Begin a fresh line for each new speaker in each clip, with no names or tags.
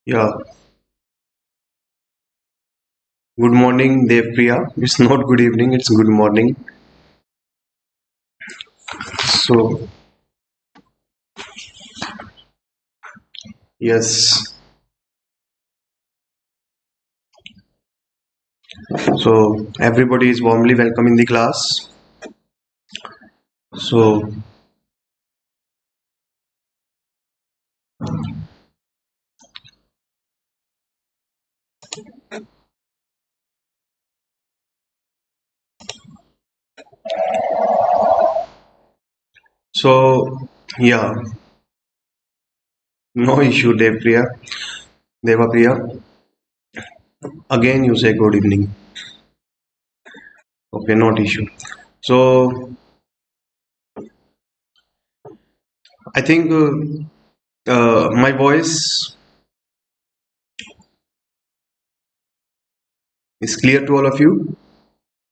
Yeah, good morning, Devpriya. It's not good evening, it's good morning. So, yes, so everybody is warmly welcome in the class. So, so yeah, no issue, Devapriya. Again, you say good evening. Okay, not issue. So, I think my voice is clear to all of you.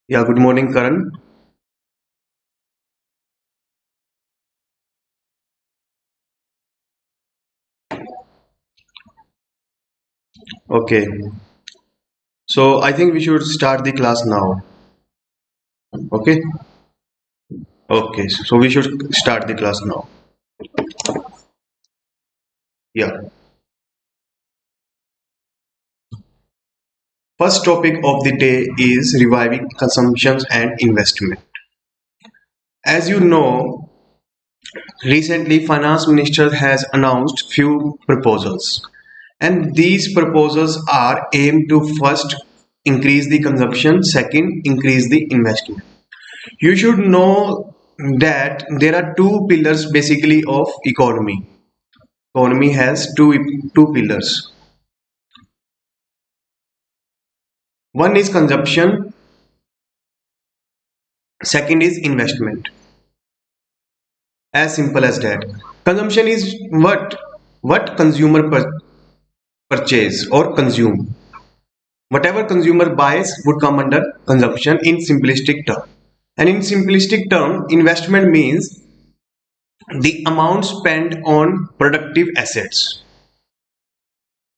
Yeah, good morning, Karan. Okay, so I think we should start the class now. Okay, okay, so we should start the class now. Yeah. First topic of the day is reviving consumptions and investment. As you know, recently finance minister has announced few proposals, and these proposals are aimed to first increase the consumption, second increase the investment. You should know that there are two pillars basically of economy. Economy has two pillars. One is consumption, second is investment. As simple as that. Consumption is what consumer purchase or consume. Whatever consumer buys would come under consumption in simplistic term. And in simplistic term, investment means the amount spent on productive assets.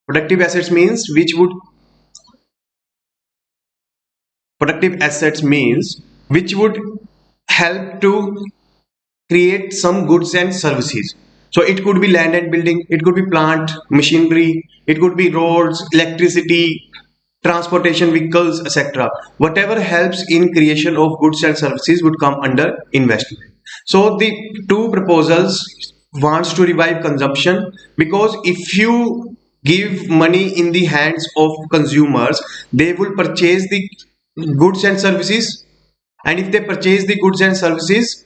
Productive assets means which would help to create some goods and services. So it could be land and building, it could be plant, machinery, it could be roads, electricity, transportation vehicles, etc. Whatever helps in creation of goods and services would come under investment. So the two proposals wants to revive consumption, because if you give money in the hands of consumers, they will purchase the goods and services, and if they purchase the goods and services,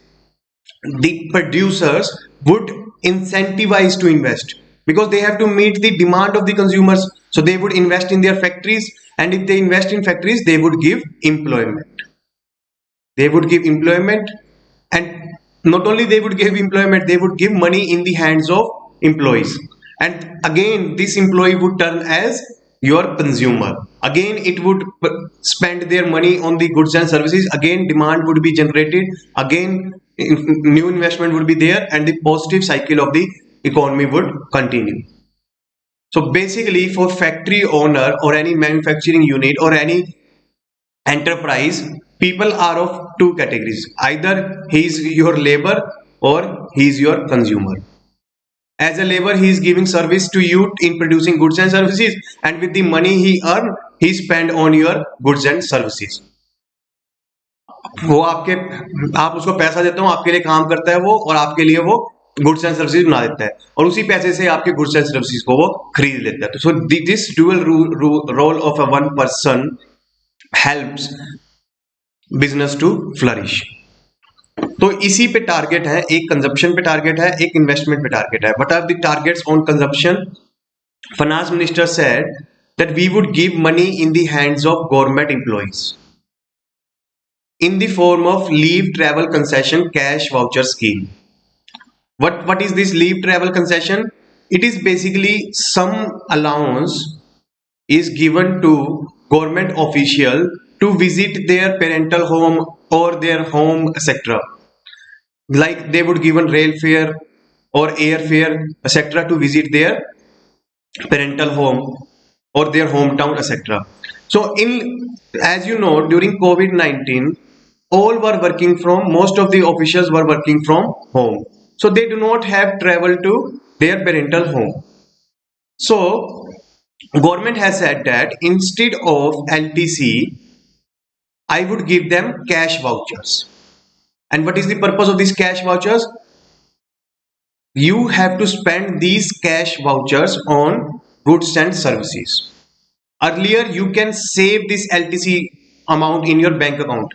the producers would incentivize to invest, because they have to meet the demand of the consumers. So they would invest in their factories, and if they invest in factories, they would give employment. They would give employment, and not only they would give employment, they would give money in the hands of employees, and again this employee would turn as your consumer. Again it would spend their money on the goods and services, again demand would be generated, again new investment would be there, and the positive cycle of the economy would continue. So basically, for factory owner or any manufacturing unit or any enterprise, people are of two categories: either he is your labor or he is your consumer. As a labor, he is giving service to you in producing goods and services, and with the money he earn, he spend on your goods and services. वो आपके आप उसको पैसा देते हो, आपके लिए काम करता है वो, और आपके लिए वो गुड्स एंड सर्विसेज बना देता है, और उसी पैसे से आपके गुड्स एंड सर्विसेज को वो खरीद लेता है. So this dual role of a one person helps business to flourish. तो इसी पे टारगेट है, एक कंजप्शन पे टारगेट है, एक इन्वेस्टमेंट पे टारगेट है. What are the targets on consumption? finance minister said that we would give money in the hands of government employees in the form of leave travel concession cash voucher scheme. What is this leave travel concession? It is basically some allowance is given to government official to visit their parental home or their home, etc. Like they would given rail fare or air fare, etc. to visit their parental home or their hometown, etc. So in, as you know, during COVID-19, all were working from, most of the officials were working from home. So they do not have travel to their parental home. So government has said that instead of LTC, I would give them cash vouchers. And what is the purpose of these cash vouchers? You have to spend these cash vouchers on goods and services. Earlier, you can save this LTC amount in your bank account.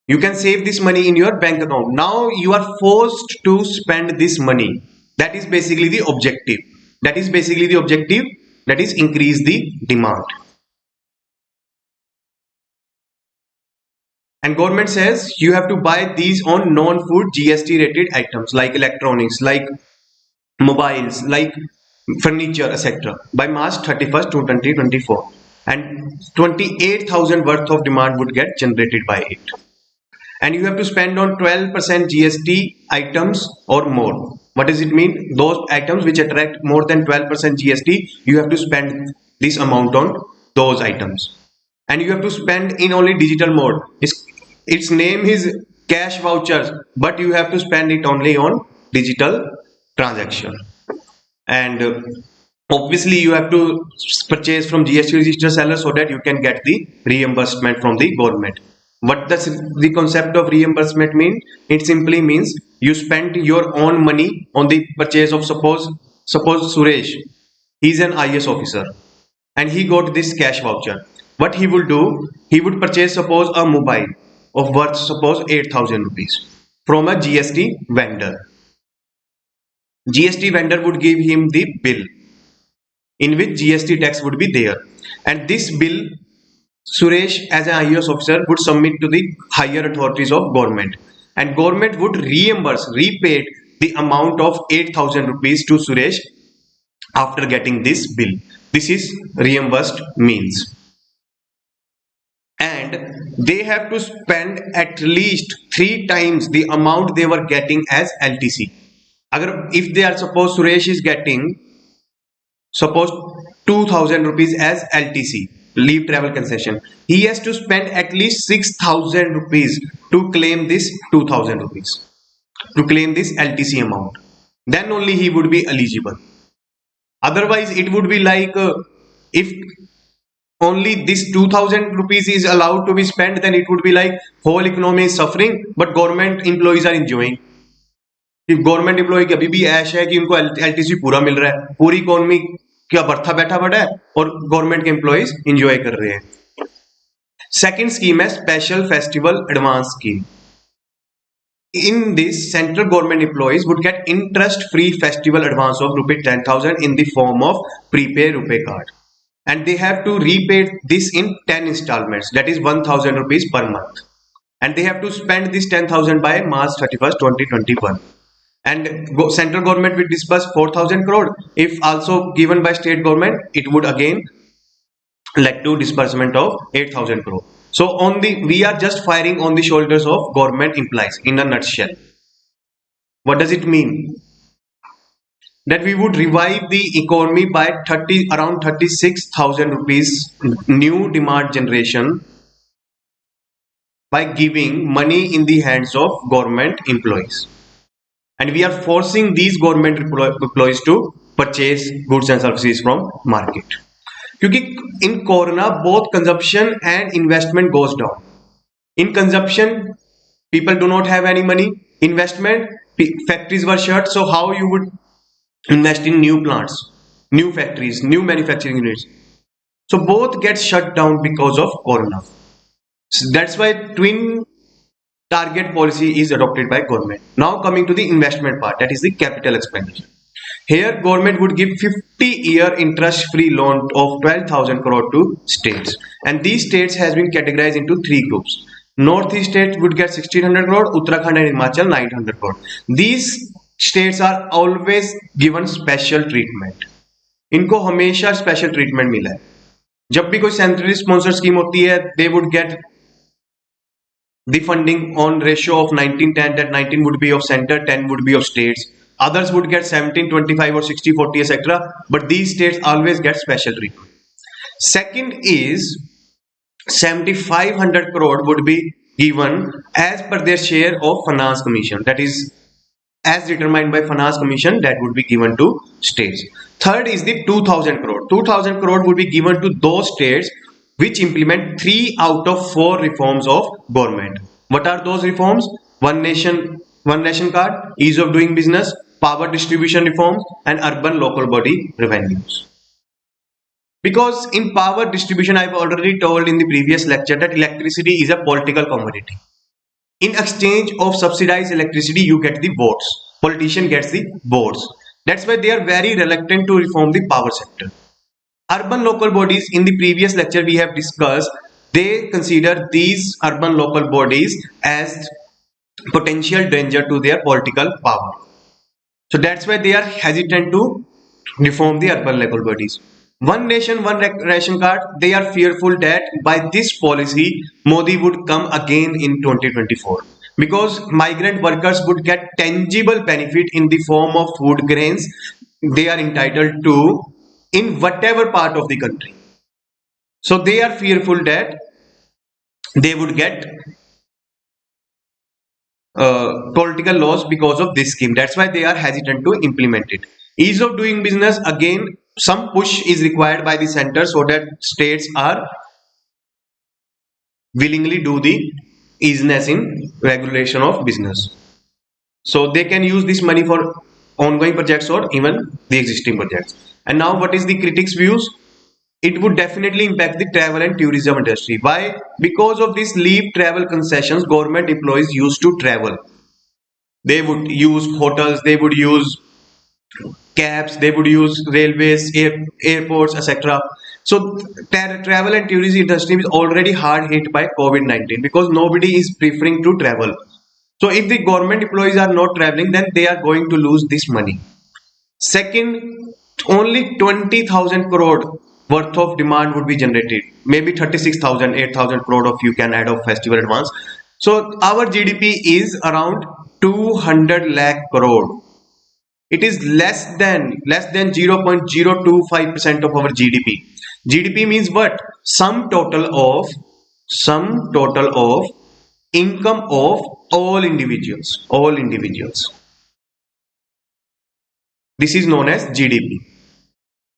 You can save this money in your bank account. Now you are forced to spend this money. That is basically the objective. That is basically the objective. That is increase the demand. And government says you have to buy these on non-food GST rated items like electronics, like mobiles, like furniture, etc. by March 31st, 2024. And 28,000 worth of demand would get generated by it. And you have to spend on 12% GST items or more. What does it mean? Those items which attract more than 12% GST, you have to spend this amount on those items. And you have to spend in only digital mode. Its name is cash vouchers, but you have to spend it only on digital transaction. And obviously you have to purchase from GST registered seller so that you can get the reimbursement from the government. What does the concept of reimbursement mean? It simply means you spent your own money on the purchase of, suppose Suresh, he's an IS officer and he got this cash voucher. What he will do, he would purchase suppose a mobile of worth suppose 8,000 rupees from a GST vendor. GST vendor would give him the bill in which GST tax would be there, and this bill Suresh as an IAS officer would submit to the higher authorities of government, and government would repay the amount of 8,000 rupees to Suresh after getting this bill. This is reimbursed means. And they have to spend at least 3 times the amount they were getting as LTC. If they are, suppose Suresh is getting suppose 2,000 rupees as LTC, leave travel concession, he has to spend at least 6,000 rupees to claim this 2,000 rupees, to claim this LTC amount. Then only he would be eligible. Otherwise it would be like if only this 2,000 rupees is allowed to be spent, then it would be like whole economy is suffering but government employees are enjoying. कि government employ की अभी भी ऐश है कि उनको LTC पूरा मिल रहा है, पूरी इकोनॉमी क्या बर्था बैठा पड़ा है और गवर्नमेंट के एम्प्लॉयज एंजॉय कर रहे हैं. सेकंड स्कीम है special festival advance scheme. In this, central government employees would get interest-free festival advance of rupee 10,000 in the form of prepaid rupee card, and they have to repay this in 10 installments, that is 1,000 rupees per month, and they have to spend this 10,000 by March 31st, 2021. And central government will disburse 4,000 crore. If also given by state government, it would again lead to disbursement of 8,000 crore. So we are just firing on the shoulders of government employees in a nutshell. What does it mean? That we would revive the economy by around 36,000 rupees new demand generation by giving money in the hands of government employees. And we are forcing these government employees to purchase goods and services from market. क्योंकि in corona both consumption and investment goes down. In consumption, people do not have any money. Investment, factories were shut. So how you would invest in new plants, new factories, new manufacturing units? So both get shut down because of corona. So that's why twin target policy is adopted by government. Now coming to the investment part, that is the capital expenditure. Here government would give 50-year interest-free loan of 12,000 crore to states, and these states has been categorized into three groups. Northeast states would get 1600 crore, Uttarakhand and Himachal 900 crore. These states are always given special treatment. इनको हमेशा special treatment मिला है. जब भी कोई centrally sponsor scheme होती है, they would get the funding on ratio of 19-10, that 19 would be of center, 10 would be of states. Others would get 17-25 or 60-40, etc. But these states always get special treatment. Second is 7,500 crore would be given as per their share of finance commission. That is as determined by finance commission, that would be given to states. Third is the 2,000 crore. 2,000 crore would be given to those states which implement 3 out of 4 reforms of government. What are those reforms? One nation card, ease of doing business, power distribution reforms, and urban local body revenues. Because in power distribution, I've already told in the previous lecture that electricity is a political commodity. In exchange of subsidized electricity, you get the votes. Politician gets the votes. That's why they are very reluctant to reform the power sector. Urban local bodies, in the previous lecture we have discussed, they consider these urban local bodies as potential danger to their political power. So that's why they are hesitant to reform the urban local bodies. One nation, one ration card, they are fearful that by this policy, Modi would come again in 2024. Because migrant workers would get tangible benefit in the form of food grains they are entitled to in whatever part of the country. So they are fearful that they would get political loss because of this scheme. That's why they are hesitant to implement it. Ease of doing business, again, some push is required by the center so that states are willingly do the easiness in regulation of business. So they can use this money for ongoing projects or even the existing projects. And now what is the critics' views? It would definitely impact the travel and tourism industry. Why? Because of this leave travel concessions, government employees used to travel. They would use hotels, they would use cabs, they would use railways, airports, etc. So travel and tourism industry is already hard hit by COVID-19 because nobody is preferring to travel. So if the government employees are not traveling, then they are going to lose this money. Second, only 20,000 crore worth of demand would be generated. Maybe 36,000, 8,000 crore of you can add of festival advance. So our GDP is around 200 lakh crore. It is less than 0.025% of our GDP. GDP means what? Sum total of income of all individuals. This is known as GDP.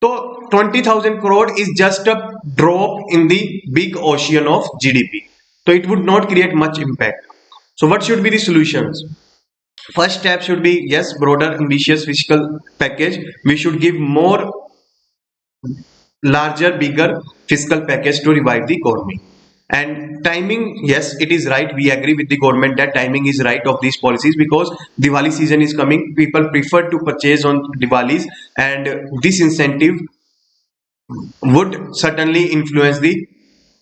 So 20,000 crore is just a drop in the big ocean of GDP. So it would not create much impact. So what should be the solutions? First step should be, yes, broader ambitious fiscal package. We should give more larger, bigger fiscal package to revive the economy. And timing, yes, it is right. We agree with the government that timing is right of these policies because Diwali season is coming. People prefer to purchase on Diwalis, and this incentive would certainly influence the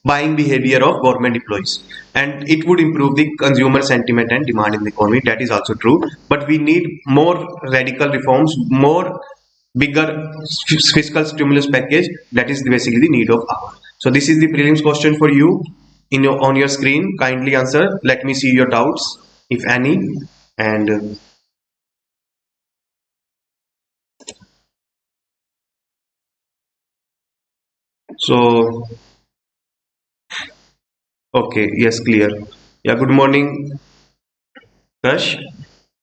buying behavior of government employees, and it would improve the consumer sentiment and demand in the economy. That is also true, but we need more radical reforms, more bigger fiscal stimulus package. That is basically the need of hour. So this is the prelims question for you on your screen. Kindly answer. Let me see your doubts if any. And so okay, yes, clear. Yeah, good morning Krush.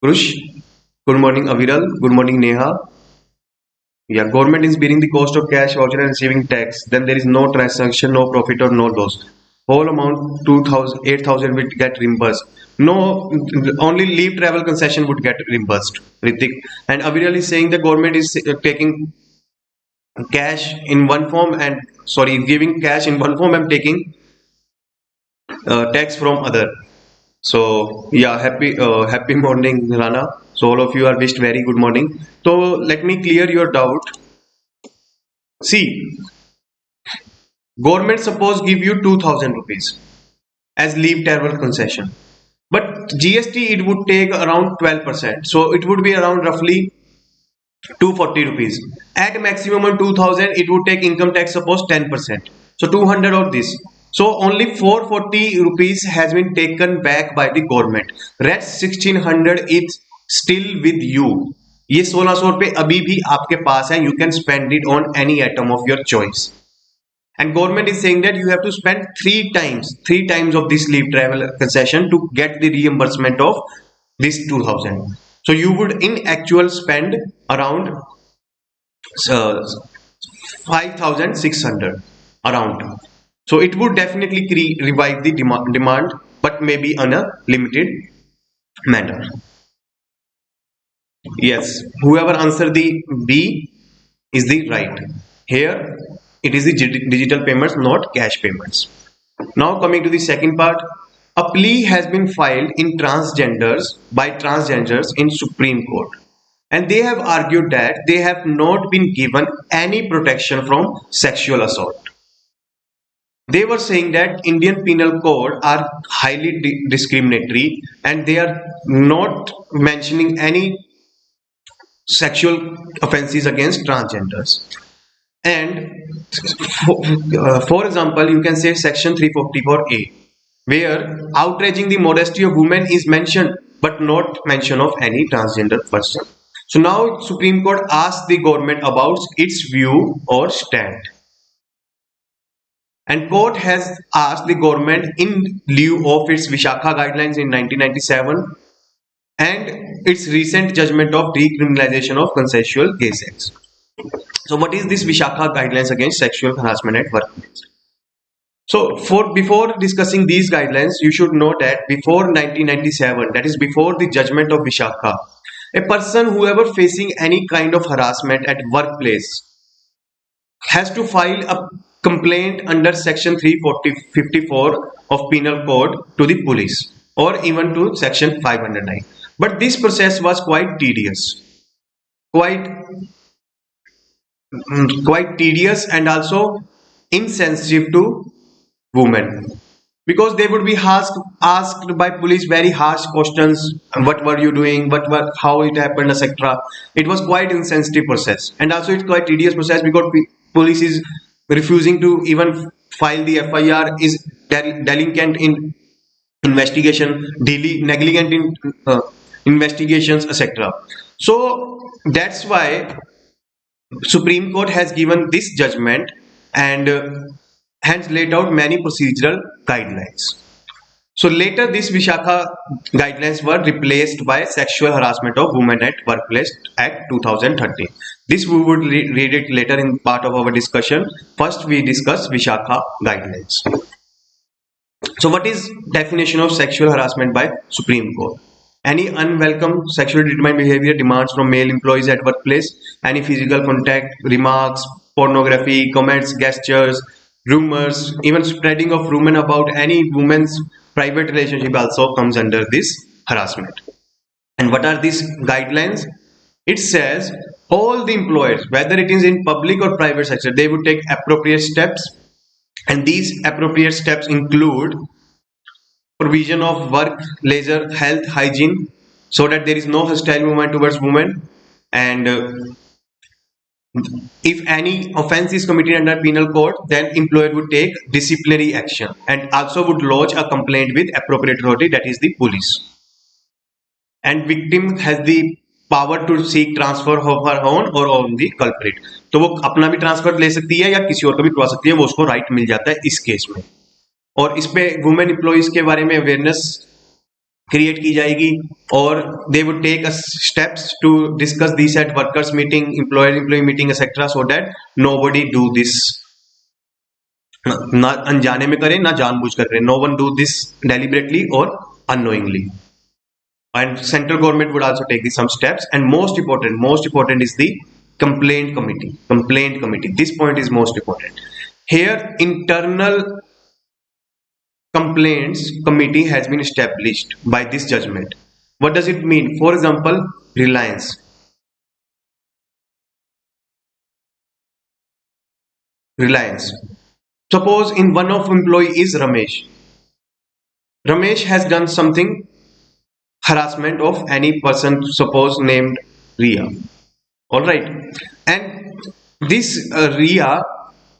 Good morning Aviral. Good morning Neha. Yeah, government is bearing the cost of cash voucher and receiving tax. Then there is no transaction, no profit or no loss. Whole amount 2,000, 8,000 will get reimbursed. No, only leave travel concession would get reimbursed. Ritik. And Aviral is saying the government is taking cash in one form and giving cash in one form and taking tax from other. So yeah, happy morning Rana. So all of you are wished very good morning. So let me clear your doubt. See, government suppose give you 2000 rupees as leave travel concession, but GST it would take around 12%, so it would be around roughly 240 rupees. At maximum on 2000 it would take income tax suppose 10%, so 200 of this, so only 440 rupees has been taken back by the government. Rest 1600 is still with you. ये 1600 रुपए अभी भी आपके पास है. You can spend it on any item of your choice. And government is saying that you have to spend three times of this leave travel concession to get the reimbursement of this 2000. So you would in actual spend around 5600 around. So it would definitely revive the demand, but maybe on a limited manner. Yes, whoever answered the B is the right. Here it is the digital payments, not cash payments. Now coming to the second part, a plea has been filed in by transgenders in Supreme Court, and they have argued that they have not been given any protection from sexual assault. They were saying that Indian Penal Code are highly discriminatory, and they are not mentioning any sexual offenses against transgenders. And for example, you can say section 344A, where outraging the modesty of women is mentioned, but not mention of any transgender person. So now Supreme Court asked the government about its view or stand. And court has asked the government in lieu of its Vishakha guidelines in 1997 and its recent judgment of decriminalization of consensual cases. So what is this Vishakha guidelines against sexual harassment at workplace? So before discussing these guidelines, you should know that before 1997, that is before the judgment of Vishakha, a person whoever facing any kind of harassment at workplace has to file a complaint under section 354 of penal code to the police or even to section 509. But this process was quite tedious, quite tedious and also insensitive to women, because they would be asked by police very harsh questions. What were you doing, how it happened, etc. It was quite insensitive process, and also it's quite tedious process because police is refusing to even file the FIR, is delinquent in investigation, negligent in investigations, etc. So that's why Supreme Court has given this judgment and hence laid out many procedural guidelines. So later these Vishakha guidelines were replaced by Sexual Harassment of Women at Workplace Act 2013. This we would read it later in part of our discussion. First we discuss Vishakha guidelines. So what is definition of sexual harassment by Supreme Court? Any unwelcome sexually determined behavior demands from male employees at workplace, any physical contact, remarks, pornography, comments, gestures, rumors, even spreading of rumor about any woman's private relationship also comes under this harassment. And what are these guidelines? It says all the employers, whether it is in public or private sector, they would take appropriate steps, and these appropriate steps include provision of work, leisure, health, hygiene, so that there is no hostile movement towards women. And if any offense is committed under penal code, then employer would take disciplinary action and also would lodge a complaint with appropriate authority, that is the police. And victim has the power to seek transfer of her own or on the culprit. तो वो अपना भी transfer ले सकती है या किसी और का भी करवा सकती है, वो उसको राइट मिल जाता है इस केस में. और इस पे वुमेन एम्प्लॉइज के बारे में अवेयरनेस क्रिएट की जाएगी और they would take steps to discuss this at workers meeting, employ meeting etcetera, so that nobody do this. ना अनजाने में करें ना जानबूझ कर करें. No one do this deliberately और unknowingly. And central government would also take some steps. And most important is the complaint committee. This point is most important. Here internal complaints committee has been established by this judgment, What does it mean? For example, Reliance. Reliance. Suppose in one of employee is Ramesh. Ramesh has done something harassment of any person, suppose named Ria. All right, and this Ria,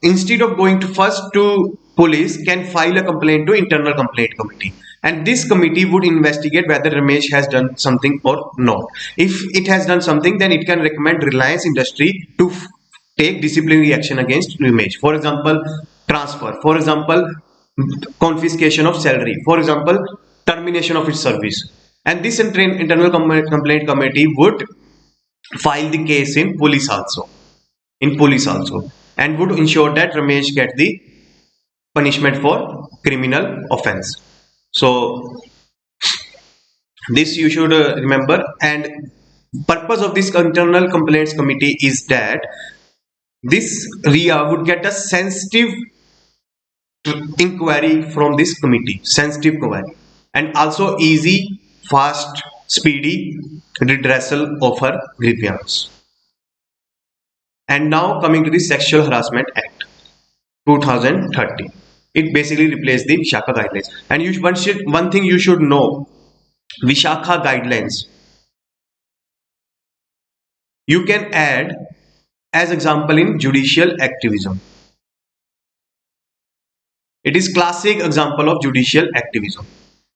instead of going to first to police, can file a complaint to internal complaint committee, and this committee would investigate whether Ramesh has done something or not. If it has done something, then it can recommend Reliance Industry to take disciplinary action against Ramesh. For example, transfer. For example, confiscation of salary. For example, termination of its service. And this internal complaint committee would file the case in police also, and would ensure that Ramesh get the punishment for criminal offense. So this you should remember, and purpose of this internal complaints committee is that this RIA would get a sensitive inquiry from this committee, sensitive query, and also easy, fast, speedy redressal of her grievance. And now coming to the Sexual Harassment Act 2013. It basically replaced the Vishakha guidelines. And one thing you should know, Vishakha guidelines, you can add as example in judicial activism. It is classic example of judicial activism.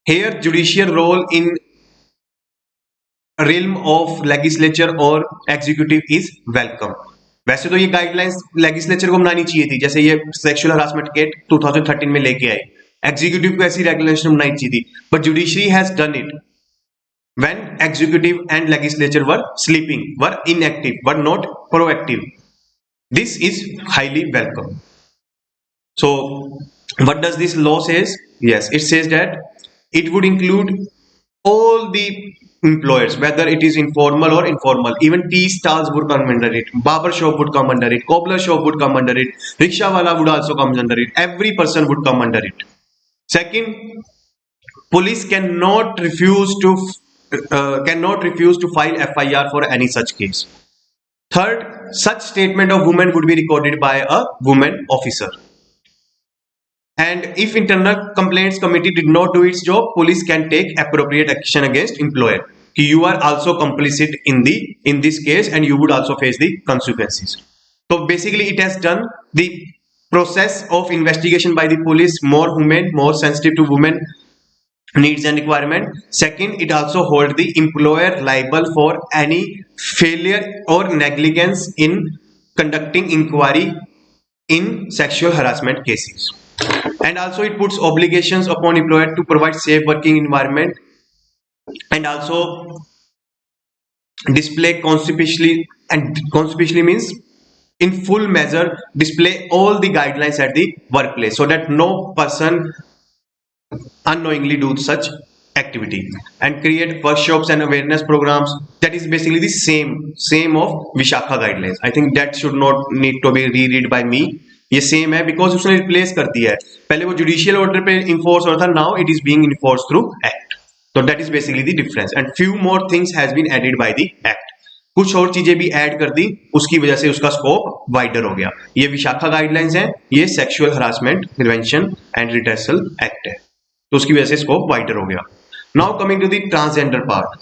Here judicial role in realm of legislature और executive is welcome. वैसे तो ये guidelines legislature को बनानी चाहिए थी, जैसे ये सेक्सुअल हरासमेंट एक्ट 2013 में लेके आए, एग्जीक्यूटिव को ऐसी रेगुलेशन बनानी चाहिए थी, but judiciary has done it when executive and legislature were sleeping, were inactive, were not proactive. This is highly welcome. So what does this law says? Yes, it says that it would include all the employers, whether it is informal or informal. Even tea stalls would come under it, barber shop would come under it, cobbler shop would come under it, rickshaw wala would also come under it. Every person would come under it. Second, police cannot refuse to file FIR for any such case. Third, such statement of woman would be recorded by a woman officer. And if internal complaints committee did not do its job, police can take appropriate action against employer. You are also complicit in this case, and you would also face the consequences. So basically, it has done the process of investigation by the police more humane, more sensitive to women needs and requirement. Second, it also holds the employer liable for any failure or negligence in conducting inquiry in sexual harassment cases. And also it puts obligations upon employer to provide safe working environment, and also display conspicuously, and conspicuously means in full measure display all the guidelines at the workplace, so that no person unknowingly do such activity, and create workshops and awareness programs. That is basically the same of Vishakha guidelines. I think that should not need to be reread by me. ये same है because उसने replace कर दिया है. पहले वो judicial order पे enforce होता था, now it is being enforce through act. तो that is basically the difference, and few more things has been added by the act. कुछ और चीजें भी ऐड कर दी, उसकी वजह से उसका स्कोप वाइडर हो गया. ये विशाखा गाइडलाइंस है, ये sexual harassment prevention and redressal act है, तो उसकी वजह से स्कोप वाइडर हो गया. Now coming to the transgender part.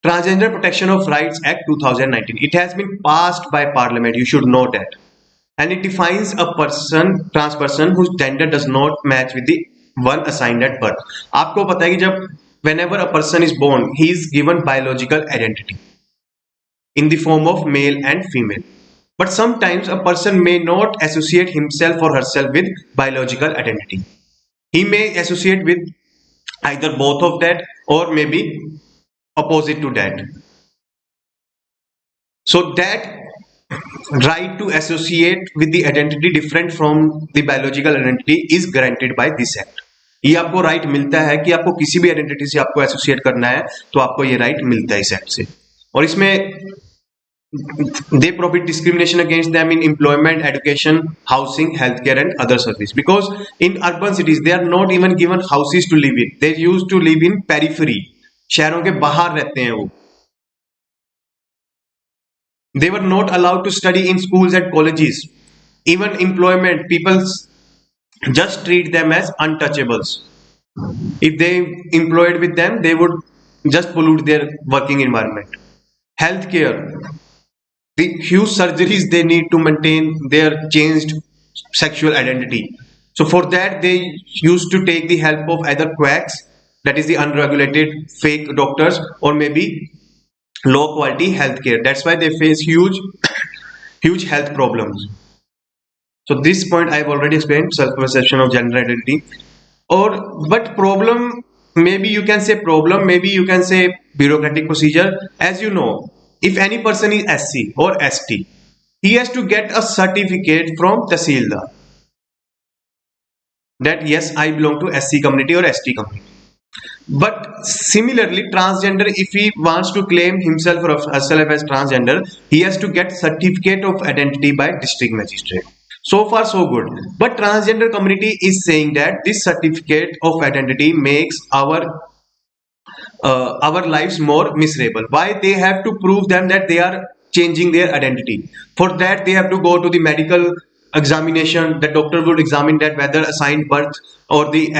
Transgender Protection of Rights Act 2019. It has been passed by Parliament. You should know that. And it defines a trans person whose gender does not match with the one assigned at birth. आपको पता है कि जब whenever a person is born, he is given biological identity in the form of male and female. But sometimes a person may not associate himself or herself with biological identity. He may associate with either both of that, or maybe opposite to that. So that right to associate with the identity different from the biological identity is granted by this act. ये आपको right मिलता है कि आपको किसी भी identity से आपको एसोसिएट करना है, तो आपको ये राइट मिलता है इस एक्ट से. और इसमें they prohibit discrimination against them in employment, education, housing, healthcare and other service, because in urban cities they are not even given houses to live in. They used to live in periphery. शहरों के बाहर रहते हैं वो. They were not allowed to study in schools and colleges. Even employment, people just treat them as untouchables. If they employed with them, they would just pollute their working environment. Healthcare, the huge surgeries they need to maintain their changed sexual identity. So for that, they used to take the help of either quacks, that is the unregulated fake doctors, or maybe low quality healthcare. That's why they face huge health problems. So this point I've already explained, self-perception of gender identity. Or but problem, maybe you can say problem, maybe you can say bureaucratic procedure. As you know, if any person is SC or ST, he has to get a certificate from Tahsildar that yes, I belong to SC community or ST community. But similarly, transgender, if he wants to claim himself or herself as transgender, he has to get certificate of identity by district magistrate. So far, so good. But transgender community is saying that this certificate of identity makes our lives more miserable. Why? They have to prove them that they are changing their identity. For that, they have to go to the medical examination. The doctor will examine that whether assigned birth or the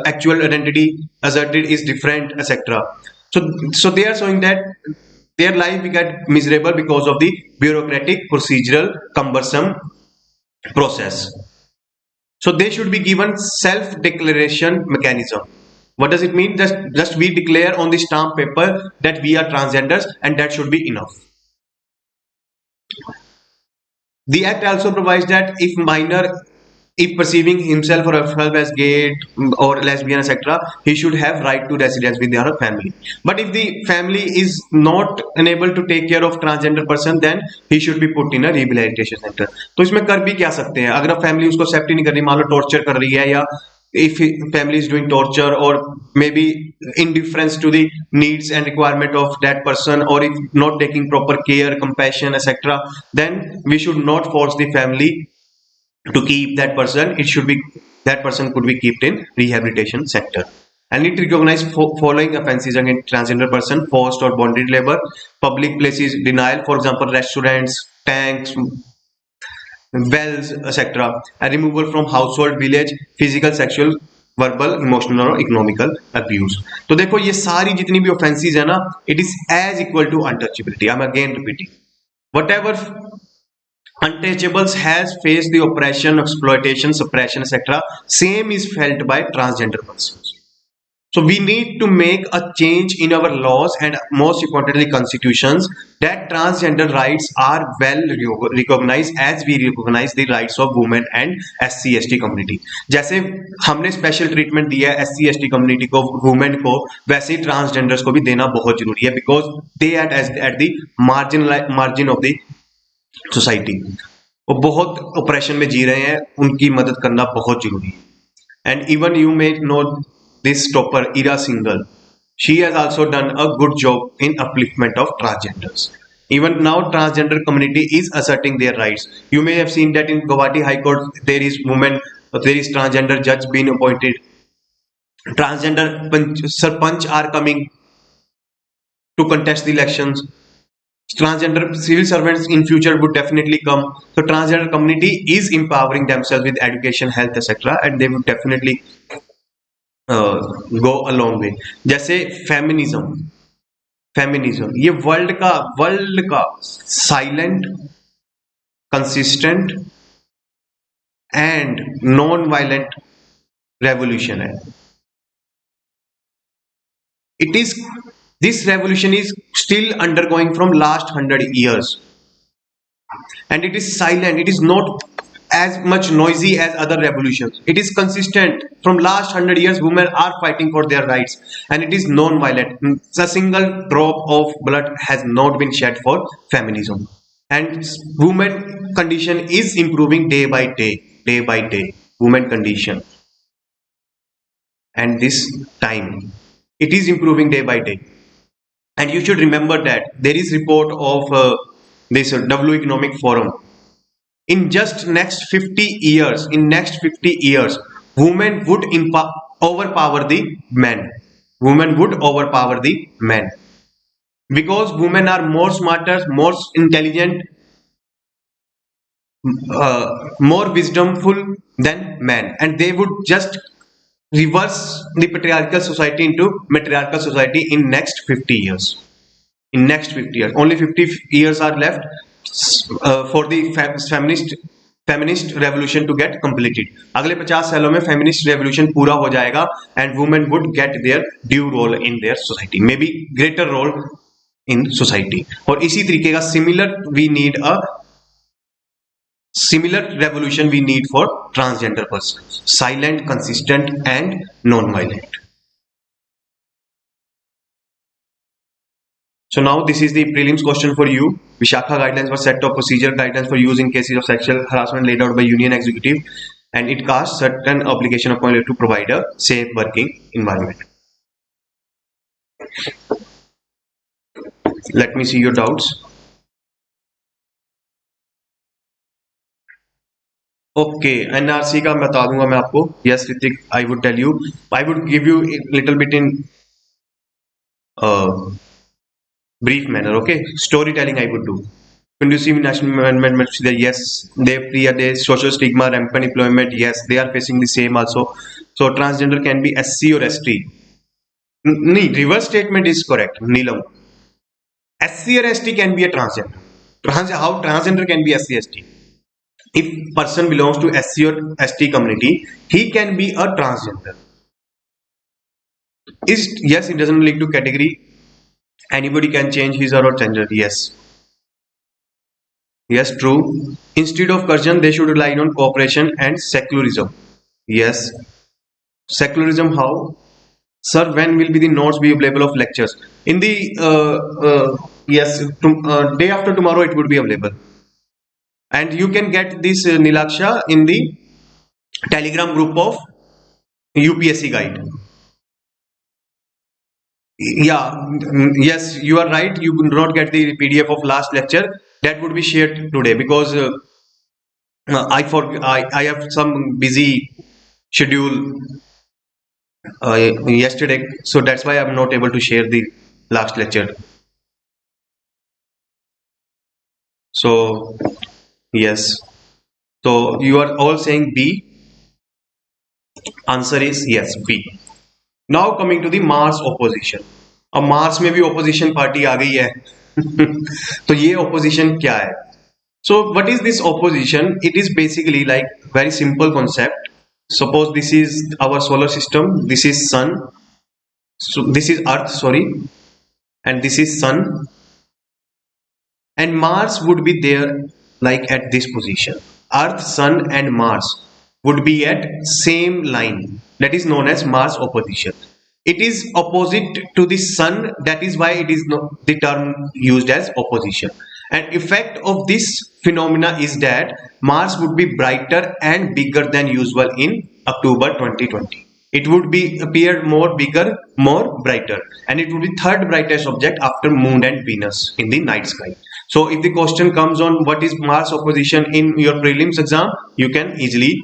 actual identity asserted is different, etc. So they are showing that their life get miserable because of the bureaucratic, procedural, cumbersome process. So they should be given self-declaration mechanism. What does it mean? Just we declare on the stamp paper that we are transgenders, and that should be enough. The act also provides that if perceiving himself or herself as gay or lesbian, etc., he should have right to residence with their family. But if the family is not unable to take care of transgender person, then he should be put in a rehabilitation center. तो इसमें कर भी क्या सकते हैं? अगर family उसको accept ही नहीं कर रही, मान लो टॉर्चर कर रही है, या if family is doing torture or maybe indifference to the needs and requirement of that person, or if not taking proper care, compassion, etc., then we should not force the family to keep that person. It should be that person could be kept in rehabilitation center. And it recognize following offenses against transgender person: forced or bonded labor, public places denial, for example restaurants, tanks, wells, etc., and removal from household, village, physical, sexual, verbal, emotional और economical abuse. तो देखो ये सारी जितनी भी offences है ना, it is as equal to untouchability. I am again repeating, whatever untouchables has faced the oppression, exploitation, suppression, etc., same is felt by transgender persons. So we need to make a change in our laws and most importantly constitutions, that transgender rights are well recognized as we recognize the rights of women and SC/ST community. जैसे हमने special treatment दिया है SC/ST community को, women को, वैसे ही transgenders को भी देना बहुत जरूरी है, because they are at the margin of the society. वो बहुत ऑपरेशन में जी रहे हैं, उनकी मदद करना बहुत जरूरी है. And even you may know this topper Ira Singhal, she has also done a good job in upliftment of transgenders. Even now transgender community is asserting their rights. You may have seen that in Guwahati High Court there is transgender judge being appointed. Transgender sarpanch are coming to contest the elections. Transgender civil servants in future would definitely come. So transgender community is empowering themselves with education, health, etc., and they would definitely go a long way. जैसे feminism ये world का silent, consistent and non violent revolution है. It is this revolution is still undergoing from last 100 years, and it is silent. It is not as much noisy as other revolutions. It is consistent. From last 100 years, women are fighting for their rights, and it is non-violent. A single drop of blood has not been shed for feminism, and women condition is improving day by day. Women condition, and this time it is improving day by day. And you should remember that there is report of this W Economic Forum. In just next 50 years, women would overpower the men. women would overpower the men, because women are more smarter, more intelligent, more wisdomful than men, and they would just reverse the patriarchal society into matriarchal society in next 50 years. In next 50 years, only 50 years are left for the feminist revolution to get completed. अगले 50 सालों में feminist revolution पूरा हो जाएगा and women would get their due role in their society, maybe greater role in society. और इसी तरीके का similar revolution we need for transgender persons, silent, consistent and non-violent. So now this is the prelims question for you. Vishakha guidelines were set of procedure guidelines for use in cases of sexual harassment laid out by union executive, and it casts certain obligation upon you to provide a safe working environment. Let me see your doubts. Okay, NRC का मैं बता दूंगा मैं आपको. Yes, Ritik, I would tell you. I would give you a little bit in brief manner. Okay, storytelling I would do. Conducive national environment, yes, they social stigma, rampant employment, yes, they are facing the same also. So transgender can be SC or ST. Reverse statement is correct, Neelam. SC or ST can be a transgender. How transgender can be SC ST? If person belongs to SC or ST community, he can be a transgender. Yes, it doesn't link to category. Anybody can change his or her gender. Yes. Yes, true. Instead of coercion, they should rely on cooperation and secularism. Yes. Secularism how? Sir, when will be the notes be available of lectures? In the yes, day after tomorrow it would be available. And you can get this Nilaksha in the Telegram group of UPSC guide. Yeah, yes, you are right. You will not get the PDF of last lecture. That would be shared today because I have some busy schedule yesterday, so that's why I'm not able to share the last lecture. So yes, so you are all saying B. Answer is yes, B. Now coming to the Mars opposition. अब Mars में भी opposition party आ गई है. तो ये opposition क्या है? So what is this opposition? It is basically like very simple concept. Suppose this is our solar system, this is sun, so this is earth, sorry, and this is sun, and Mars would be there like at this position. Earth, sun and Mars would be at same line. That is known as Mars opposition. It is opposite to the sun, that is why it is the term used as opposition. And effect of this phenomena is that Mars would be brighter and bigger than usual in October 2020. It would be appear more bigger, more brighter, and it would be third brightest object after Moon and Venus in the night sky. So if the question comes on what is Mars opposition in your prelims exam, you can easily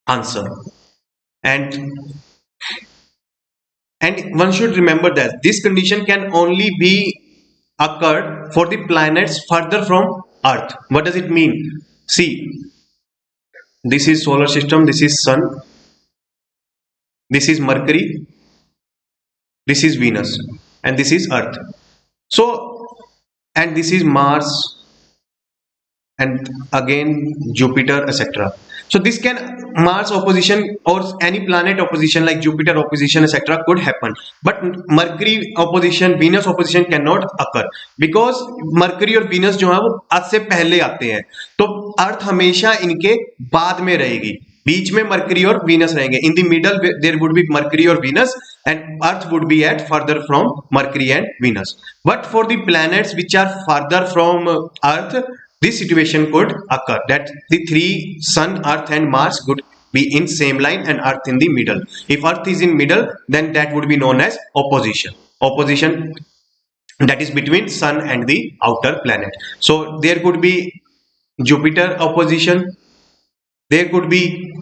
answer. And one should remember that this condition can only be occurred for the planets further from Earth. What does it mean? See, this is solar system, this is sun, this is Mercury, this is Venus, and this is Earth. So, and this is Mars, and again Jupiter, etc. So this can Mars opposition or any planet opposition like Jupiter opposition etc. could happen, but Mercury opposition, Venus opposition cannot occur because Mercury और Venus जो है वो अर्थ से पहले आते हैं, तो अर्थ हमेशा इनके बाद में रहेगी, बीच में Mercury और Venus रहेंगे. In the middle there would be Mercury or Venus, and Earth would be at further from Mercury and Venus. But for the planets which are further from Earth, this situation could occur that the three sun, Earth and Mars could be in same line and Earth in the middle. If Earth is in middle, then that would be known as opposition. Opposition that is between sun and the outer planet. So there could be Jupiter opposition, there could be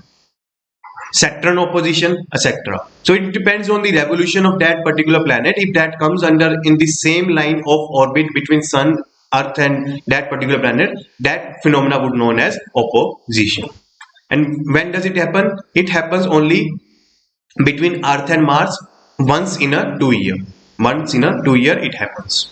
Saturn opposition, etc. So it depends on the revolution of that particular planet. If that comes under in the same line of orbit between sun, earth and that particular planet, that phenomena would known as opposition. And when does it happen? It happens only between earth and Mars once in a 2 year. Once in a 2 year it happens.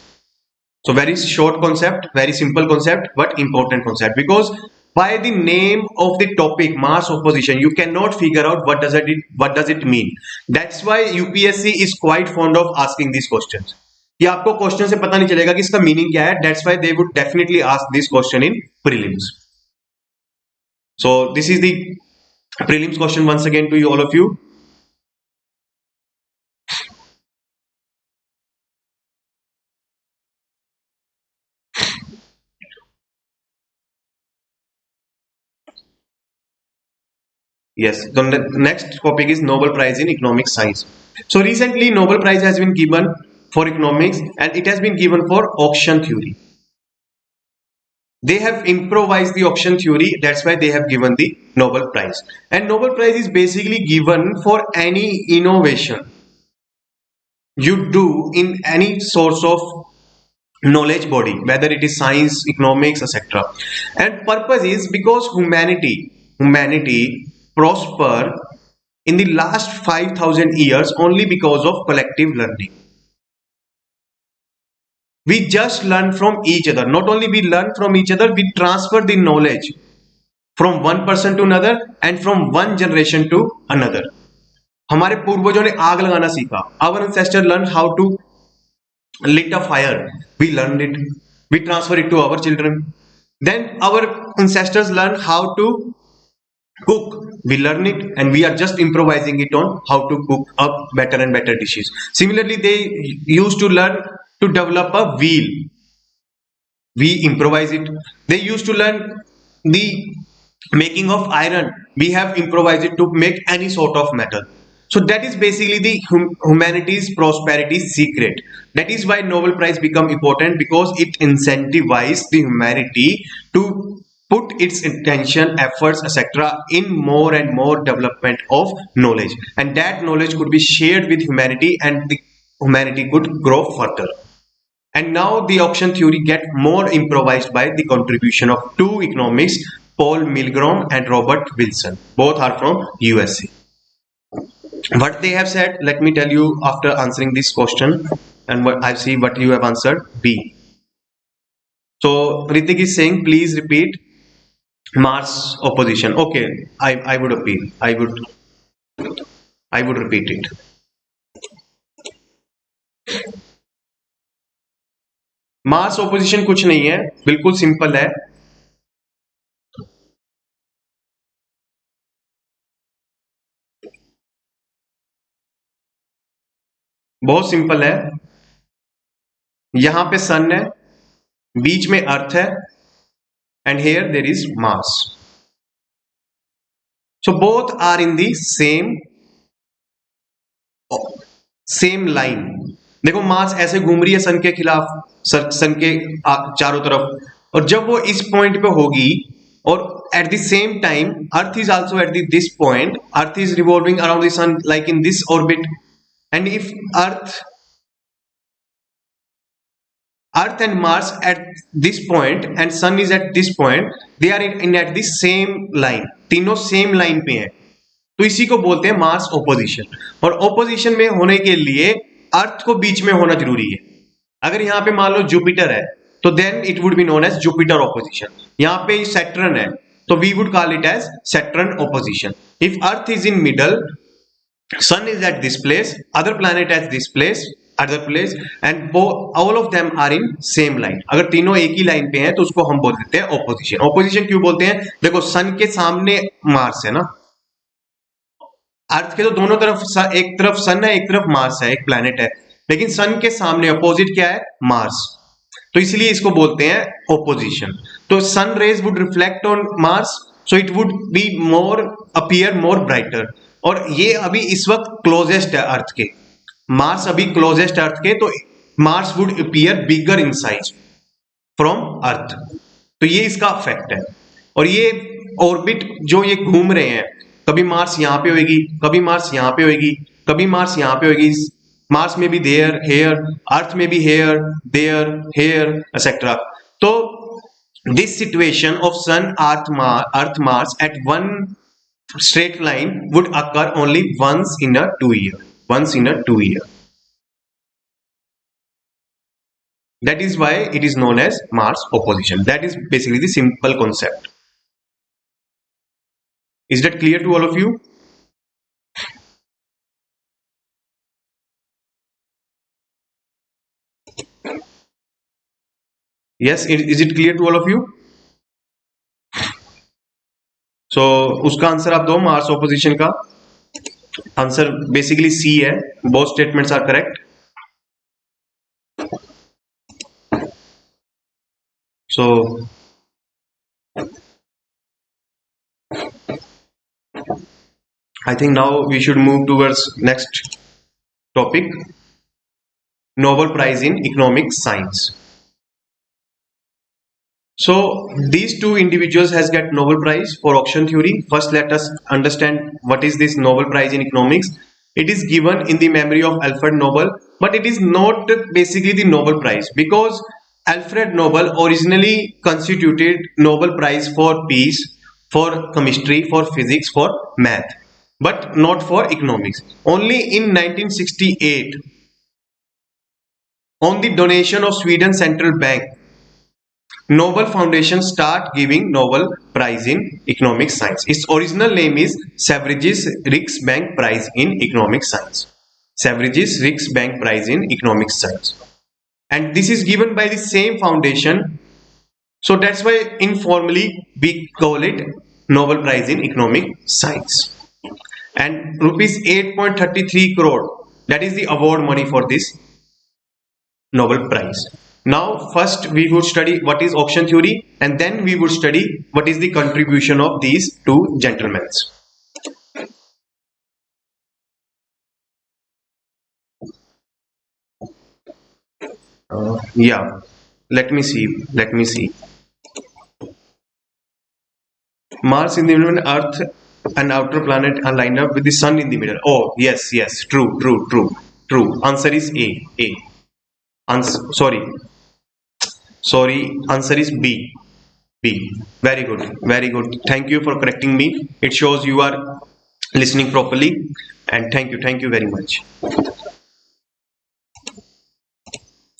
So very short concept, very simple concept, but important concept, because by the name of the topic Mars opposition you cannot figure out what does it mean. That's why UPSC is quite fond of asking these questions. कि आपको question से पता नहीं चलेगा कि इसका meaning क्या है. That's why they would definitely ask this question in prelims. So this is the prelims question once again to you, all of you. Yes, the next topic is Nobel Prize in Economic Science. So recently Nobel Prize has been given for economics, and it has been given for auction theory. They have improvised the auction theory, that's why they have given the Nobel Prize. And Nobel Prize is basically given for any innovation you do in any source of knowledge body, whether it is science, economics, etc. And purpose is because humanity prosper in the last 5,000 years only because of collective learning. We just learn from each other. Not only we learn from each other, we transfer the knowledge from one person to another and from one generation to another. हमारे पूर्वजों ने आग लगाना सीखा. Our ancestors learned how to lit a fire. We learned it. We transfer it to our children. Then our ancestors learned how to cook. We learn it, and we are just improvising it on how to cook up better and better dishes. Similarly, they used to learn to develop a wheel. We improvise it. They used to learn the making of iron. We have improvised it to make any sort of metal. So that is basically the humanity's prosperity secret. That is why Nobel Prize become important, because it incentivizes the humanity to put its attention, efforts, etc. in more and more development of knowledge, and that knowledge could be shared with humanity, and the humanity could grow further. And now the auction theory get more improvised by the contribution of two economists, Paul Milgrom and Robert Wilson. Both are from USC. What they have said, let me tell you after answering this question, and what I see what you have answered. B. So Ritik is saying, please repeat Mars opposition. Okay, I would appeal. I would repeat it. Mars opposition कुछ नहीं है, बिल्कुल simple है. बहुत simple है. यहां पे सन है, बीच में अर्थ है, and here there is Mars. So both are in the same line. देखो मार्स ऐसे घूम रही है सन के खिलाफ, सन के चारों तरफ, और जब वो इस पॉइंट पे होगी, और at the same time earth is also at this point, earth is revolving around the sun like in this orbit, and if earth and Mars at this point and sun is at this point, they are in at the same line. तीनों same line पे हैं, तो इसी को बोलते हैं Mars opposition. और opposition में होने के लिए अर्थ को बीच में होना जरूरी है. अगर यहाँ पे मान लो जुपिटर है, तो then it would be known as Jupiter opposition. यहाँ पे सैटर्न है, तो we would call it as Saturn opposition. If Earth is in middle, sun is at this place, other planet at this place, other place, and all of them are in same line. अगर तीनों एक ही line पे हैं तो उसको हम बोल देते हैं ऑपोजिशन. ऑपोजिशन क्यों बोलते हैं? देखो सन के सामने मार्स है ना, अर्थ के तो दोनों तरफ, एक तरफ सन है, एक तरफ मार्स है, एक प्लैनेट है, लेकिन सन के सामने अपोजिट क्या है? मार्स. तो इसलिए इसको बोलते हैं ऑपोजिशन. तो sun rays would reflect on Mars, so it would be more appear more brighter. और ये अभी इस वक्त क्लोजेस्ट है अर्थ के, मार्स अभी क्लोजेस्ट अर्थ के, तो Mars would appear bigger in size from earth. तो ये इसका फैक्ट है. और ये ऑर्बिट जो ये घूम रहे हैं, कभी मार्स यहाँ पे होगी, कभी मार्स यहाँ पे होगी, कभी मार्स यहाँ पे होगी, मार्स में भी देयर हेयर, अर्थ में भी हेयर देयर हेयर एक्सेट्रा. तो this situation of sun earth mars at one straight line would occur only once in a 2 year, once in a 2 year. That is why it is known as Mars opposition. That is basically the simple concept. Is that clear to all of you? Yes, is it clear to all of you? So उसका answer आप दो. Mars opposition का answer basically C है. Both statements are correct. So I think now we should move towards next topic, Nobel Prize in Economic Science. So these two individuals has get Nobel Prize for auction theory. First, let us understand what is this Nobel Prize in Economics. It is given in the memory of Alfred Nobel, but it is not basically the Nobel Prize, because Alfred Nobel originally constituted Nobel Prize for peace, for chemistry, for physics, for math, but not for economics. Only in 1968, on the donation of Sweden Central Bank, Nobel Foundation start giving Nobel Prize in Economic Science. Its original name is Savage's Riksbank Prize in Economic Science. Savage's Riksbank Prize in Economic Science. And this is given by the same foundation. So that's why informally we call it Nobel Prize in Economic Science. And rupees 8.33 crore, that is the award money for this Nobel Prize. Now first we would study what is auction theory, and then we would study what is the contribution of these two gentlemen. Yeah, let me see. Mars in the middle, Earth and outer planet are lined up with the sun in the middle. Oh yes, true. Answer is A. Sorry, answer is B. Very good. Thank you for correcting me. It shows you are listening properly, and thank you very much.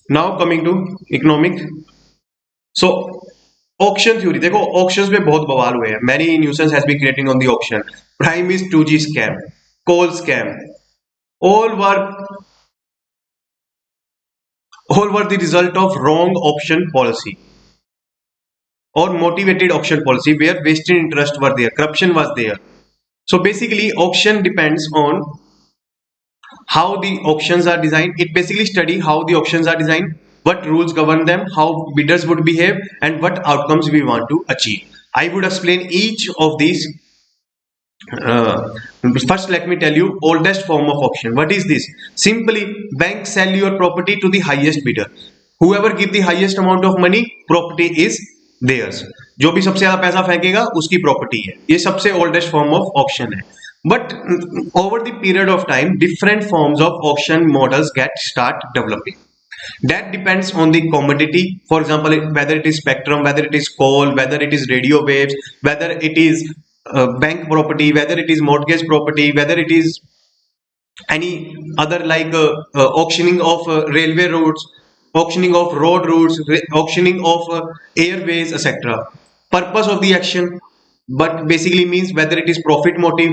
Now coming to economic. So auction theory. देखो auctions पे बहुत बवाल हुए हैं. Many nuisance has been creating on the auction. Prime is 2G scam, coal scam. All were the result of wrong auction policy or motivated auction policy where vested interest were there, corruption was there. So basically auction depends on how the auctions are designed. It basically study how the auctions are designed, what rules govern them, how bidders would behave, and what outcomes we want to achieve. I would explain each of these. First, let me tell you oldest form of auction. What is this? Simply, bank sell your property to the highest bidder. Whoever give the highest amount of money, property is theirs. जो भी सबसे ज्यादा पैसा फेंकेगा उसकी property है. ये सबसे oldest form of auction है. But over the period of time, different forms of auction models start developing. That depends on the commodity. For example, whether it is spectrum, whether it is coal, whether it is radio waves, whether it is bank property, whether it is mortgage property, whether it is any other like auctioning of railway routes, auctioning of road routes, auctioning of airways, etc. Purpose of the action, but basically means whether it is profit motive,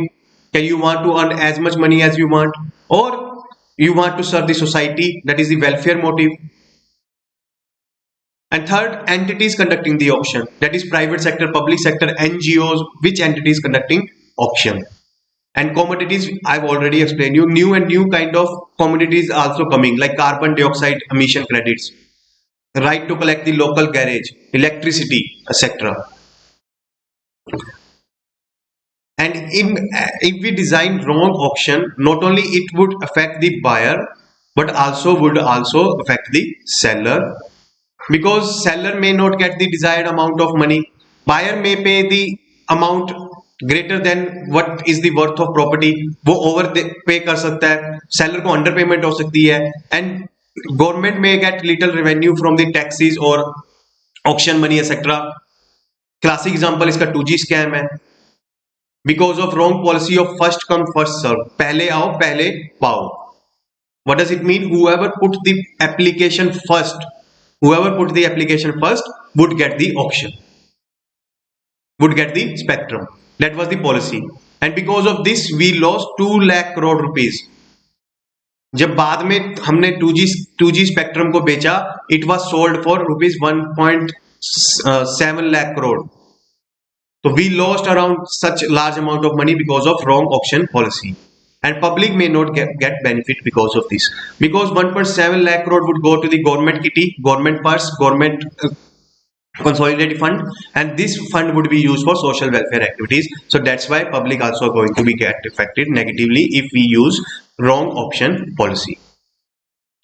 can you want to earn as much money as you want, or you want to serve the society, that is the welfare motive. And third, entities conducting the auction, that is private sector, public sector, NGOs, which entity is conducting auction. And commodities, I've already explained you, new kind of commodities also coming, like carbon dioxide emission credits, right to collect the local garage, electricity, etc. And if we design wrong auction, not only it would affect the buyer, but would also affect the seller, because seller may not get the desired amount of money. Buyer may pay the amount greater than what is the worth of property, वो over पे कर सकता है, seller को under payment हो सकती है, and government may get little revenue from the taxes और auction money etcetera. Classic example इसका 2G स्कैम है, because of wrong policy of first come first serve, पहले आओ पहले पाओ। What does it mean? Whoever put the application first, whoever put the application first would get the auction, would get the spectrum. That was the policy. And because of this, we lost 2 lakh crore rupees. जब बाद में हमने 2G spectrum को बेचा, it was sold for rupees 1.7 lakh crore. So we lost around such large amount of money because of wrong auction policy. And public may not get benefit because of this. Because 1.7 lakh crore would go to the government kitty, government purse, government consolidated fund, and this fund would be used for social welfare activities. So that's why public also going to be get affected negatively if we use wrong auction policy.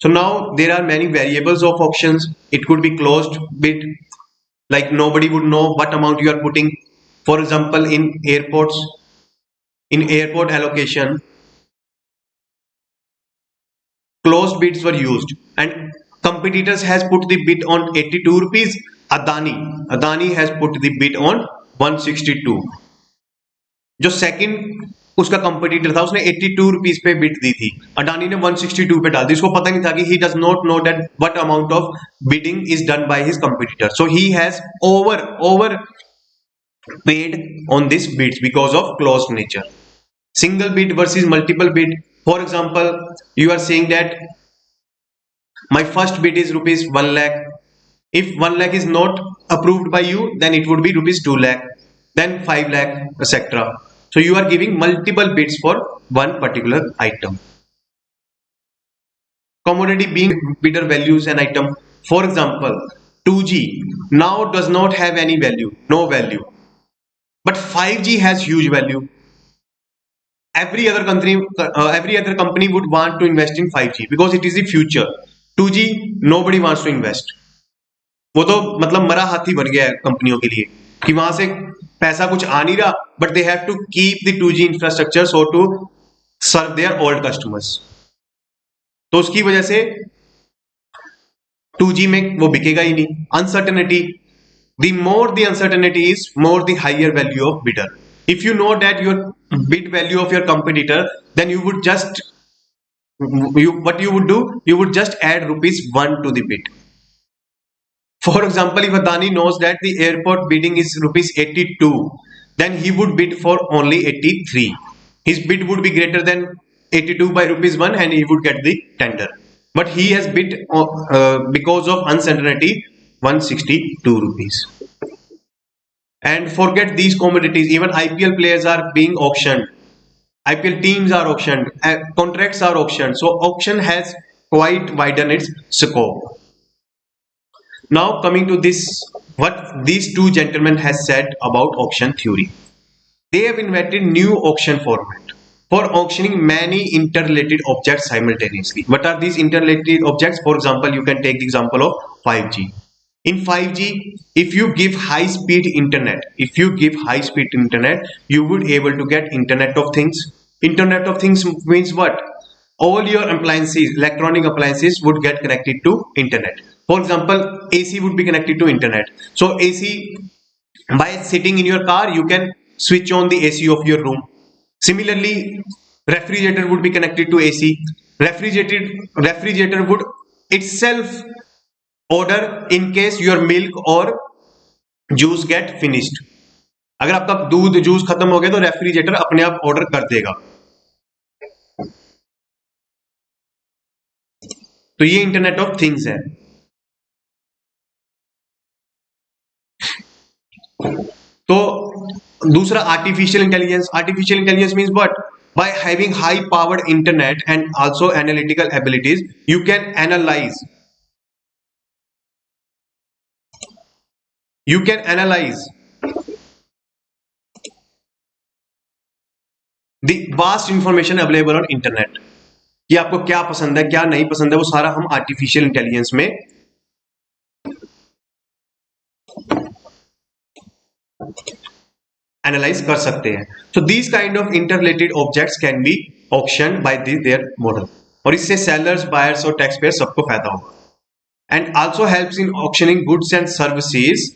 So now there are many variables of auctions. It could be closed bid, like nobody would know what amount you are putting. For example, in airports, in airport allocation, closed bids were used and competitors has put the bid on 82 rupees. Adani has put the bid on 162. जो second उसका competitor था उसने 82 rupees पे bid दी थी, अडानी ने 162 पे डाल दी। इसको पता नहीं था कि he does not know that what amount of bidding is done by his competitor, so he has over paid on this bids because of closed nature. Single bid versus multiple bid. For example, you are saying that my first bid is rupees 1 lakh. If 1 lakh is not approved by you, then it would be rupees 2 lakh, then 5 lakh, etc. So you are giving multiple bids for one particular item. Commodity being bidder values an item. For example, 2G now does not have any value, no value. But 5G has huge value. Every other company would want to invest in 5G because it is the future. 2G nobody wants to invest. वो तो मतलब मरा हाथी बन गया है कंपनियों के लिए कि वहां से पैसा कुछ आ नहीं रहा, but they have to keep the 2G infrastructure so to serve their old customers. तो उसकी वजह से 2G में वो बिकेगा ही नहीं। Uncertainty, the more the uncertainty is, more the higher value of bidder. If you know that your bid value of your competitor, then you would just what you would do, you would just add rupees 1 to the bid. For example, if Adani knows that the airport bidding is rupees 82, then he would bid for only 83. His bid would be greater than 82 by rupees 1 and he would get the tender. But he has bid because of uncertainty 162 rupees. And forget these commodities, even IPL players are being auctioned, IPL teams are auctioned, contracts are auctioned. So auction has quite widened its scope. Now coming to this, what these two gentlemen has said about auction theory. They have invented new auction format for auctioning many interrelated objects simultaneously. What are these interrelated objects? For example, you can take the example of 5G. In 5G, if you give high speed internet, you would able to get Internet of Things. Internet of Things means what? All your appliances, electronic appliances would get connected to internet. For example, AC would be connected to internet. So AC, by sitting in your car, you can switch on the AC of your room. Similarly, refrigerator would be connected to AC. Refrigerator would itself order in case your milk or juice get finished. अगर आपका दूध juice खत्म हो गया तो refrigerator अपने आप order कर देगा। तो ये इंटरनेट ऑफ थिंग्स है। तो दूसरा artificial intelligence. Artificial intelligence means what? By having high powered internet and also analytical abilities, you can analyze the vast information available on internet. कि आपको क्या पसंद है क्या नहीं पसंद है, वो सारा हम आर्टिफिशियल इंटेलिजेंस में एनालाइज कर सकते हैं. So these kind of interrelated objects can be auction bye there model, और इससे सेलर्स, बायर्स और टैक्स पेयर सबको फायदा होगा. And also helps in auctioning goods and services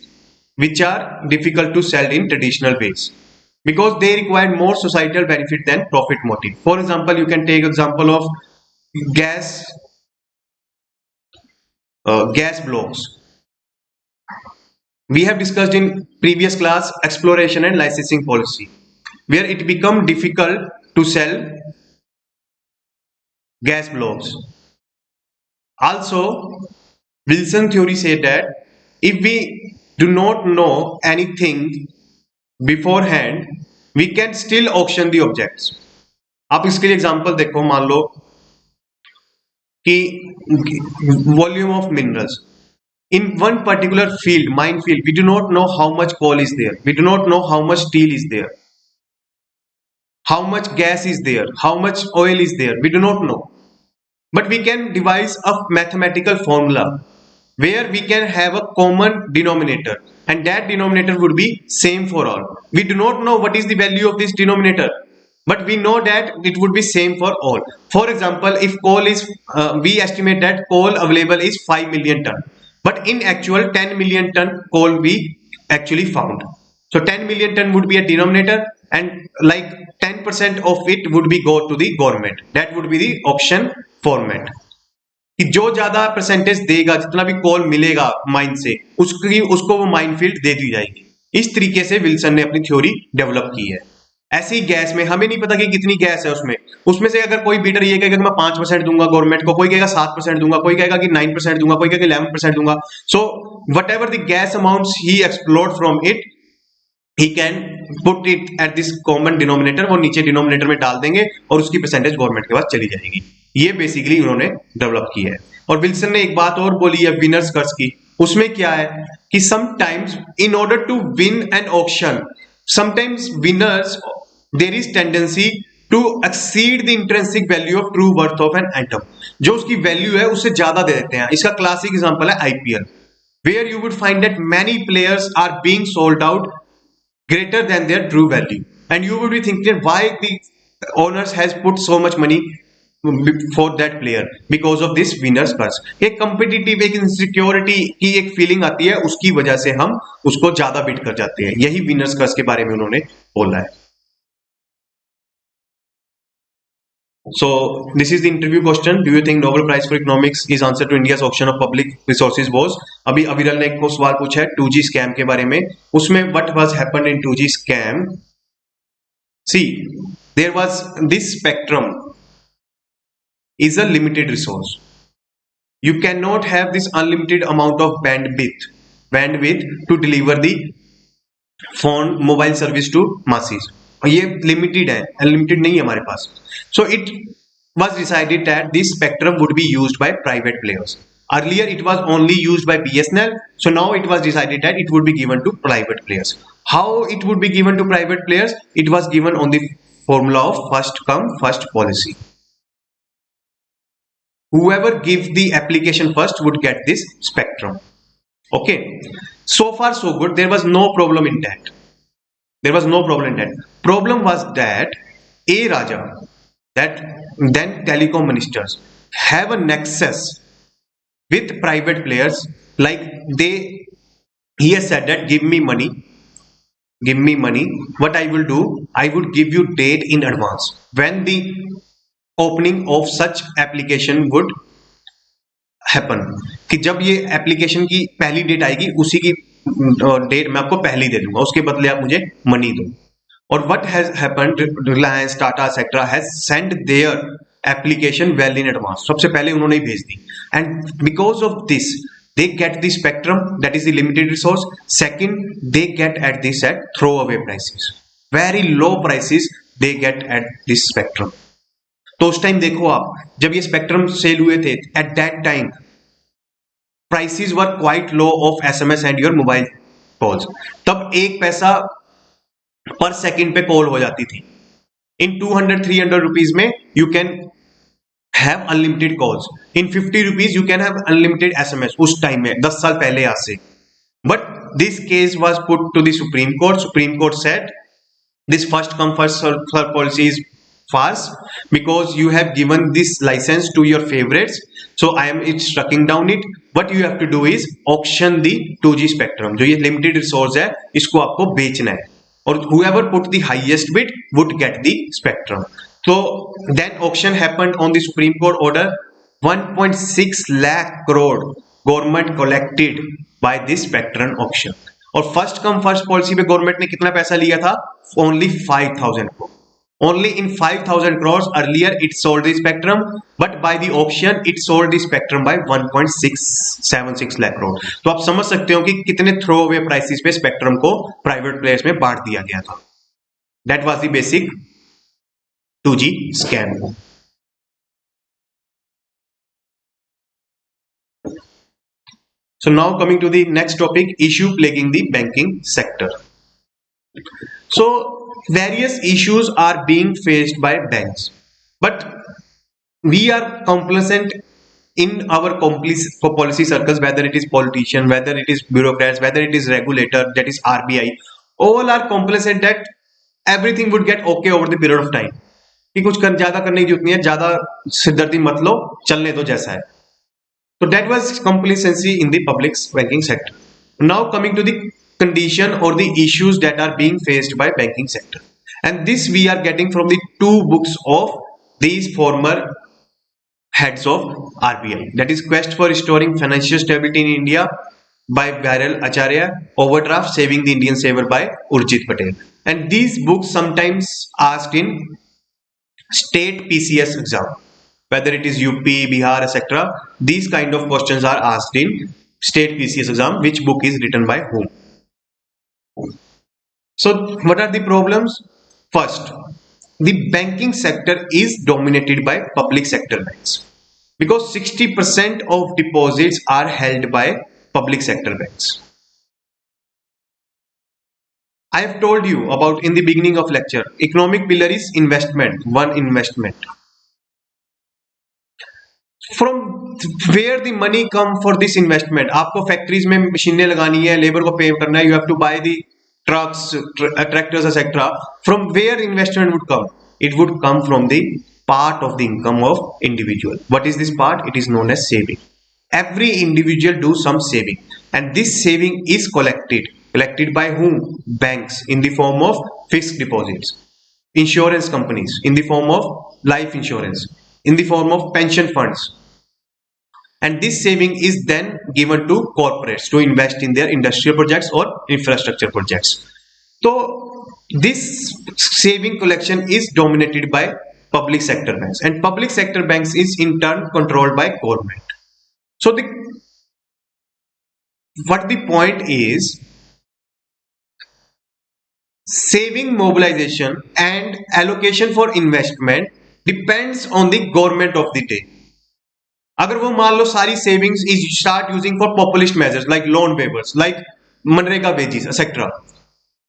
which are difficult to sell in traditional ways because they require more societal benefit than profit motive. For example, you can take example of gas gas blocks. We have discussed in previous class exploration and licensing policy, where it become difficult to sell gas blocks. Also, Wilson theory said that if we do not know anything beforehand, we can still auction the objects. आप इसके लिए example देखो, मान लो कि volume of minerals in one particular field, mine field, we do not know how much coal is there, we do not know how much steel is there, how much gas is there, how much oil is there, we do not know. But we can devise a mathematical formula where we can have a common denominator, and that denominator would be same for all. We do not know what is the value of this denominator, but we know that it would be same for all. For example, if coal is we estimate that coal available is 5 million ton, but in actual 10 million ton coal we actually found. So 10 million ton would be a denominator, and like 10% of it would be go to the government. That would be the auction format. कि जो ज्यादा percentage देगा, जितना भी call मिलेगा mine से, उसको वो माइन फील्ड दे दी जाएगी. इस तरीके से विल्सन ने अपनी थ्योरी डेवलप की है. ऐसे ही गैस में हमें नहीं पता कि कितनी गैस है उसमें से अगर कोई बीडर ये कहेगा कि मैं 5% दूंगा गवर्नमेंट को, कोई कहेगा 7% दूंगा, कोई कहेगा कि 9% दूंगा, कोई कहेगा 11% दूंगा. So what ever the gas amounts he explored from it, he can put it at this common denominator, वो नीचे डिनोमिनेटर में डाल देंगे और उसकी परसेंटेज गवर्नमेंट के पास चली जाएगी. ये बेसिकली उन्होंने डेवलप की है. और विल्सन ने एक बात और बोली है विनर्स कर्स की. उसमें क्या है कि sometimes in order to win an auction, sometimes winners there is tendency to exceed the intrinsic value of true worth of an item. जो उसकी वैल्यू है उससे ज्यादा दे देते हैं. इसका क्लासिक एग्जांपल है IPL, where you would find that many players are being sold out greater than their true value, and you would be thinking why the owners has put so much money for that player because of this winners curse. एक competitive, एक insecurity की एक feeling आती है, उसकी वजह से हम उसको ज्यादा बिट कर जाते हैं. यही winners curse के बारे में उन्होंने बोला है. So this is the interview question. Do you think Nobel Prize for Economics is answer to India's auction of public resources was? अभी अविरल ने एक सवाल पूछा है 2G scam के बारे में. उसमें what was happened in 2G scam? See, there was this spectrum is a limited resource. You cannot have this unlimited amount of bandwidth to deliver the phone mobile service to masses. ये limited है, unlimited नहीं है हमारे पास. So it was decided that this spectrum would be used by private players. Earlier it was only used by BSNL, so now it was decided that it would be given to private players. How it would be given to private players? It was given on the formula of first come first policy. Whoever gives the application first would get this spectrum. Okay, so far so good. There was no problem in that. There was no problem in that. Problem was that A Raja, that then telecom ministers, have a nexus with private players. Like he has said that give me money. What I will do, I would give you date in advance when the opening of such application would happen. कि जब ये application की पहली date आएगी उसी की date मैं आपको पहले दे दूंगा, उसके बदले आप मुझे मनी दो. और what has happened, Reliance, Tata etcetera has send their application well in advance. सबसे पहले उन्होंने ही भेज दी. And because of this they get the spectrum, that is the limited resource. Second, they get at this at throwaway prices, very low prices they get at this spectrum. तो उस time देखो आप, जब ये स्पेक्ट्रम सेल हुए थे, eight that time prices were quite low of SMS and your mobile calls. तब 1 पैसा पर सेकंड पे कॉल हो जाती थी. इन 200-300 रुपीज में you can have unlimited calls. In 50 rupees you can have unlimited SMS. उस टाइम में 10 साल पहले आज से. But this case was put to the Supreme Court. Supreme Court said This first come first serve policy is fast because you have given this license to your favorites. So I am it's tracking down it. What you have to do is auction the 2G spectrum. जो ये limited resource है इसको आपको बेचना है और whoever put the highest bid would get the spectrum. So then auction happened on the Supreme Court order. 1.6 lakh crore government collected by this spectrum auction. और first come first policy पे government ने कितना पैसा लिया था? Only 5000 crore. Only in 5000 crores earlier it sold the spectrum, but by the auction it sold the spectrum by 1.676 lakh crore. तो आप समझ सकते हो कि कितने थ्रो अवे प्राइसेस पे स्पेक्ट्रम को प्राइवेट प्लेयर्स में बांट दिया गया था. That was the basic 2G scam. So now coming to the next topic, issue plaguing the banking sector. So various issues are being faced by banks, but we are complacent in our policy circles, whether it is politician, whether it is bureaucrats, whether it is regulator, that is RBI, all are complacent that everything would get okay over the period of time. कि कुछ ज्यादा करने की जरूरत नहीं है, ज्यादा सिरदर्दी मत लो, चलने दो जैसा है. So that was complacency in the public banking sector. Now coming to the condition or the issues that are being faced by banking sector, and this we are getting from the two books of these former heads of RBI, that is Quest for Restoring Financial Stability in India by Viral Acharya, Overdraft Saving the Indian Saver by Urjit Patel. And these books sometimes asked in state PCS exam, whether it is UP, Bihar, etc. These kind of questions are asked in state PCS exam. Which book is written by whom? So what are the problems? First, the banking sector is dominated by public sector banks because 60% of deposits are held by public sector banks. I have told you about in the beginning of lecture, economic pillar is investment, one investment. From where the money come for this investment? आपको factories में मशीनें लगानी है, labor को pay करना है, you have to buy the trucks, tractors, etc. From where investment would come? It would come from the part of the income of individual. What is this part? It is known as saving. Every individual do some saving, and this saving is collected. Collected by whom? Banks in the form of fixed deposits, insurance companies in the form of life insurance, in the form of pension funds. And this saving is then given to corporates to invest in their industrial projects or infrastructure projects. So this saving collection is dominated by public sector banks, and public sector banks is in turn controlled by government. So what the point is, saving mobilization and allocation for investment depends on the government of the day. अगर वो मान लो सारी savings is start using for populist measures like loan waivers, like MNREGA wages, etc.,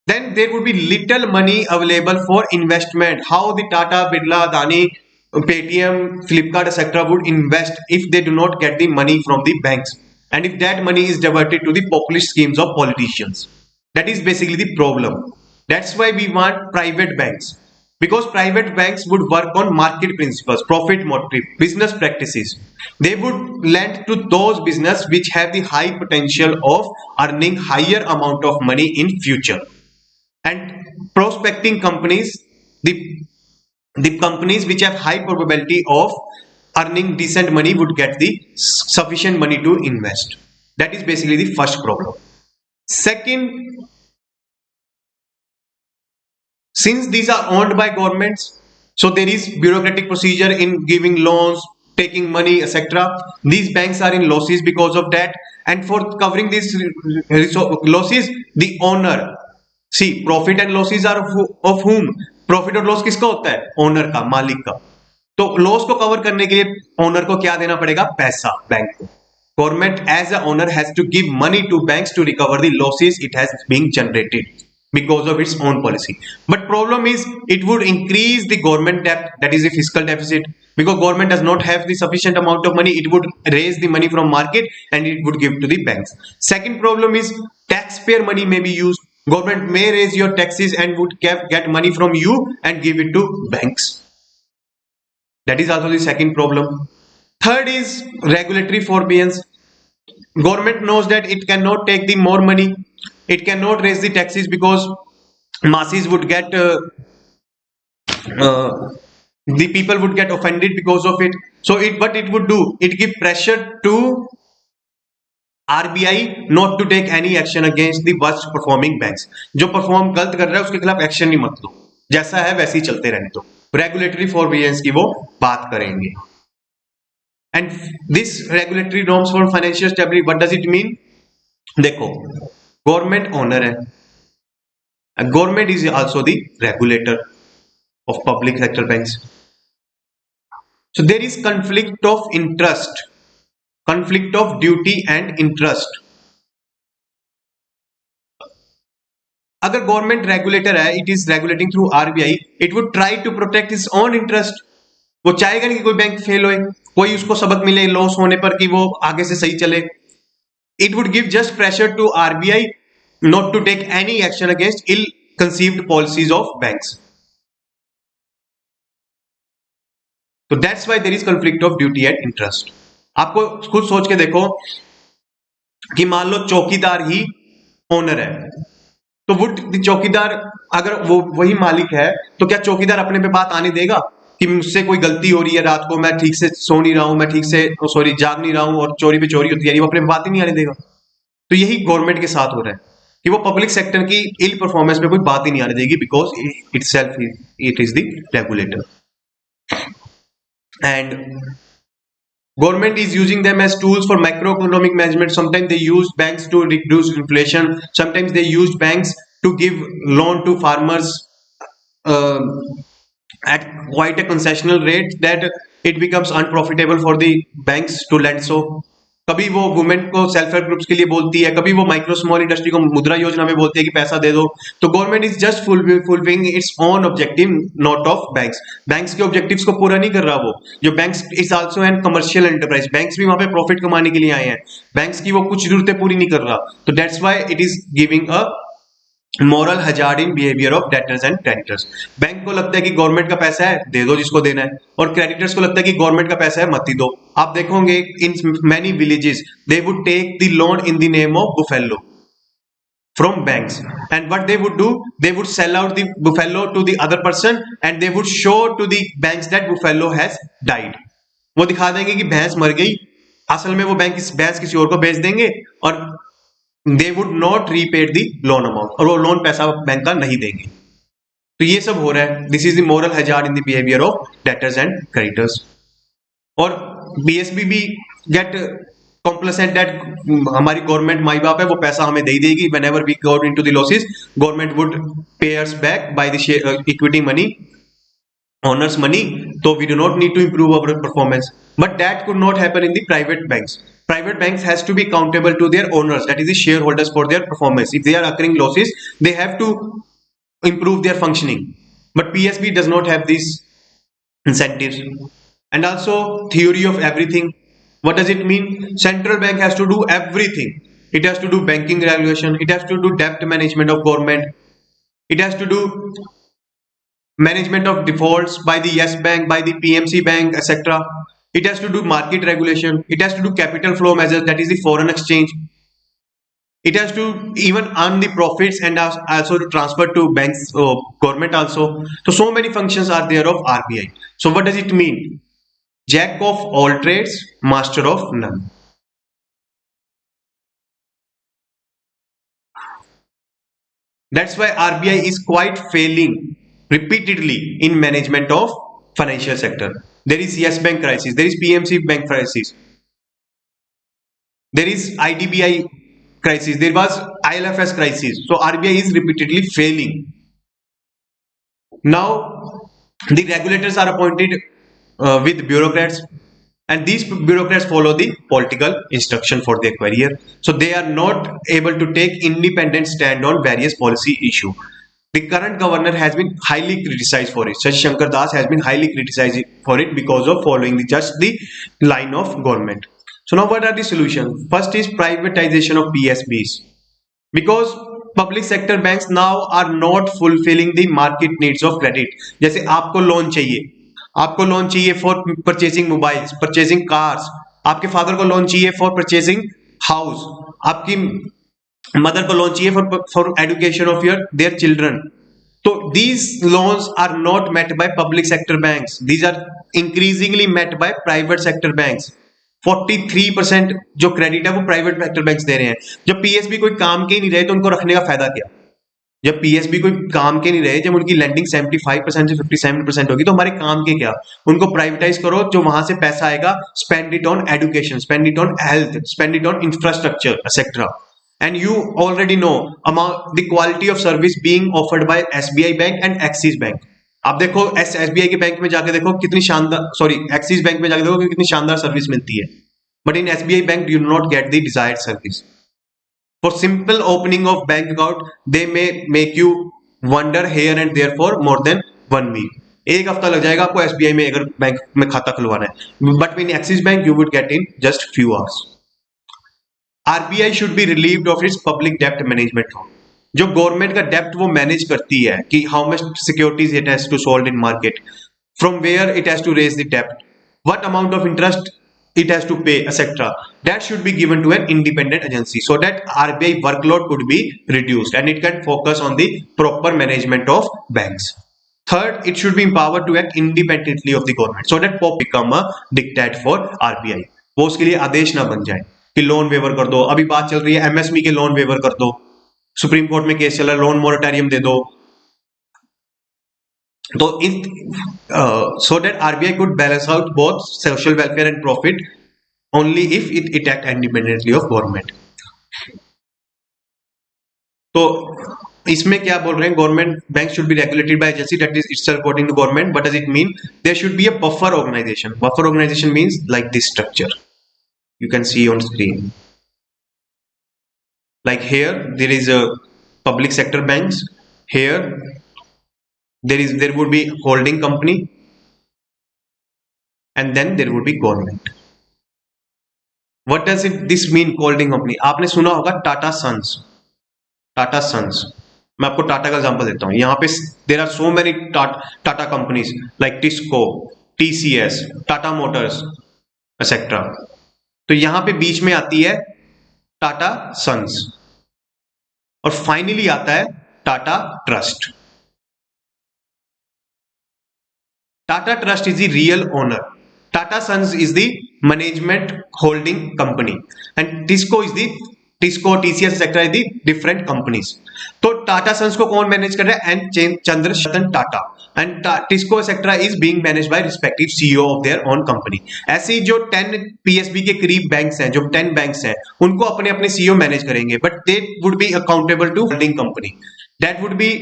then there would be little money available for investment. How the Tata, Birla, Adani, Paytm, Flipkart, etc. would invest if they do not get the money from the banks, and if that money is diverted to the populist schemes of politicians. That is basically the problem. That's why we want private banks, because private banks would work on market principles, profit motive, business practices. They would lend to those business which have the high potential of earning higher amount of money in future. And prospecting companies, the companies which have high probability of earning decent money would get the sufficient money to invest. That is basically the first problem. Second, since these are owned by governments, so there is bureaucratic procedure in giving loans, taking money, etc. These banks are in losses because of that, and for covering these losses, the owner, see, profit and losses are of whom? Profit और loss किसका होता है? Owner का, मालिक का. तो loss को cover करने के लिए ओनर को क्या देना पड़ेगा? पैसा बैंक को. Government as a owner has to give money to banks to recover the losses it has been generated because of its own policy. But problem is it would increase the government debt, that is the fiscal deficit, because government does not have the sufficient amount of money. It would raise the money from market and it would give to the banks. Second problem is taxpayer money may be used Government may raise your taxes and would get money from you and give it to banks. That is also the second problem. Third is regulatory forbearance. Government knows that it cannot take the more money, it cannot raise the taxes because masses would get uh, the people would get offended because of it. So it what it would do, it give pressure to RBI not to take any action against the worst performing banks. जो perform गलत कर रहा है उसके खिलाफ action नहीं मत लो, जैसा है वैसे ही चलते रहने दो. रेगुलेटरी फॉरबियरेंस की वो बात करेंगे. And this regulatory norms for financial stability, what does it mean? देखो, गवर्नमेंट ओनर है, government is also the regulator of public sector banks. So there is conflict of interest, conflict of duty and interest. अगर government regulator है, it is regulating through RBI, it would try to protect his own interest. वो चाहेगा नहीं कि कोई bank fail होए, कोई उसको सबक मिले लॉस होने पर कि वो आगे से सही चले. It would give just pressure to RBI not to take any action against ill conceived policies of banks. तो that's why there is conflict of duty and interest. आपको खुद सोच के देखो कि मान लो चौकीदार ही ओनर है, तो वुड चौकीदार, अगर वो वही मालिक है, तो क्या चौकीदार अपने पे बात आने देगा कि मुझसे कोई गलती हो रही है, रात को मैं ठीक से सो नहीं रहा हूं, मैं ठीक से सॉरी जाग नहीं रहा हूं और चोरी पे चोरी होती है, वो अपने पे बात ही नहीं आने देगा. तो यही गवर्नमेंट के साथ हो रहा है कि वो पब्लिक सेक्टर की इल परफॉर्मेंस पे कोई बात ही नहीं आने देगी because it is the regulator. And government is using them as tools for macroeconomic management. Sometimes they use banks to reduce inflation, sometimes they use banks to give loan to farmers at quite a concessional rate that it becomes unprofitable for the banks to lend. So कभी वो women को self help groups के लिए बोलती है, कभी वो micro small industry को मुद्रा योजना में बोलती है कि पैसा दे दो. तो government is just fulfilling its own objective, not of banks. Banks के ऑब्जेक्टिव्स को पूरा नहीं कर रहा वो. जो banks is also an commercial enterprise, banks भी वहां पे प्रॉफिट कमाने के लिए आए हैं, बैंक्स की वो कुछ जरूरतें पूरी नहीं कर रहा. तो that's why it is giving a moral hazard in behaviour of debtors and creditors. Bank को लगता है कि गवर्नमेंट का पैसा है, दे दो जिसको देना है, और क्रेडिटर्स को लगता है कि गवर्नमेंट का पैसा है, मत ही दो. आप देखोगे in many villages they would take the loan in the name of buffalo from banks, and what they would do, they would sell out the buffalo to the other person and they would show to the banks that buffalo has died. वो दिखा देंगे कि भैंस मर गई, असल में वो भैंस किसी और को बेच देंगे और they would not repay the loan amount, और वो लोन पैसा बैंक का नहीं देंगे. तो ये सब हो रहा है. This is the moral hazard in the behaviour of debtors and creditors. और बीएसबी भी गेट कॉम्प्लेसेंट दैट हमारी गवर्नमेंट माई बाप है, वो पैसा हमें दे देगी. Whenever we go into the losses, government would pay us back by the equity money, owners money, so we do not need to improve our performance. But that could not happen in the private banks. Private banks has to be accountable to their owners, that is the shareholders, for their performance. If they are occurring losses, they have to improve their functioning. But PSB does not have these incentives. And also theory of everything. What does it mean? Central bank has to do everything. It has to do banking regulation, it has to do debt management of government, it has to do management of defaults by the Yes Bank, by the PMC Bank, etc. It has to do market regulation, it has to do capital flow measures, that is the foreign exchange. It has to even earn the profits and also to transfer to banks, government also. So many functions are there of RBI. So what does it mean? Jack of all trades, master of none. That's why RBI is quite failing repeatedly in management of financial sector. There is Yes Bank crisis, there is PMC Bank crisis, there is IDBI crisis, there was ILFS crisis. So RBI is repeatedly failing. Now the regulators are appointed with bureaucrats, and these bureaucrats follow the political instruction for their career. So they are not able to take independent stand on various policy issue. The current governor has been highly criticized for it. Shashi Shankar Das has been highly criticized for it because of following just the line of government. So now what are the solutions? First is privatization of PSBs. Because public sector banks now are not fulfilling the market needs of credit. जैसे आपको loan चाहिए for purchasing mobiles, purchasing cars, आपके father को loan चाहिए for purchasing house, आपकी mother को loan चाहिए for education of your their children. So these loans are not met by public sector banks. These are increasingly met by private sector banks. 43% जो credit है वो private sector banks दे रहे हैं. जब PSB कोई काम के ही नहीं रहे तो उनको रखने का फायदा क्या? जब पीएसबी कोई काम के नहीं रहे, जब उनकी लेंडिंग 75% से 57% होगी तो हमारे काम के क्या? उनको प्राइवेटाइज करो, जो वहां से पैसा आएगा spend it on education, spend it on health, spend it on infrastructure etcetera. And you already know among the quality of service being offered by SBI Bank and Axis Bank. आप देखो SBI के bank में जाके देखो कितनी शानदार, sorry axis bank में जाके देखो कितनी शानदार सर्विस मिलती है. But in SBI bank you do not get the desired service. For simple opening of bank account, they may make you wander here and there for more than 1 week. एक हफ्ता लग जाएगा आपको SBI में अगर bank में खाता खुलवाना है. But in Axis bank you would get in just few hours. RBI should be relieved of its public डेप्ट मैनेजमेंट. जो गवर्नमेंट का डेप्ट वो मैनेज करती है कि how much securities it has to sold in market, from where it has to raise the डेप्ट, what amount of interest it has to pay etc, that should be given to an independent agency so that RBI workload could be reduced and it can focus on the proper management of banks. Third, it should be empowered to act independently of the government so that POP become a diktat for RBI. वो उसके लिए आदेश ना बन जाए कि loan waiver कर दो. अभी बात चल रही है एमएसएमई के लोन वेवर कर दो, सुप्रीम कोर्ट में केस चल रहा है लोन मोरेटोरियम दे दो. तो so that RBI could balance out both social welfare and profit only if it act independently of government. तो इसमें क्या बोल रहे हैं, government bank should be regulated by agency that is itself reporting to government. What does it mean? There should be a buffer organisation. Buffer organisation means like this structure you can see on screen. Like here there is a public sector banks, here there would be holding company, and then there would be government. What does this mean holding company? आपने सुना होगा Tata sons. Tata sons, मैं आपको टाटा का example देता हूं. यहाँ पे there are so many Tata companies like TISCO, TCS, Tata Motors etc. तो यहां पे बीच में आती है टाटा सन्स और फाइनली आता है Tata trust. Tata trust is the real owner, Tata sons is the management holding company and TISCO is the TISCO TCS sector is the different companies. तो टाटा सन्स को कौन मैनेज कर रहा है? N Chandrasekhar Tata. And TISCO sector is being managed by respective CEO of their own company. ऐसे जो 10 PSB के करीब बैंक्स हैं, जो 10 बैंक्स हैं, उनको अपने अपने सीईओ मैनेज करेंगे, but they would be accountable to holding company. That would be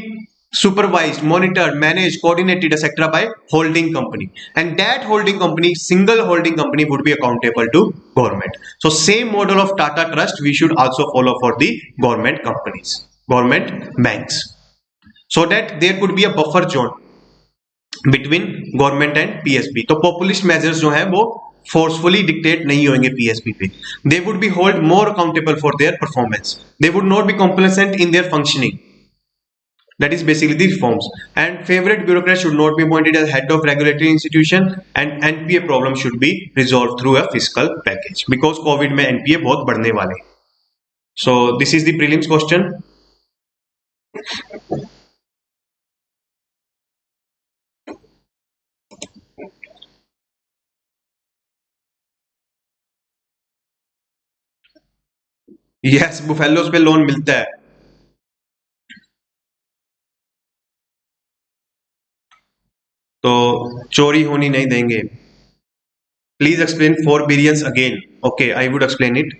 supervised, monitored, managed, coordinated etc by holding company, and that holding company, single holding company, would be accountable to government. So same model of Tata Trust we should also follow for the government companies, government banks, so that there could be a buffer zone between government and PSB. तो populist measures जो हैं वो forcefully dictate नहीं होंगे PSB पे. They would be hold more accountable for their performance. They would not be complacent in their functioning. That is basically the reforms. And favorite bureaucrat should not be appointed as head of regulatory institution, and NPA problem should be resolved through a fiscal package because COVID में NPA बहुत बढ़ने वाले. So this is the prelims question. Yes, बुफेलोस पे loan मिलता है. तो चोरी होनी नहीं देंगे. Please explain forbearance again. Okay, I would explain it.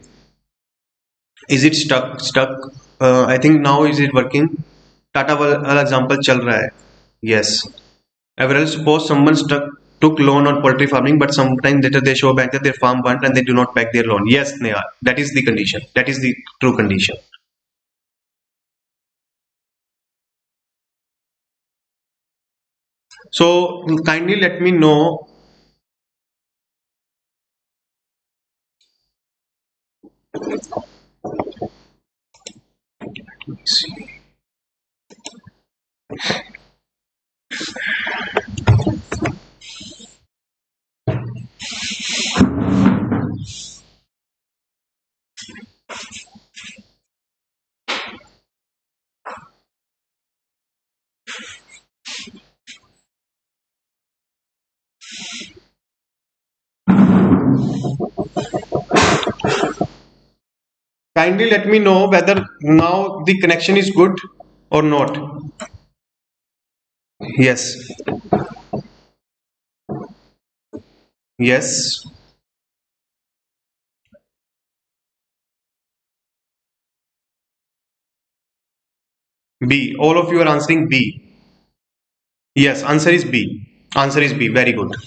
Is it stuck? I think now is it working? Tata वाला एग्जांपल चल रहा है. Yes. Ever suppose someone took loan on poultry farming, but sometime later they show bank that their farm burnt and they do not back their loan. Yes, Neha, that is the condition. That is the true condition. So kindly let me know Kindly let me know whether now the connection is good or not. Yes. Yes. B. All of you are answering B. Yes, answer is B. Answer is B. Very good.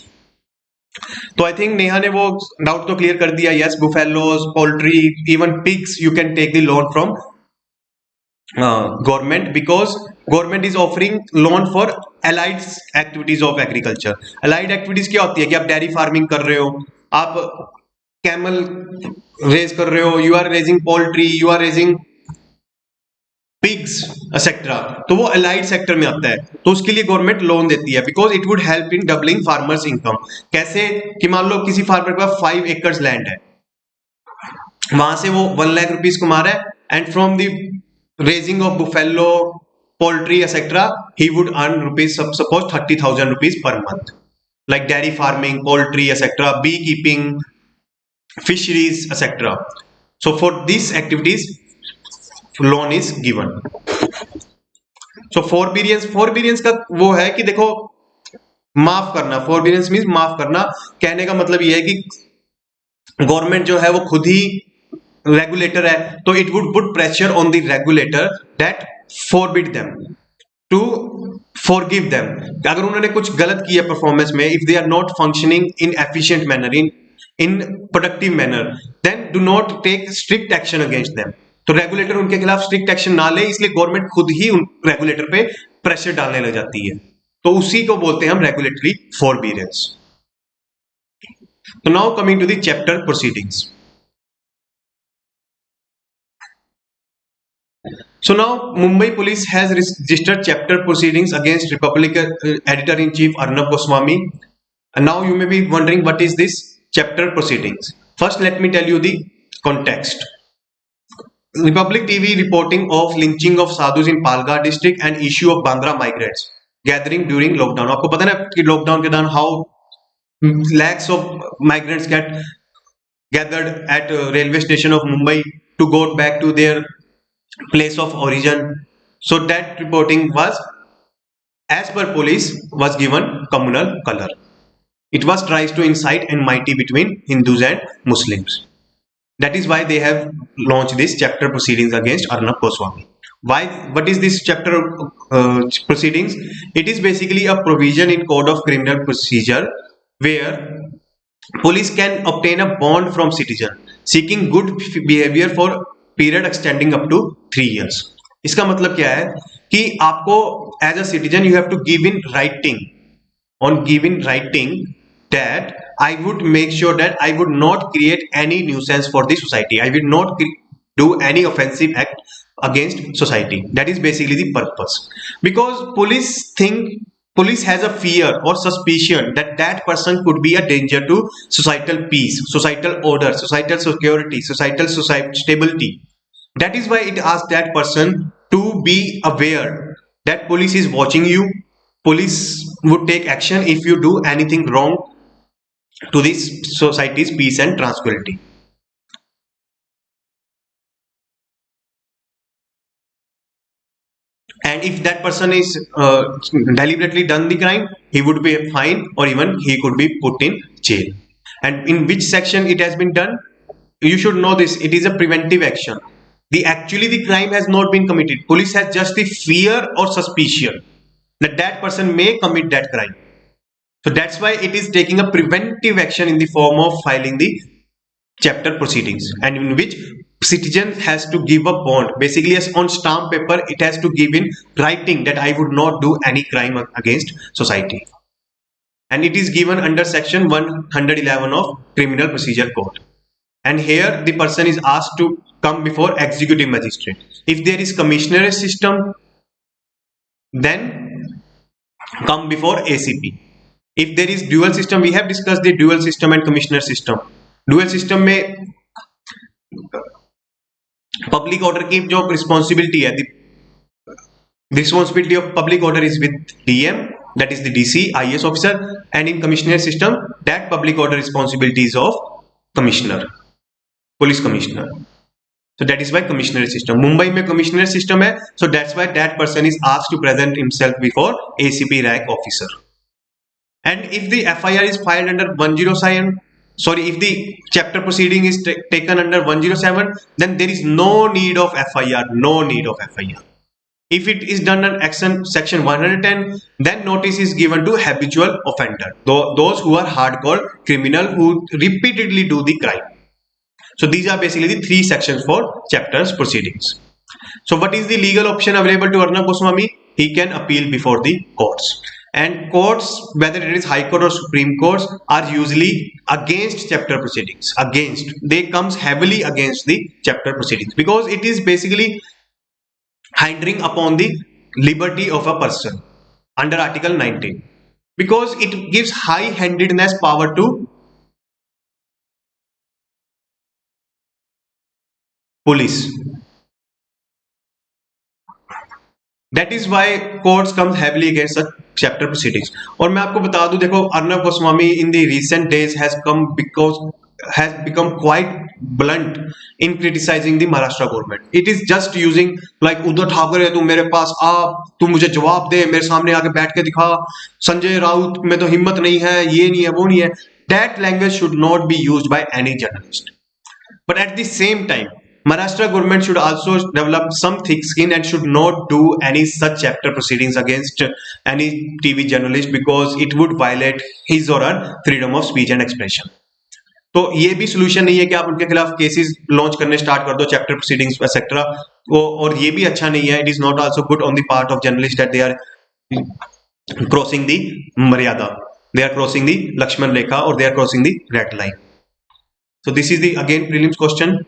तो I think Neha ने वो doubt तो clear कर दिया. Yes, buffaloes, poultry, even pigs, you can take the loan from government because government is offering loan for allied activities of agriculture. Allied activities क्या होती है कि आप डेयरी फार्मिंग कर रहे हो, आप कैमल रेज कर रहे हो, you are raising poultry, you are raising pigs etcetera, तो वो अलाइड सेक्टर में आता है. तो उसके लिए गवर्नमेंट लोन देती है because it would help in doubling farmers income. कैसे कि मान लो किसी फार्मर के पास 5 एकर्स लैंड है, वहां से वो 1 लाख रुपीज कमा रहा है, and from the raising of buffalo, poultry etcetera, he would earn rupees suppose 30,000 rupees per month, like dairy farming, poultry, etc., beekeeping, fisheries, etc. So for these activities, loan is given. So forbearance का वो है कि देखो माफ करना. forbearance means माफ करना. कहने का मतलब ये है कि गवर्नमेंट जो है वो खुद ही रेगुलेटर है, तो it would put pressure on the regulator that forbid them to forgive them. अगर उन्होंने कुछ गलत किया परफॉर्मेंस में, if they are not functioning in efficient manner, in productive manner, then do not take strict action against them. तो regulator उनके खिलाफ strict action ना ले, इसलिए गवर्नमेंट खुद ही उन रेगुलेटर पे प्रेशर डालने लग जाती है. तो उसी को बोलते हैं हम रेगुलेटरी फॉरबीरेंस. तो now coming to the chapter proceedings. So now Mumbai Police has registered chapter proceedings against Republic Editor-in-Chief Arnab Goswami. And now you may be wondering what is this chapter proceedings. First let me tell you the context. Republic TV reporting of lynching of sadhus in Palghar district and issue of Bandra migrants gathering during lockdown. आपको पता है ना कि lockdown के दौरान how lakhs of migrants get gathered at railway station of Mumbai to go back to their place of origin. So that reporting was, as per police, was given communal color. It was tries to incite enmity between Hindus and Muslims. That is why they have launched this chapter proceedings against Arnab Goswami. Why? What is this chapter proceedings? It is basically a provision in Code of Criminal Procedure where police can obtain a bond from citizen seeking good behavior for period extending up to 3 years. इसका मतलब क्या है कि आपको as a citizen you have to give in writing, on give in writing that I would make sure that I would not create any nuisance for the society, I will not do any offensive act against society. That is basically the purpose. Because police has a fear or suspicion that that person could be a danger to societal peace, societal order, societal security, societal stability. That is why it asks that person to be aware that police is watching you. Police would take action if you do anything wrong to this society's peace and tranquility. And if that person is deliberately done the crime, he would be fined or even he could be put in jail. And in which section it has been done, you should know this. It is a preventive action. Actually the crime has not been committed. Police has just the fear or suspicion that that person may commit that crime. So that's why it is taking a preventive action in the form of filing the chapter proceedings, and in which citizen has to give a bond. Basically, as on stamp paper, it has to give in writing that I would not do any crime against society. And it is given under section 111 of Criminal Procedure Code. And here the person is asked to come before executive magistrate. If there is commissioner system, then come before ACP. If there is dual system, we have discussed the dual system and commissioner system. Dual system में public order की जो responsibility है, the responsibility of public order is with DM, that is the DC, IS officer, and in commissioner system, that public order responsibility is of commissioner, police commissioner. So that is why commissioner system. Mumbai में commissioner system है, so that's why that person is asked to present himself before ACP rank officer. And if the FIR is filed under 107, sorry, if the chapter proceeding is taken under 107, then there is no need of FIR, no need of FIR. If it is done under section 110, then notice is given to habitual offender, those who are hardcore criminal who repeatedly do the crime. So these are basically the three sections for chapters proceedings. So what is the legal option available to Arnab Goswami? He can appeal before the courts. And courts, whether it is High Court or Supreme Courts, are usually against chapter proceedings. They comes heavily against the chapter proceedings because it is basically hindering upon the liberty of a person under Article 19, because it gives high-handedness power to police. That is why courts come heavily against such chapter proceedings. और मैं आपको बता दूं, देखो, Arnab Goswami in the recent days has become quite blunt in criticizing the Maharashtra government. It is just using like Uddhav Thackeray तुम मेरे पास आ, तुम मुझे जवाब दे, मेरे सामने आके बैठ के दिखा, संजय राउत में तो हिम्मत नहीं है, ये नहीं है, वो नहीं है. That language should not be used by any journalist. But at the same time, Maharashtra government should also develop some thick skin and should not do any such chapter proceedings against any TV journalist because it would violate his or her freedom of speech and expression. तो ये भी solution नहीं है कि आप उनके खिलाफ cases launch करने स्टार्ट कर दो, चैप्टर प्रोसीडिंग्स एक्सेट्रा, और ये भी अच्छा नहीं है. It is not also good on the part of journalist that they are crossing the मर्यादा, they are crossing the Lakshman Rekha और they are crossing the red line. So this is the again prelims question.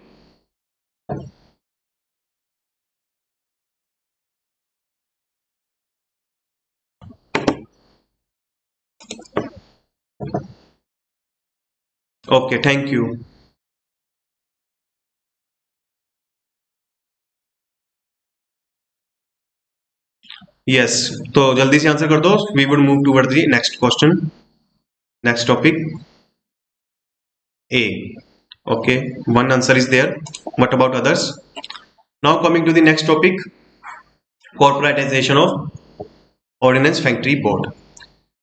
Okay, thank you. Yes, तो जल्दी से answer कर दो. We would move toward the next question, next topic A. Okay, one answer is there. What about others? Now coming to the next topic, corporatization of Ordnance Factory Board.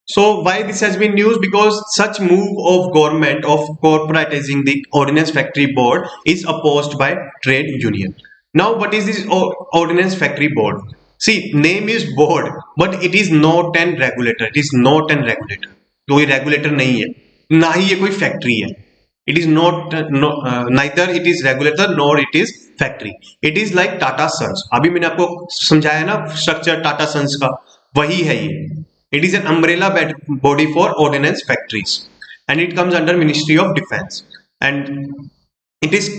So why this has been news? Because such move of government of corporatizing the Ordnance Factory Board is opposed by trade union. Now what is this Ordnance Factory Board? See, name is board, but it is not an regulator. It is not an regulator. कोई regulator नहीं है, ना ही ये कोई factory है. It is not neither it is regulator nor it is factory. It is like Tata Sons. अभी मैंने आपको समझाया ना स्ट्रक्चर टाटा सन्स का, वही है ये. It is an umbrella body for ordnance factories and it comes under Ministry of Defense, and it is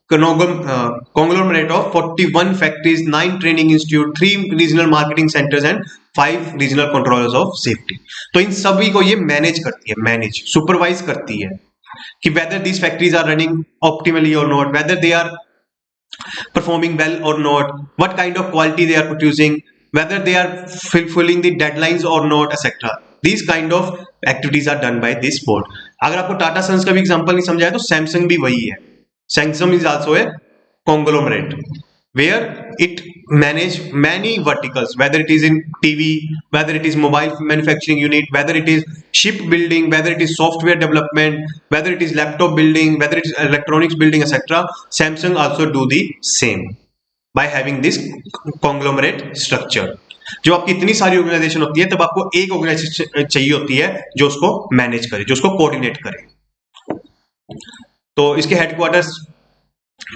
conglomerate of 41 factories, 9 training institute, 3 regional marketing centers and 5 regional controllers of safety. तो इन सभी को ये manage करती है, manage supervise करती है कि whether these factories are running optimally or not, whether they are performing well or not, what kind of quality they are producing, whether they are fulfilling the deadlines or not, etc. These kind of activities are done by this board. अगर आपको Tata sons का भी example नहीं समझाया तो Samsung भी वही है. Samsung is also a conglomerate where it manage many verticals, whether it is in TV, whether it is mobile manufacturing unit, whether it is ship building, whether it is software development, whether it is laptop building, whether it is electronics building, etc. Samsung also do the same by having this conglomerate structure. जो आपकी इतनी सारी organisation होती है तब आपको एक organisation चाहिए होती है जो उसको मैनेज करे, जो उसको कोऑर्डिनेट करे. तो इसके हेडक्वार्टर्स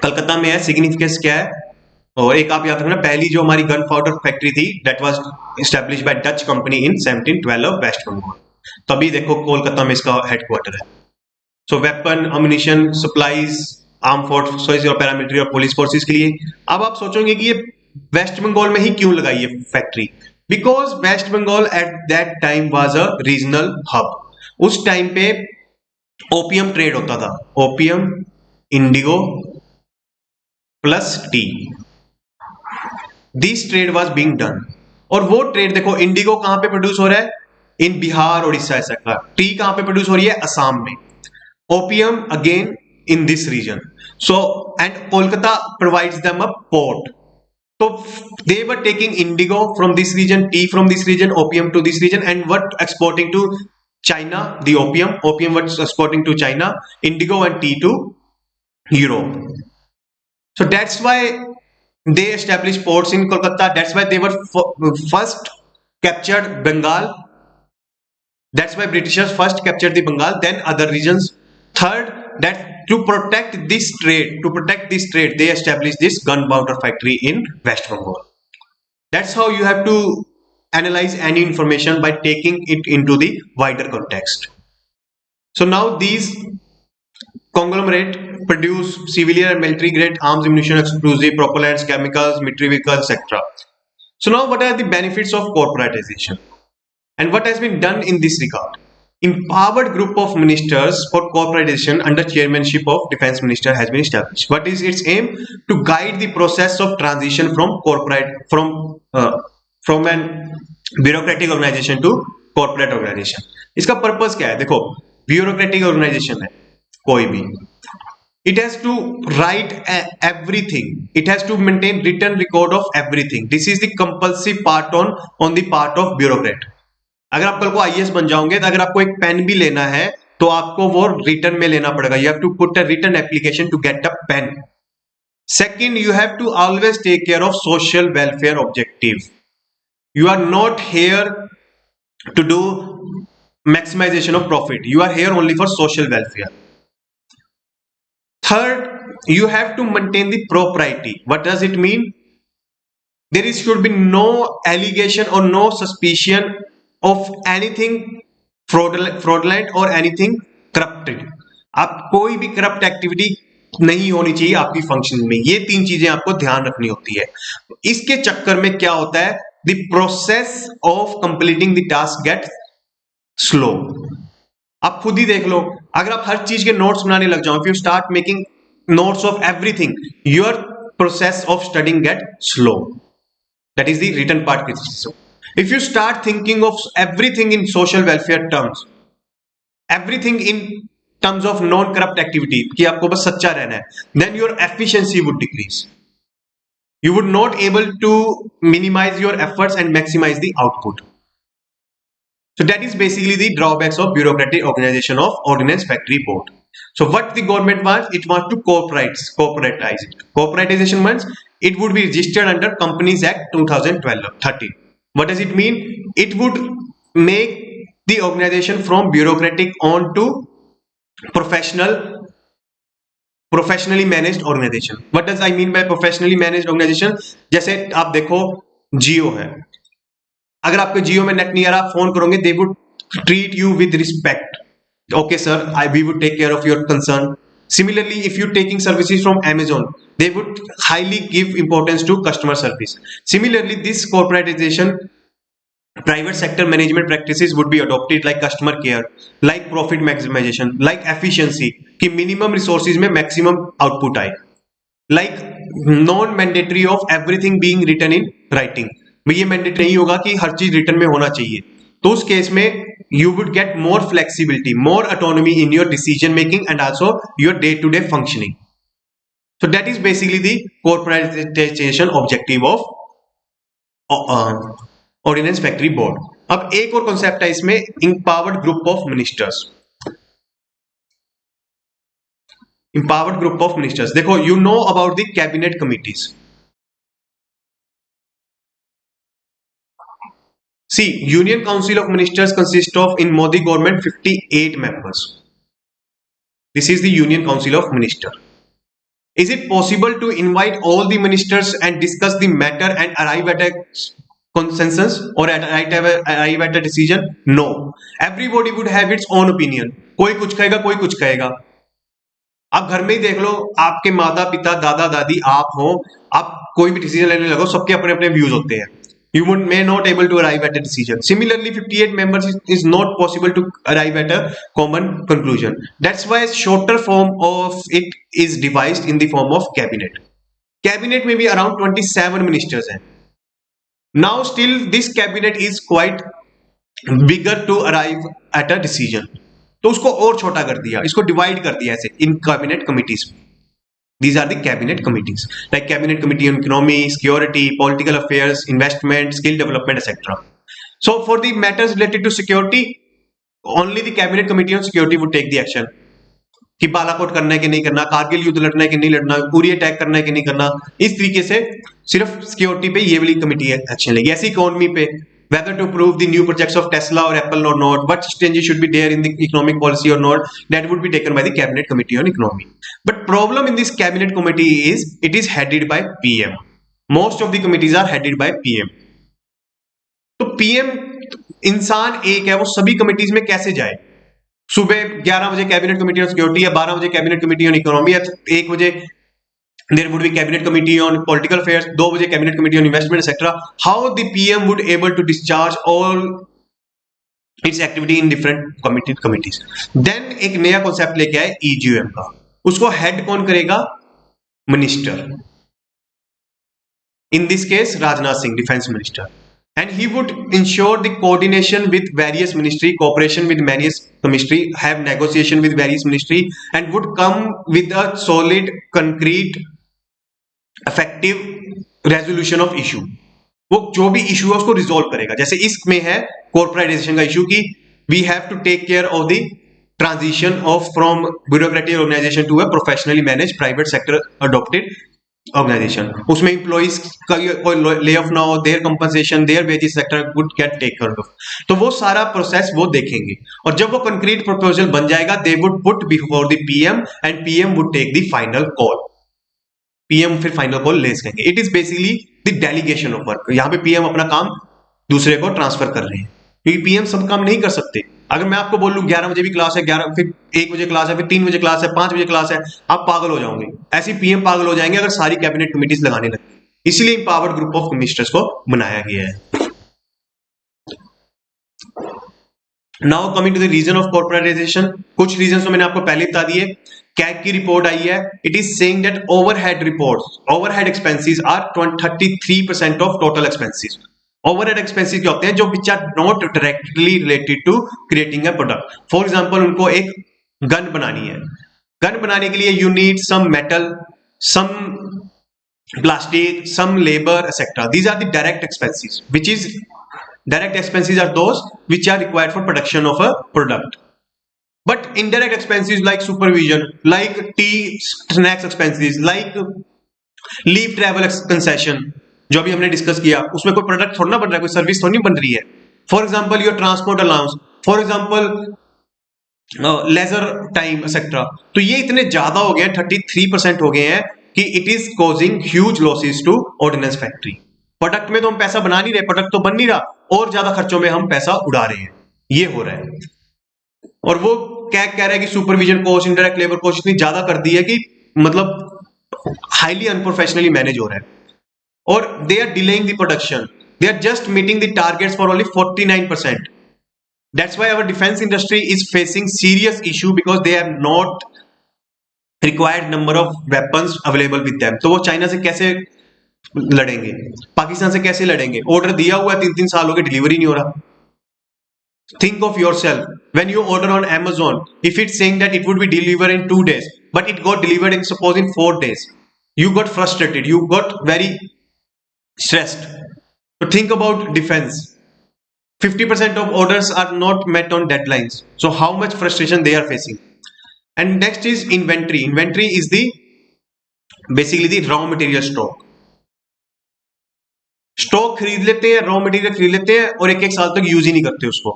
कलकत्ता में है. सिग्निफिकेंस क्या है? और एक आप याद रखना, पहली जो हमारी गन पाउडर फैक्ट्री थी that was established by Dutch company in 1712 West Bengal. तभी देखो कोलकाता में इसका हेडक्वार्टर है. So weapon, ammunition, supplies, arm forces और पैरामिलिट्री और पुलिस फोर्सेस के लिए। अब आप सोचोगे कि ये वेस्ट बंगाल में ही क्यों लगाई है factory, because West Bengal at that time was a regional hub. उस टाइम पे ओपियम ट्रेड होता था, opium, indigo plus tea, this trade was being done. और वो ट्रेड देखो, इंडिगो कहां पे प्रोड्यूस हो रहा है, इन बिहार, उड़ीसा ऐसा। टी कहां पे प्रोड्यूस हो रही है, असम में। Opium again in this region, so and Kolkata provides them a port, so they were taking indigo from this region, tea from this region, opium to this region, and what exporting to China, the opium was exporting to China, indigo and tea to Europe. So that's why they established ports in Kolkata, that's why they were first captured Bengal, that's why Britishers first captured the Bengal, then other regions. Third, that to protect this trade, they established this gunpowder factory in West Bengal. That's how you have to analyze any information, by taking it into the wider context. So now these conglomerate produce civilian and military grade arms, ammunition, explosive, propellants, chemicals, military vehicles, etc. So now what are the benefits of corporatization? And what has been done in this regard? Empowered group of ministers for corporatization under chairmanship of defense minister has been established. What is its aim? To guide the process of transition from from an bureaucratic organization to corporate organization. इसका purpose क्या है? देखो, bureaucratic organization है कोई भी, it has to write everything, it has to maintain written record of everything. This is the compulsive part on the part of bureaucrat. अगर आप कल को आईएएस बन जाओगे, तो अगर आपको एक पेन भी लेना है तो आपको वो रिटर्न में लेना पड़ेगा. You have to put a written application to get a pen. Second, you have to always take care of social welfare objective. You are not here to do maximization of profit, you are here only for social welfare. Third, you have to maintain the propriety. What does it mean? There should be no allegation or no suspicion of anything fraudulent or anything corrupted. आप कोई भी corrupt activity नहीं होनी चाहिए आपकी function में. ये तीन चीजें आपको ध्यान रखनी होती है. इसके चक्कर में क्या होता है, the process of completing the task get slow. आप खुद ही देख लो, अगर आप हर चीज के नोट्स बनाने लग जाओ, if you start making notes of everything, your process of studying get slow. That is the written part criticism. If you start thinking of everything in social welfare terms, everything in terms of non-corrupt activity, कि आपको बस सच्चा रहना है, then your efficiency would decrease. You would not able to minimize your efforts and maximize the output. So that is basically the drawbacks of bureaucratic organization of Ordnance Factory Board. So what the government wants, it wants to corporatize it. Corporatization means it would be registered under Companies Act 2013. What does it mean? It would make the organization from bureaucratic on to professionally managed organization. What does I mean by professionally managed organization? जैसे आप देखो, जियो है, अगर आपको जियो में net नहीं आ रहा, phone करोगे, they would treat you with respect. Okay sir, we would take care of your concern. Similarly, if you're taking services from Amazon, they would highly give importance to customer service. Similarly, this corporatization, private sector management practices would be adopted, like customer care, like profit maximization, like efficiency, कि minimum resources में maximum output आए, like non mandatory of everything being written in writing. भाई ये mandatory नहीं होगा कि हर चीज return में होना चाहिए. तो उस केस में you would get more flexibility, more autonomy in your decision making and also your day-to-day functioning. So that is basically the corporatization objective of Ordnance Factory Board. अब एक और कॉन्सेप्ट है इसमें, empowered group of ministers. Empowered group of ministers. देखो, you know about the cabinet committees. See, Union Council of Ministers consists of, in Modi government, 58 members. This is the Union Council of Ministers. Is it possible to invite all the ministers and discuss the matter and arrive at a consensus or arrive at a decision? No. Everybody would have its own opinion. कोई कुछ कहेगा, कोई कुछ कहेगा. आप घर में ही देख लो, आपके माता पिता दादा दादी आप हो, आप कोई भी डिसीजन लेने लगो, सबके अपने अपने व्यूज होते हैं. You would may not able to arrive at a decision. Similarly, 58 members is not possible to arrive at a common conclusion. That's why shorter form of it is devised in the form of cabinet. Cabinet में भी around 27 ministers हैं. Now still this cabinet is quite bigger to arrive at a decision. तो उसको और छोटा कर दिया, इसको डिवाइड कर दिया ऐसे in cabinet committees. These are the cabinet committees, like cabinet committee on economy, security, political affairs, investment, skill development, etc. So for the matters related to security, only the cabinet committee on security would take the action. कि बालाकोट करना है कि नहीं करना, कारगिल युद्ध लड़ना है कि नहीं लड़ना, उरी अटैक करना है कि नहीं करना, इस तरीके से सिर्फ सिक्योरिटी पे ये वाली कमिटी एक्शन लेगी. ऐसी इकोनॉमी पे whether to approve the new projects of Tesla or Apple or not, what changes should be there in the economic policy or not, that would be taken by the cabinet committee on economy. But problem in this cabinet committee is it is headed by PM. Most of the committees are headed by PM. तो PM इंसान एक है, वो सभी committees में कैसे जाए? सुबह 11 बजे कैबिनेट कमिटी ऑन सिक्योरिटी, या 12 बजे कैबिनेट कमिटी ऑन इकोनॉमी, या 1 बजे there would be cabinet committee on political affairs, 2 बजे cabinet committee on investment, etc. How the PM would able to discharge all its activity in different committees? Then एक नया concept लेके आए EGM का. उसको head कौन करेगा? Minister. In this case, Rajnath Singh, defense minister. And he would ensure the coordination with various ministry, cooperation with various ministry, have negotiation with various ministry, and would come with a solid, concrete, effective resolution of issue. वो जो भी issue है उसको resolve करेगा. जैसे इसमें है corporatisation का इशू कि we have to take care of the transition of from bureaucratic organisation to a professionally manage private sector adopted organisation. उसमें इंप्लॉइज का कोई ले ऑफ ना हो, their compensation, their wages sector would get take care of. तो वो सारा process वो देखेंगे, और जब वो कंक्रीट प्रपोजल बन जाएगा they would put before the PM, and PM would take the final call. PM फिर फाइनल कॉल ले सकेंगे. It is basically the delegation of work. यहाँ पे पीएम अपना काम दूसरे को ट्रांसफर कर रहे हैं, क्योंकि पीएम सब काम नहीं कर सकते. अगर मैं आपको बोलूं 11 बजे भी क्लास है, 11 फिर 1 बजे क्लास है, फिर 3 बजे क्लास है, 5 बजे क्लास है, आप पागल हो जाओगे. ऐसे पीएम पागल हो जाएंगे अगर सारी कैबिनेट कमिटीज लगाने लगे. इसलिए इंपावर्ड ग्रुप ऑफ मिनिस्टर्स को बनाया गया है. Now coming to the reason of corporatisation. कुछ रीजन तो मैंने आपको पहले बता दिए. कैग की रिपोर्ट आई है. It is saying that overhead reports, overhead expenses are 33% of total expenses. Overhead expenses क्या होते हैं? जो which are not directly related to creating a product. For example, उनको एक गन बनानी है. गन बनाने के लिए you need some metal, some plastic, some labour, etcetera. These are the direct expenses. Which is direct expenses are those which are required for production of a product. But indirect expenses like supervision, like tea snacks expenses, like leave travel concession, जो अभी हमने discuss किया, उसमें कोई product थोड़ा ना बन रहा है, कोई सर्विस थोड़ी नहीं बन रही है. For example your transport allowance, for example leisure time etcetera. तो ये इतने ज्यादा हो गए, 33% हो गए हैं कि it is causing huge losses to ordnance factory. Product में तो हम पैसा बना नहीं रहे, प्रोडक्ट तो बन नहीं रहा, और ज्यादा खर्चों में हम पैसा उड़ा रहे हैं. ये हो रहा है. और वो क्या कह रहा है कि supervision cost, indirect labour cost इतनी ज्यादा कर दी है कि मतलब हाईली अनप्रोफेशनली मैनेज हो रहा है. और they are delaying the production. They are just meeting the targets for only 49%. That's why our defence industry is facing serious issue, because they have not required number of weapons available with them. तो वो China से कैसे लड़ेंगे, पाकिस्तान से कैसे लड़ेंगे? Order दिया हुआ है, 3-3 साल हो गए, डिलीवरी नहीं हो रहा. Think of yourself, when you order on Amazon, if it's saying that it would be delivered in 2 days, but it got delivered in suppose in 4 days, you got frustrated, you got very stressed. So think about defense. 50% of orders are not met on deadlines. So how much frustration they are facing. And next is inventory. Inventory is the basically the raw material stock. Stock खरीद लेते हैं, raw material खरीद लेते हैं, और एक साल तक यूज ही नहीं करते उसको.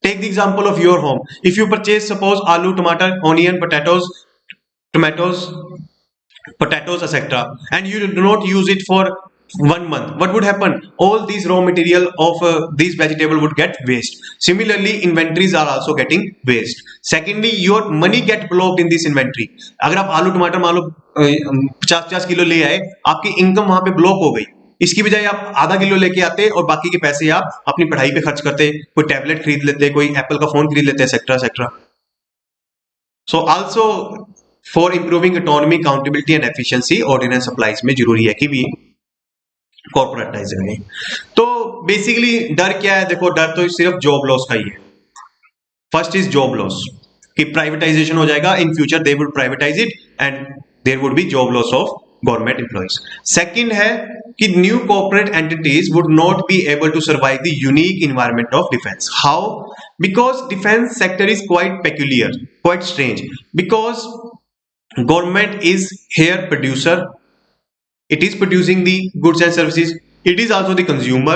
Take the example of your home. If you purchase suppose aloo, tamatar, onion, tomatoes, etcetera, and you do not use it for 1 month, what would happen? All these raw material of these vegetable would get waste. Similarly, inventories are also getting waste. Secondly, your money get blocked in this inventory. अगर आप आलू टमाटर मान लो 50-50 kilo ले आए, आपकी income वहां पे ब्लॉक हो गई। इसकी बजाय आप आधा किलो लेके आते और बाकी के पैसे आप अपनी पढ़ाई पे खर्च करते, कोई टैबलेट खरीद लेते, कोई एप्पल का फोन खरीद लेते, etcetera etcetera. So also for improving economy, accountability and efficiency, ordnance applies में जरूरी है कि भी कॉर्पोरेटाइज करें। तो बेसिकली डर क्या है? देखो, डर तो सिर्फ जॉब लॉस का ही है। फर्स्ट इज जॉब लॉस, कि प्राइवेटाइजेशन हो जाएगा, in future they would privatise it and there would be job loss of government employees. Second है कि new corporate entities would not be able to survive the unique environment of defence. How? Because defence sector is quite peculiar, quite strange, because government is here producer, it is producing the goods and services, it is also the consumer,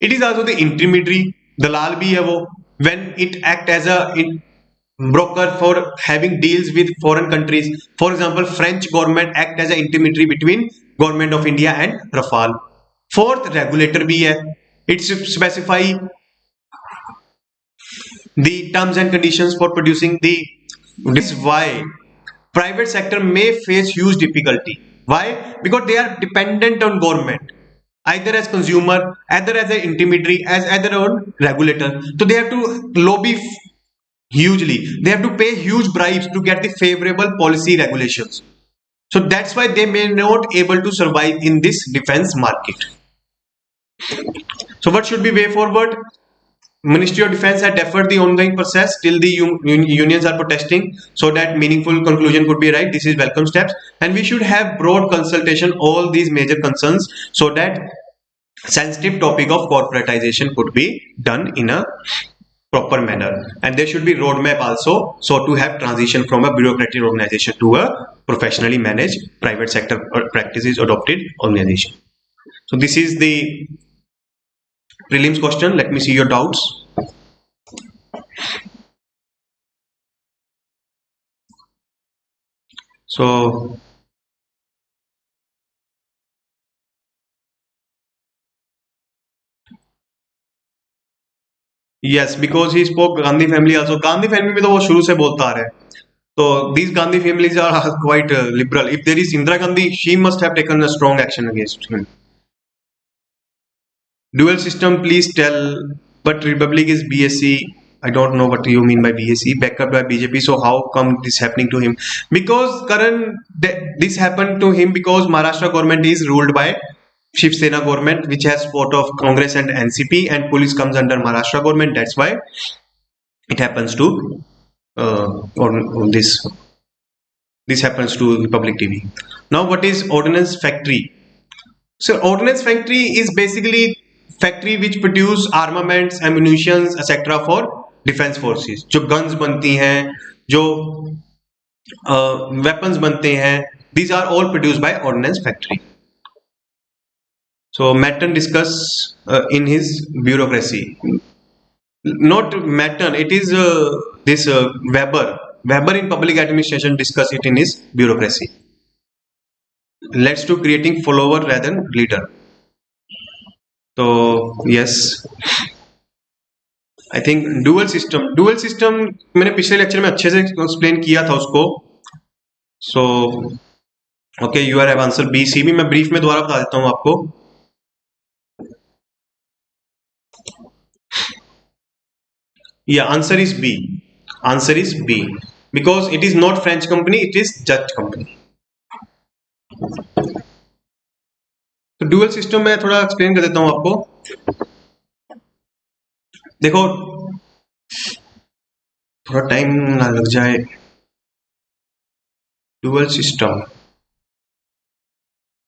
it is also the intermediary, dalal bhi hai wo, when it act as a broker for having deals with foreign countries. For example, French government act as an intermediary between government of India and Rafale. Fourth, regulator bhi hai, it specify the terms and conditions for producing the, this is why private sector may face huge difficulty. Why? Because they are dependent on government, either as consumer, either as an intermediary, as either on regulator. So they have to lobby hugely, they have to pay huge bribes to get the favorable policy regulations. So that's why they may not able to survive in this defense market. So what should be way forward? Ministry of Defense had deferred the ongoing process till the unions are protesting, so that meaningful conclusion could be right. This is welcome steps, and we should have broad consultation all these major concerns, so that sensitive topic of corporatization could be done in a proper manner. And there should be roadmap also, so to have transition from a bureaucratic organization to a professionally managed private sector practices adopted organization. So this is the prelims question. Let me see your doubts. So yes, because he spoke Gandhi family also. Gandhi family में तो वो शुरू से बोलता आ रहा है. So these Gandhi families are quite liberal. If there is Indira Gandhi, she must have taken a strong action against him. Dual system, please tell. But Republic is BSc. I don't know what you mean by BSc. Backed up by BJP. So how come this happening to him? Because Karan, this happened to him because Maharashtra government is ruled by Shiv Sena government, which has support of Congress and NCP, and police comes under Maharashtra government. That's why it happens to on this happens to Republic TV. Now, what is ordnance factory? So ordnance factory is basically factory which produce armaments, ammunitions, etc. for defense forces. जो guns बनती हैं, जो weapons बनते हैं, these are all produced by ordnance factory. So Matton discuss in his bureaucracy. Not Matton, it is this Weber. Weber in public administration discuss it in his bureaucracy. Leads to creating follower rather than leader. So yes, I think dual system मैंने पिछले lecture में अच्छे से explain किया था उसको. So okay, you have answer B. C भी मैं ब्रीफ में दोबारा बता देता हूँ आपको. Yeah, answer is B. Answer is B because it is not French company, it is Dutch company. तो डुअल सिस्टम में थोड़ा एक्सप्लेन कर देता हूं आपको. देखो, थोड़ा टाइम ना लग जाए. डुअल सिस्टम,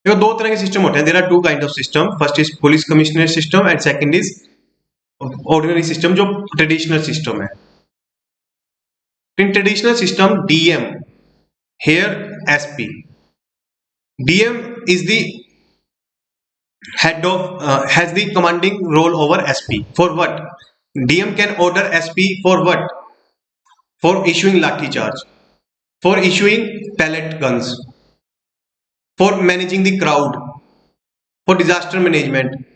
देखो दो तरह के सिस्टम होते हैं. There are two kind of system. First is police commissioner system and second is ordinary system, जो ट्रेडिशनल सिस्टम है. In traditional system DM, here SP. DM is the head of has the commanding role over SP. For what? DM can order SP for what? For issuing lathi charge, for issuing pellet guns, for managing the crowd, for disaster management,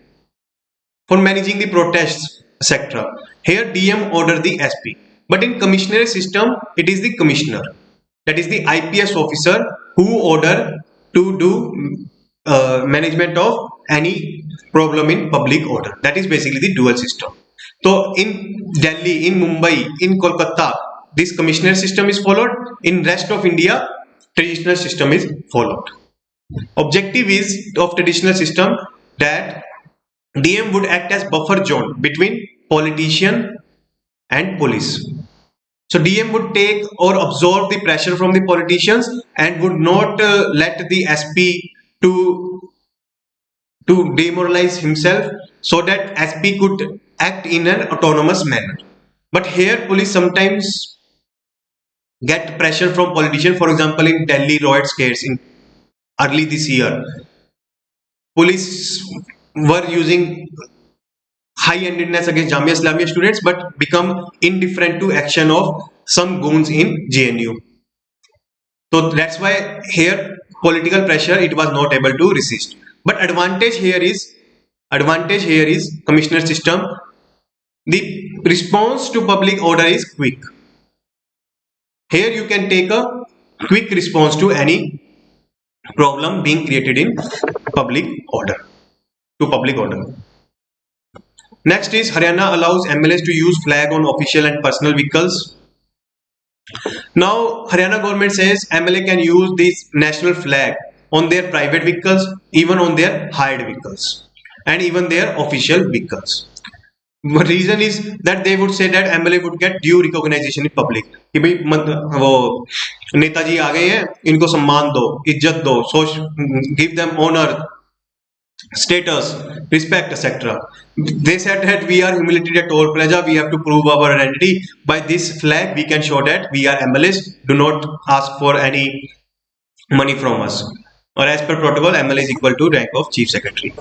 for managing the protests, etc. Here DM order the SP. But in commissioner system, it is the commissioner, that is the IPS officer, who order to do management of any problem in public order. That is basically the dual system. So in Delhi, in Mumbai, in Kolkata, this commissioner system is followed. In rest of India, traditional system is followed. Objective is of traditional system that DM would act as buffer zone between politician and police. So DM would take or absorb the pressure from the politicians and would not let the SP to demoralize himself, so that SP could act in an autonomous manner. But here police sometimes get pressure from politicians. For example, in Delhi riots case in early this year, police were using high-handedness against Jamia Islamia students, but become indifferent to action of some goons in JNU. So that's why here political pressure it was not able to resist. But advantage here is commissioner system. The response to public order is quick. Here you can take a quick response to any problem being created in public order. Next is Haryana allows MLAs to use flag on official and personal vehicles. Now Haryana government says MLA can use this national flag on their private vehicles, even on their hired vehicles, and even their official vehicles. The reason is that they would say that MLA would get due recognition in public. कि भाई वो नेताजी आ गए हैं, इनको सम्मान दो, इज्जत दो, so give them honor, status, respect, etc. They said that we are humiliated at all pleasure, we have to prove our identity. By this flag, we can show that we are MLAs, do not ask for any money from us. Or as per protocol, MLA is equal to rank of Chief Secretary.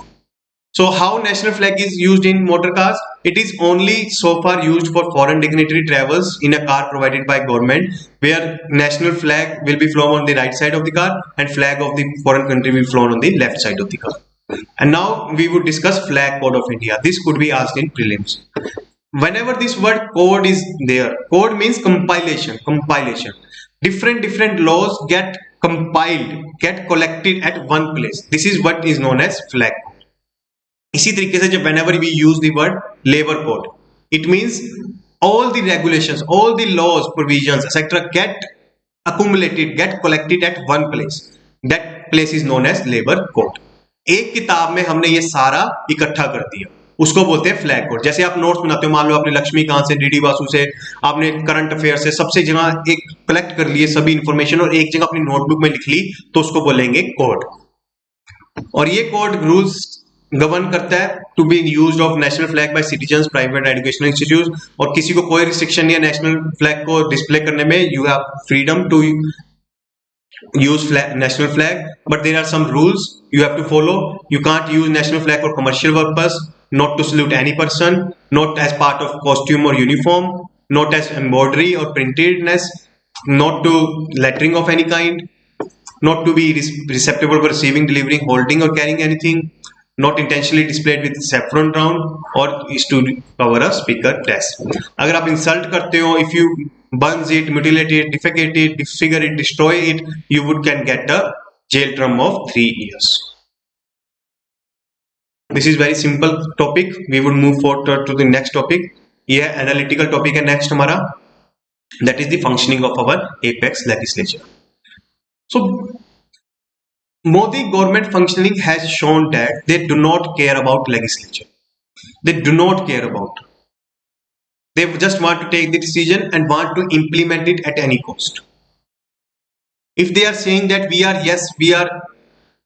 So how national flag is used in motor cars? It is only so far used for foreign dignitary travels in a car provided by government, where national flag will be flown on the right side of the car and flag of the foreign country will flown on the left side of the car. And now we would discuss flag code of India. This could be asked in prelims. Whenever this word code is there, code means compilation. Different laws get compiled, get collected at one place. This is what is known as flag code. इसी तरीके से जब whenever we use the word labor code, it means all the regulations, all the laws, provisions, etc. get accumulated, get collected at one place. That place is known as labor code. एक किताब में हमने ये सारा इकट्ठा कर दिया, उसको बोलते हैं फ्लैग कोड. जैसे आप नोट्स बनाते हो, मान लो आपने लक्ष्मीकांत से, डीडी वासु से, आपने करंट अफेयर से, सबसे जगह एक कलेक्ट कर लिए सभी इंफॉर्मेशन और एक जगह अपनी नोटबुक में लिख ली, तो उसको बोलेंगे कोड. और ये कोड रूल्स गवर्न करता है to be used of national flag by citizens, private educational institute. और किसी को कोई रिस्ट्रिक्शन नहीं है नेशनल फ्लैग को डिस्प्ले करने में. You have freedom to use national flag, but there are some rules you have to follow. You can't use national flag for commercial purpose, not to salute any person, not as part of costume or uniform, not as embroidery or printedness, not to lettering of any kind, not to be receptacle for receiving, delivering, holding or carrying anything, not intentionally displayed with saffron round, or is to cover a speaker desk. अगर आप insult करते हो, if you burns it, mutilate it, defecate it, disfigure it, destroy it, you would can get a jail term of 3 years. This is very simple topic. We would move forward to the next topic. यह analytical topic है next हमारा. That is the functioning of our apex legislature. So Modi government functioning has shown that they do not care about legislature. They do not care about. They just want to take the decision and want to implement it at any cost. If they are saying that we are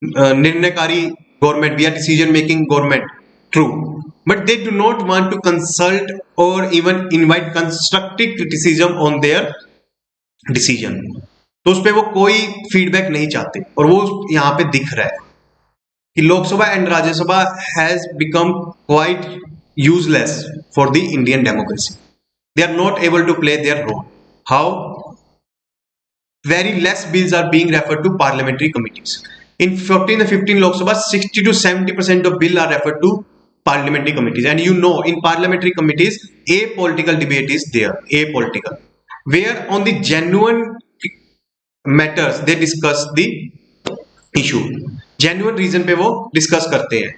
Nirnayakari government, we are decision making government, true, but they do not want to consult or even invite constructive criticism on their decision. तो उस पे वो कोई feedback नहीं चाहते, और वो यहाँ पे दिख रहा है कि Lok Sabha and Rajya Sabha has become quite useless for the Indian democracy. They are not able to play their role. How? Very less bills are being referred to parliamentary committees. In 14 and 15 Lok Sabha, 60 to 70% of bill are referred to parliamentary committees. And you know, in parliamentary committees, apolitical debate is there, apolitical, where on the genuine matters they discuss the issue, genuine reason पे वो discuss करते हैं,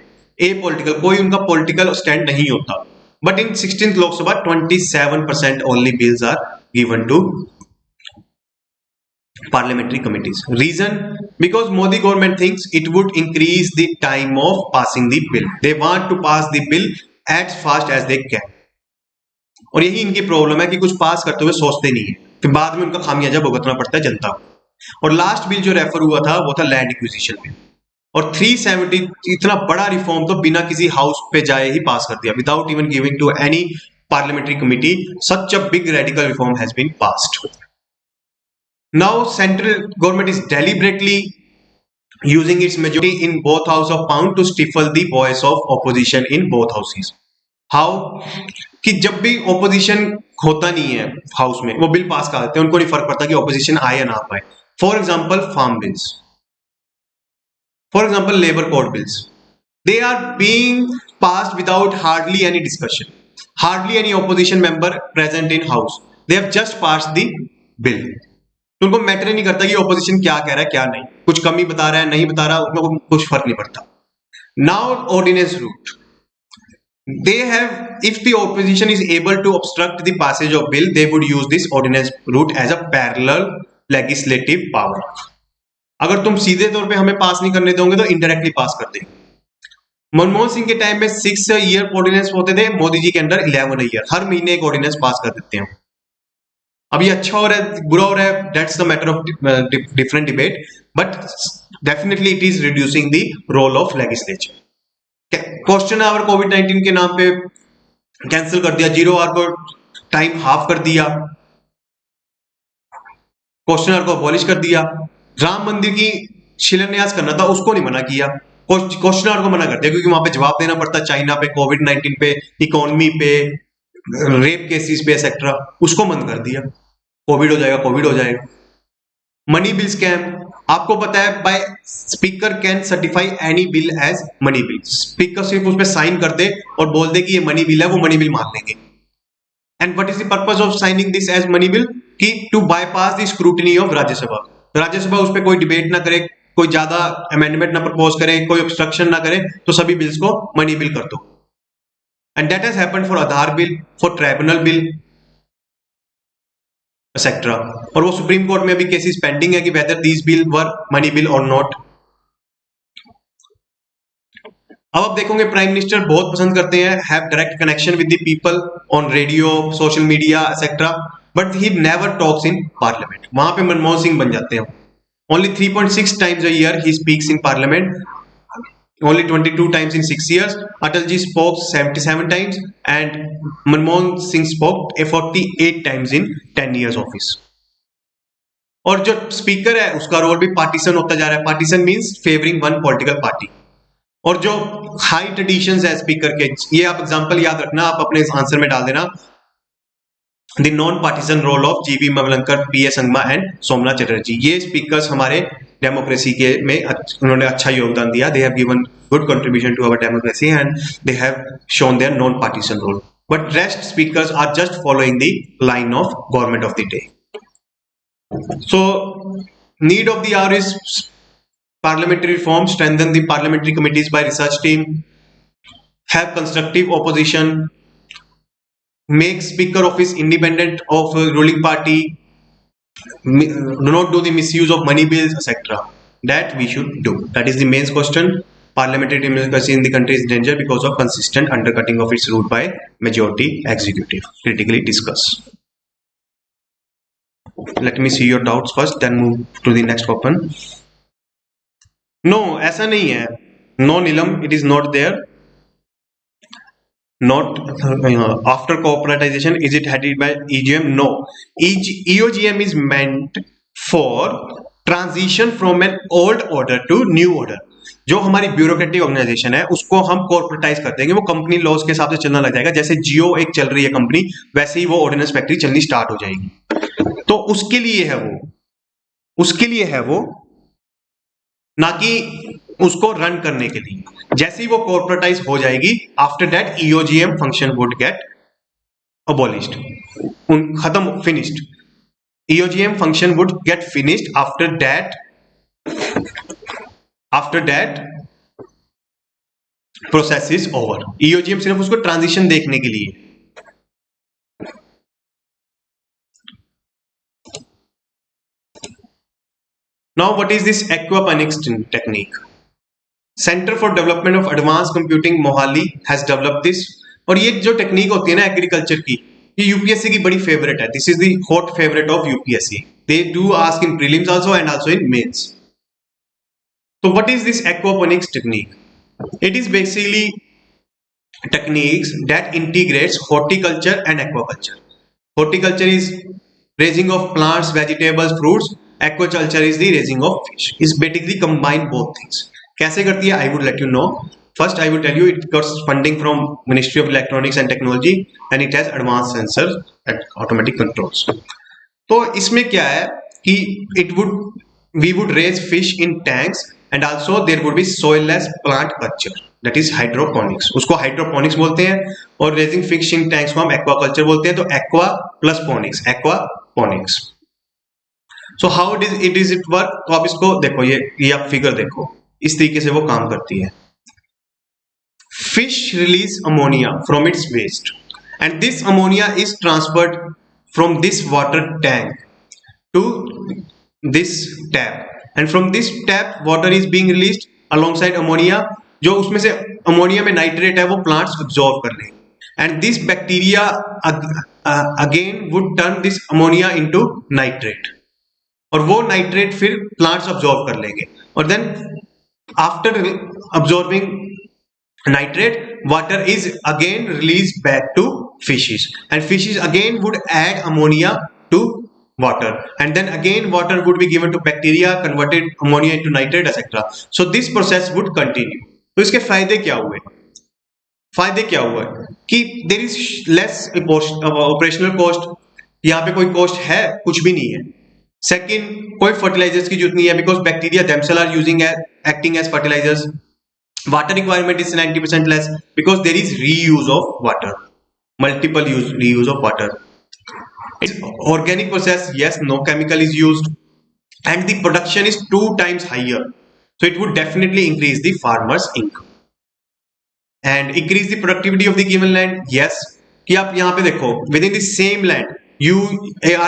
apolitical, कोई उनका political stand नहीं होता. But in 16th Lok Sabha, 27% only bills are given to parliamentary committees. Reason? Because Modi government thinks it would increase the time of passing the bill. They want to pass the bill as fast as they can. और यही इनकी problem है कि कुछ पास करते हुए सोचते नहीं है, फिर बाद में उनका खामियाजा भुगतना पड़ता है जनता को. और लास्ट बिल जो रेफर हुआ था वो था लैंड एक्विजिशन बिल, और 370 इतना बड़ा रिफॉर्म तो बिना किसी हाउस पे जाए ही पास कर दिया, without even giving to any parliamentary committee. Such a big radical reform has been passed. Now central government is deliberately using its majority in both house of pound to stifle the voice of opposition in both houses. How? कि जब भी opposition होता नहीं है house में, वो bill pass कर देते हैं, उनको नहीं फर्क पड़ता कि opposition आए या ना पाए. For example farm bills, for example labour code bills, they are being passed without hardly any discussion, hardly any opposition member present in house. They have just passed the bill. तो उनको matter नहीं करता कि opposition क्या कह रहा है क्या नहीं, कुछ कमी बता रहा है नहीं बता रहा, उनको कुछ फर्क नहीं पड़ता. Now ordinance route, they have, if the opposition is able to obstruct the passage of bill, they would use this ordinance route as a parallel legislative power. अगर तुम सीधे तौर पे हमें पास नहीं करने दोगे तो इनडायरेक्टली पास कर देंगे. मनमोहन सिंह के टाइम में 6 ईयर ऑर्डिनेंस होते थे, मोदी जी के अंदर 11 ईयर, हर महीने एक ऑर्डिनेंस पास कर देते हैं. अब ये अच्छा हो रहा है बुरा हो रहा है, that's the matter of different debate, but definitely it is reducing the role of legislature. Question hour कोविड-19 के नाम पे कैंसिल कर दिया, 0 आवर को टाइम हाफ कर दिया, क्वेश्चन आवर को अबॉलिश कर दिया. राम मंदिर की शिलान्यास करना था, उसको नहीं मना किया, क्वेश्चन आवर को मना कर दिया, क्योंकि वहां पे जवाब देना पड़ता चाइना पे, कोविड-19 पे, इकोनॉमी पे, रेप केसेस पे एक्सेट्रा, उसको बंद कर दिया. कोविड हो जाएगा, कोविड हो जाएगा. मनी बिल स्कैम, आपको पता है by speaker can certify any bill as money bill. Speaker सिर्फ उस पर साइन कर दे और बोल दे कि ये मनी बिल है, वो मनी बिल मान लेंगे. And what is the purpose of signing this as money bill? कि to bypass the scrutiny of Rajya Sabha. Rajya Sabha उस पर कोई डिबेट ना करे, कोई ज्यादा अमेंडमेंट ना प्रपोज करे, कोई ऑब्स्ट्रक्शन ना करे, तो सभी बिल्स को मनी बिल कर दो. And that has happened for Aadhaar bill, for tribunal bill, etc. और वो सुप्रीम कोर्ट में भी केसेस पेंडिंग है कि whether these bill were money bill or not. अब आप देखोगे प्राइम मिनिस्टर बहुत पसंद करते हैं have direct connection with the people on radio, social media, etc. But he never talks in parliament. वहां पे मनमोहन सिंह बन जाते हैं. Only 3.6 times a year he speaks in parliament. Only 22 times in 6 years. Atalji spoke 77 times and Manmohan Singh spoke 48 times in 10 years office. और जो speaker है उसका role भी पार्टीशन होता जा रहा है. Partition means favouring one political party. और जो हाई ट्रेडिशंस है स्पीकर के, ये आप एग्जांपल याद रखना, आप अपने आंसर में डाल देना. The non partition role of G V Mavalankar, P A Sangma and Somnath Chatterjee. ये स्पीकर्स हमारे डेमोक्रेसी के में उन्होंने अच्छा योगदान दिया. They have given good contribution to our democracy and they have shown their non partition role. But rest speakers are just following the line of government of the day. So need of the hour is parliamentary reform, strengthen the parliamentary committees by research team, have constructive opposition, make speaker office independent of ruling party, do not do the misuse of money bills, etc. That we should do. That is the main question. Parliamentary democracy in the country is in danger because of consistent undercutting of its rule by majority executive. Critically discuss. Let me see your doubts first, then move to the next open. No, ऐसा नहीं है. No Nilam, it is not there. Not after corporatization, is it headed by EGM? No. EOGM is meant for transition from an old order to new order. जो हमारी bureaucratic organisation है उसको हम corporatise कर देंगे, वो कंपनी लॉज के हिसाब से चलना लग जाएगा. जैसे जियो एक चल रही है कंपनी, वैसे ही वो ऑर्डिनेंस फैक्ट्री चलनी स्टार्ट हो जाएगी. तो उसके लिए है वो ना कि उसको रन करने के लिए। जैसे ही वो कॉर्पोरेटाइज हो जाएगी, after that EOGM function would get abolished, खत्म, finished. EOGM function would get finished after that process is over. EOGM सिर्फ उसको ट्रांजिशन देखने के लिए। Now what is this aquaponics technique? Center for Development of Advanced Computing Mohali has developed this। और ये जो technique होती है ना एग्रीकल्चर की, ये यूपीएससी की बड़ी फेवरेट है। This is the hot favourite of UPSC. They do ask in prelims also and also in mains. So what is this aquaponics technique? It is basically techniques that integrates horticulture and aquaculture. Horticulture is raising of plants, vegetables, fruits. Aquaculture is the raising of fish. Is basically combine both things. कैसे करती है? I would let you know. First, I will tell you it got funding from Ministry of Electronics and Technology and it has advanced sensors and automatic controls. तो इसमें क्या है कि we would raise fish in tanks and also there would be soilless plant culture, that is hydroponics. उसको hydroponics बोलते हैं और raising fish in tanks को हम aquaculture बोलते हैं। तो aqua plus ponics, aquaponics. So how it work? तो आप इसको देखो, ये आप फिगर देखो, इस तरीके से वो काम करती है। Fish release ammonia from its waste and this ammonia is transferred from this water tank to this tap and from this tap water is being released alongside ammonia। जो उसमें से अमोनिया में नाइट्रेट है वो प्लांट्स अब्सॉर्ब कर लेंगे and this bacteria again would turn this ammonia into nitrate और वो नाइट्रेट फिर प्लांट्स अब्सॉर्ब कर लेंगे और then after absorbing nitrate water is again released back to fishes and fishes again would add ammonia to water and then again water would be given to bacteria, converted ammonia into nitrate, etc. So this process would continue। तो इसके फायदे क्या हुए? फायदे क्या हुए कि there is less operational cost. यहाँ पे कोई कॉस्ट है कुछ भी नहीं है। सेकंड, कोई फर्टिलाइजर्स की जरूरत नहीं है because bacteria themselves are using acting as fertilizers। Water requirement is 90% less because there is reuse of water, multiple reuse of water। It's organic process, yes, no chemical is used and the production is 2 times higher, so it would definitely increase the farmer's income and increase the productivity of the given land। yes, कि आप यहाँ पे देखो within the same land you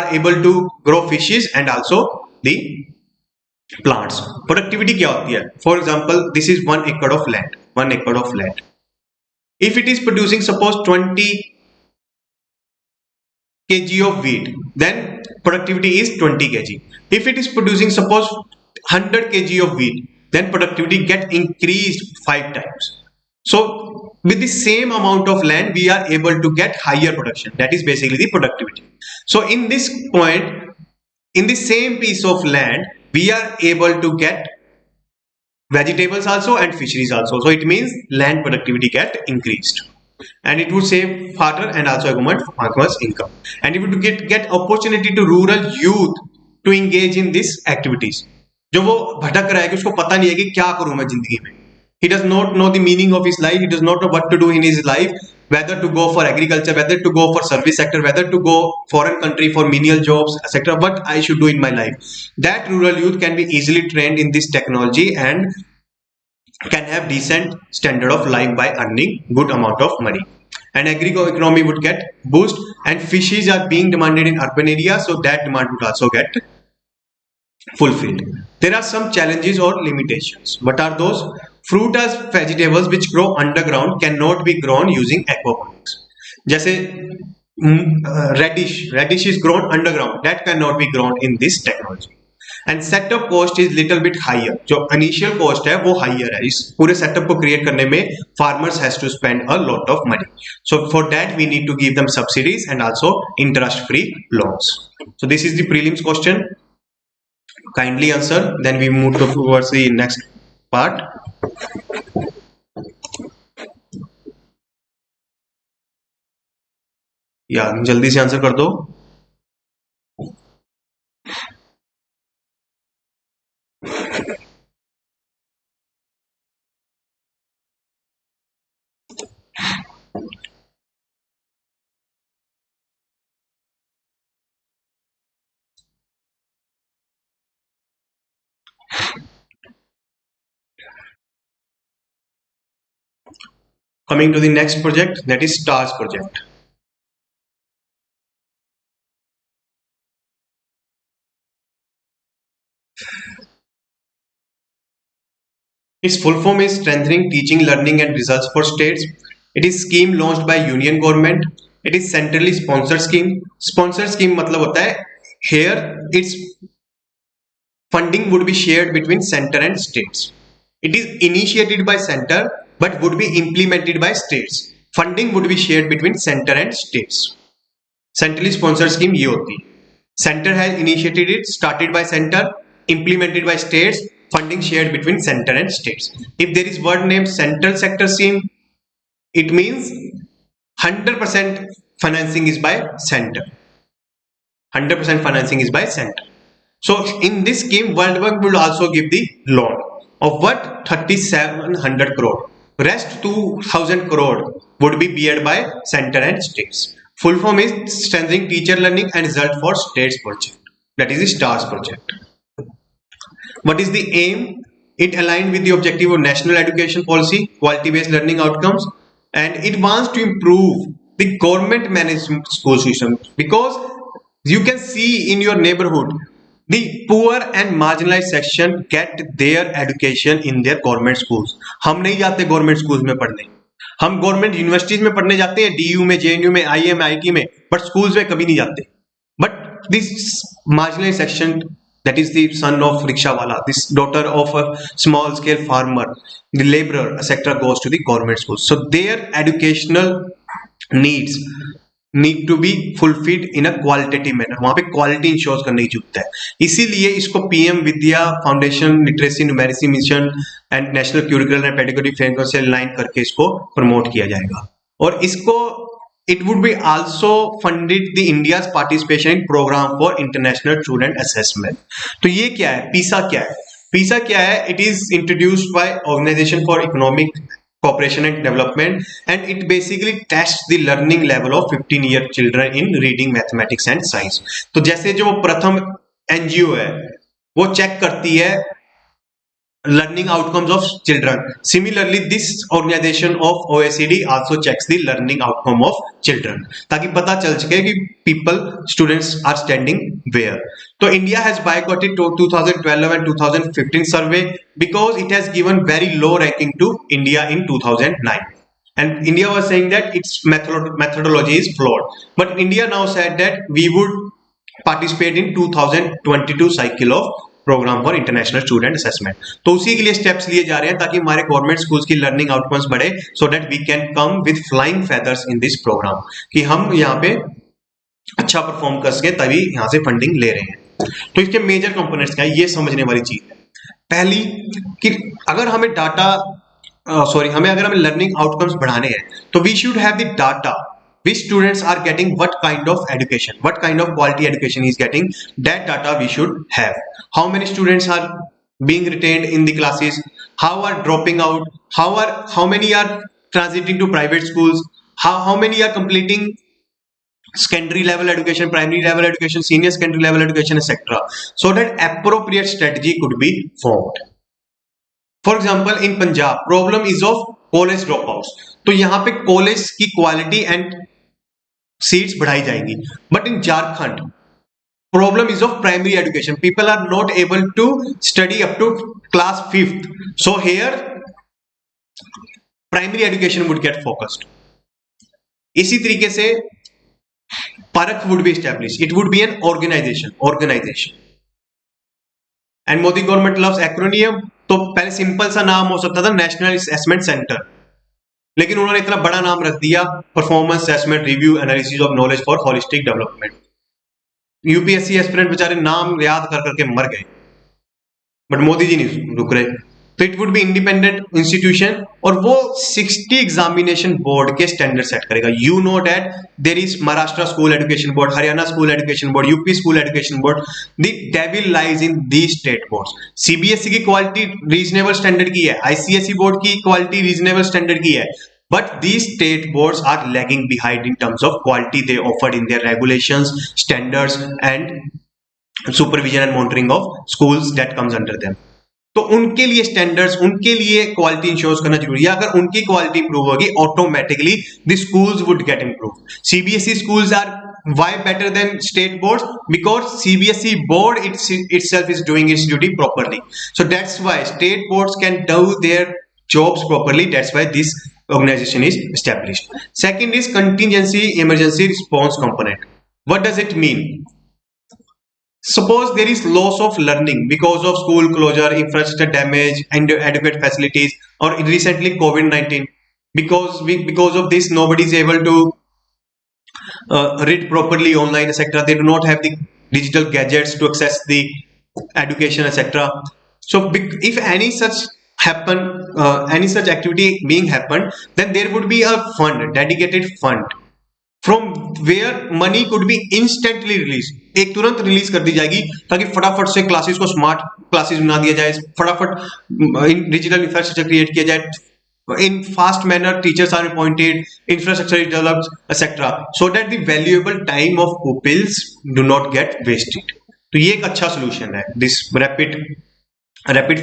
are able to grow fishes and also the plants। Productivity क्या होती है? For example this is 1 एकड़ of land. If it is producing suppose 20 kg of wheat, then productivity is 20 kg। if it is producing suppose 100 kg of wheat, then productivity get increased 5 times। so with the same amount of land we are able to get higher production, that is basically the productivity। so in this point, in the same piece of land we are able to get vegetables also and fisheries also, so it means land productivity get increased and it would save farmer and also government farmers income and it would get opportunity to rural youth to engage in these activities। जो वो भटक रहा है कि उसको पता नहीं है कि क्या करूं मैं जिंदगी में, he does not know the meaning of his life, he does not know what to do in his life, whether to go for agriculture, whether to go for service sector, whether to go foreign country for menial jobs, etc. what I should do in my life, that rural youth can be easily trained in this technology and can have decent standard of life by earning good amount of money and agri economy would get boost and fishes are being demanded in urban areas, so that demand would also get fulfilled। there are some challenges or limitations। what are those? fruit as vegetables which grow underground cannot be grown using aquaponics। जैसे radish is grown underground, that cannot be grown in this technology and setup cost is little bit higher। जो initial cost है वो higher है, इस पूरे setup को create करने में farmers has to spend a lot of money, so for that we need to give them subsidies and also interest free loans। so this is the prelims question, kindly answer, then we move towards the next part। या जल्दी से answer कर दो। Coming to the next project, that is STARS project. Its full form is Strengthening Teaching, Learning and Results for States. It is scheme launched by Union Government. It is centrally sponsored scheme. Sponsored scheme मतलब होता है here its funding would be shared between center and states. It is initiated by center but would be implemented by states. Funding would be shared between center and states. Centrally sponsored scheme ये होती है. Center has initiated it, started by center, implemented by states, funding shared between center and states. If there is word named central sector scheme, it means 100% financing is by center. 100% financing is by center. So in this scheme, World Bank will also give the loan of what 3,700 crore. Rest 2,000 crore would be beared by center and states. Full form is Strengthening Teacher Learning and Result for States project. That is the STARS project. What is the aim? It aligned with the objective of national education policy, quality-based learning outcomes, and it wants to improve the government managed school system, because you can see in your neighborhood the poor and marginalized section get their education in their government schools. हम नहीं जाते government schools में पढ़ने, हम government universities में पढ़ने जाते हैं, DU में, JNU में, IIM, IIT में, but schools में कभी नहीं जाते. But this marginalized section, that is the son of rickshawala, this daughter of a small scale farmer, the laborer, etc., goes to the government schools. So their educational needs need to be fulfilled in a qualitative manner. वहाँ पे quality ensure करने की जरूरत है. इसीलिए इसको PM Vidya foundation, literacy numeracy mission and national curricular and pedagogy framework से line करके इसको प्रमोट किया जाएगा. और इसको it would be also funded the India's participation in program for international student assessment. तो ये क्या है? PISA क्या है? PISA क्या है? It is introduced by Organization for Economic Cooperation and Development, and it basically tests the learning level of 15-year children in reading, mathematics and science. तो जैसे जो प्रथम NGO है वो चेक करती है learning outcomes of children. Similarly, this organization of OECD also checks the learning outcome of children, ताकि पता चल सके कि people, students are standing where. So India has boycotted 2012 and 2015 survey because it has given very low ranking to India in 2009. And India was saying that its methodology is flawed. But India now said that we would participate in 2022 cycle of programme for international student assessment. तो उसी के लिए steps लिए जा रहे हैं ताकि हमारे गवर्नमेंट स्कूल्स की लर्निंग आउटकम्स बढ़े, so that we can come with flying feathers in this programme, कि हम यहाँ पे अच्छा परफॉर्म कर सके, तभी यहाँ से फंडिंग ले रहे हैं. तो इसके मेजर कंपोनेंट्स क्या है, ये समझने वाली चीज है. पहली कि अगर हमें डाटा अगर हमें लर्निंग आउटकम्स बढ़ाने हैं तो we should have the data which students are getting what kind of education, what kind of quality education is getting. That data we should have. How many students are being retained in the classes, how are dropping out, how many are transiting to private schools, how many are completing secondary level education, primary level education, senior secondary level education, etc., so that appropriate strategy could be formed. For example, in Punjab problem is of college dropouts, तो यहाँ पे college की quality and seats बढ़ाई जाएंगी. But in Jharkhand problem is of primary education, people are not able to study up to class 5th. So here primary education would get focused. इसी तरीके से Parakh would be establish, it would be an organisation. And Modi government loves acronym. तो पहले simple सा नाम हो सकता था नेशनल असेसमेंट सेंटर, लेकिन उन्होंने इतना बड़ा नाम रख दिया performance assessment review analysis of knowledge for holistic development. UPSC aspirant बेचारे नाम याद कर करके मर गए, बट मोदी जी नहीं रुक रहे. तो it would be independent institution, और वो 60 एग्जामिनेशन बोर्ड के स्टैंडर्ड सेट करेगा. You know that there is Maharashtra school education board, Haryana school education board, UP school education board. The devil lies in these state boards. CBSE की quality reasonable standard की है, ICSE board की quality reasonable standard की है, but these state boards are lagging behind in terms of quality they offered in their regulations, standards and supervision and monitoring of schools that comes under them. तो उनके लिए standards, उनके लिए quality ensure करना जरूरी है. अगर उनकी क्वालिटी इंप्रूव होगी, automatically the schools would get improve. CBSE schools are why better than state boards? Because CBSE board itself is doing its duty properly. So that's why state boards can do their jobs properly. That's why this organization is established. Second is contingency emergency response component. What does it mean? Suppose there is loss of learning because of school closure, infrastructure damage, and adequate facilities, or recently COVID-19. Because of this, nobody is able to read properly online, etc. They do not have the digital gadgets to access the education, etc. So if any such happen, any such activity being happened, then there would be a fund, dedicated fund, from where money could be instantly released. एक तुरंत release कर दी जाएगी ताकि फटाफट से classes को smart classes बना दिया जाए, फटाफट डिजिटल इंफ्रास्ट्रक्चर क्रिएट किया जाए, in fast manner teachers are appointed, infrastructure is developed, etc. so that the valuable time of pupils do not get wasted. तो ये एक अच्छा solution है, this rapid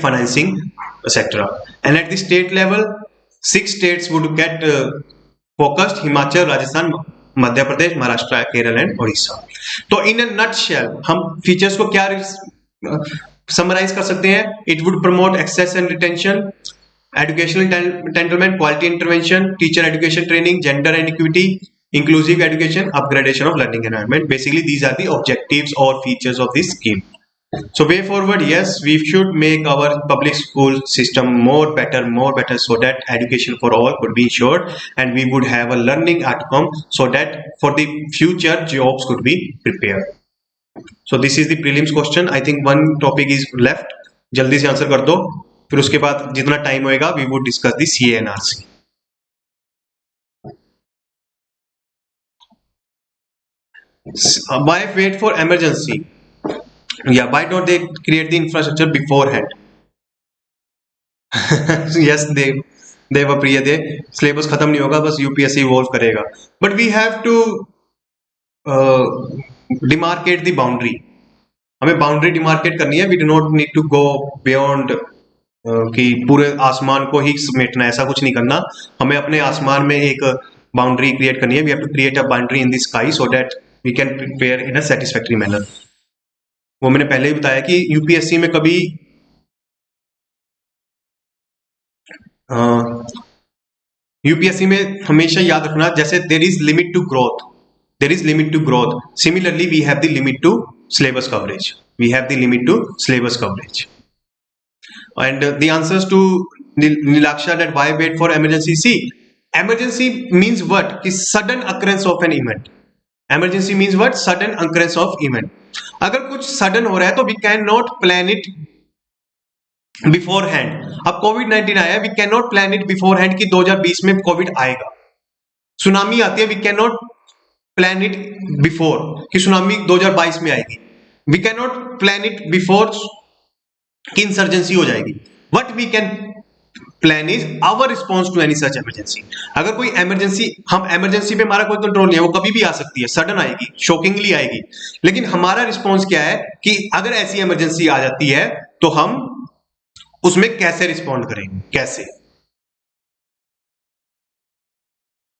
financing, etc. And at the state level 6 states would get focused: Himachal, Rajasthan, Madhya Pradesh, Maharashtra, Kerala and Orissa. तो इन a nutshell हम features को क्या summarise कर सकते हैं? It would promote access and retention, educational entitlement, quality intervention, teacher education training, gender and equity, inclusive education, upgradation of learning environment. Basically these are the objectives or features of this scheme. So way forward, yes, we should make our public school system more better so that education for all could be ensured and we would have a learning outcome so that for the future jobs could be prepared. So this is the prelims question. I think one topic is left, जल्दी से answer कर दो, फिर उसके बाद जितना time होएगा we would discuss the CNRC. Why wait for emergency? Yeah, why don't they create the infrastructure beforehand? Yes, they were प्रिय दे सिलेबस खत्म नहीं होगा, बस UPSC इवॉल्व करेगा. But we have to demarcate the boundary. हमें boundary demarcate करनी है. We do not need to go beyond कि पूरे आसमान को ही समेटना, ऐसा कुछ नहीं करना. हमें अपने आसमान में एक बाउंड्री क्रिएट करनी है. We have to create a boundary in the sky so that we can prepare in a satisfactory manner. वो मैंने पहले ही बताया कि UPSC में कभी UPSC में हमेशा याद रखना, जैसे there is limit to growth, similarly we have the limit to syllabus coverage. And the answers to Nilaksha that why wait for emergency? See, emergency means what? Is sudden occurrence of an event. Emergency means what? Sudden occurrence of event. अगर कुछ sudden हो रहा है तो we cannot plan it beforehand. अब COVID-19 आया, we cannot plan it beforehand कि 2020 में COVID आएगा. सुनामी आती है, we cannot plan it before कि सुनामी 2022 में आएगी. We cannot plan it before कि इंसर्जेंसी हो जाएगी. What we can plan is our response to any such emergency. अगर कोई emergency, हम emergency पे हमारा कोई कंट्रोल नहीं है, वो कभी भी आ सकती है, सडन आएगी, शॉकिंगली आएगी. लेकिन हमारा रिस्पॉन्स क्या है कि अगर ऐसी इमरजेंसी आ जाती है तो हम उसमें कैसे रिस्पॉन्ड करेंगे, कैसे,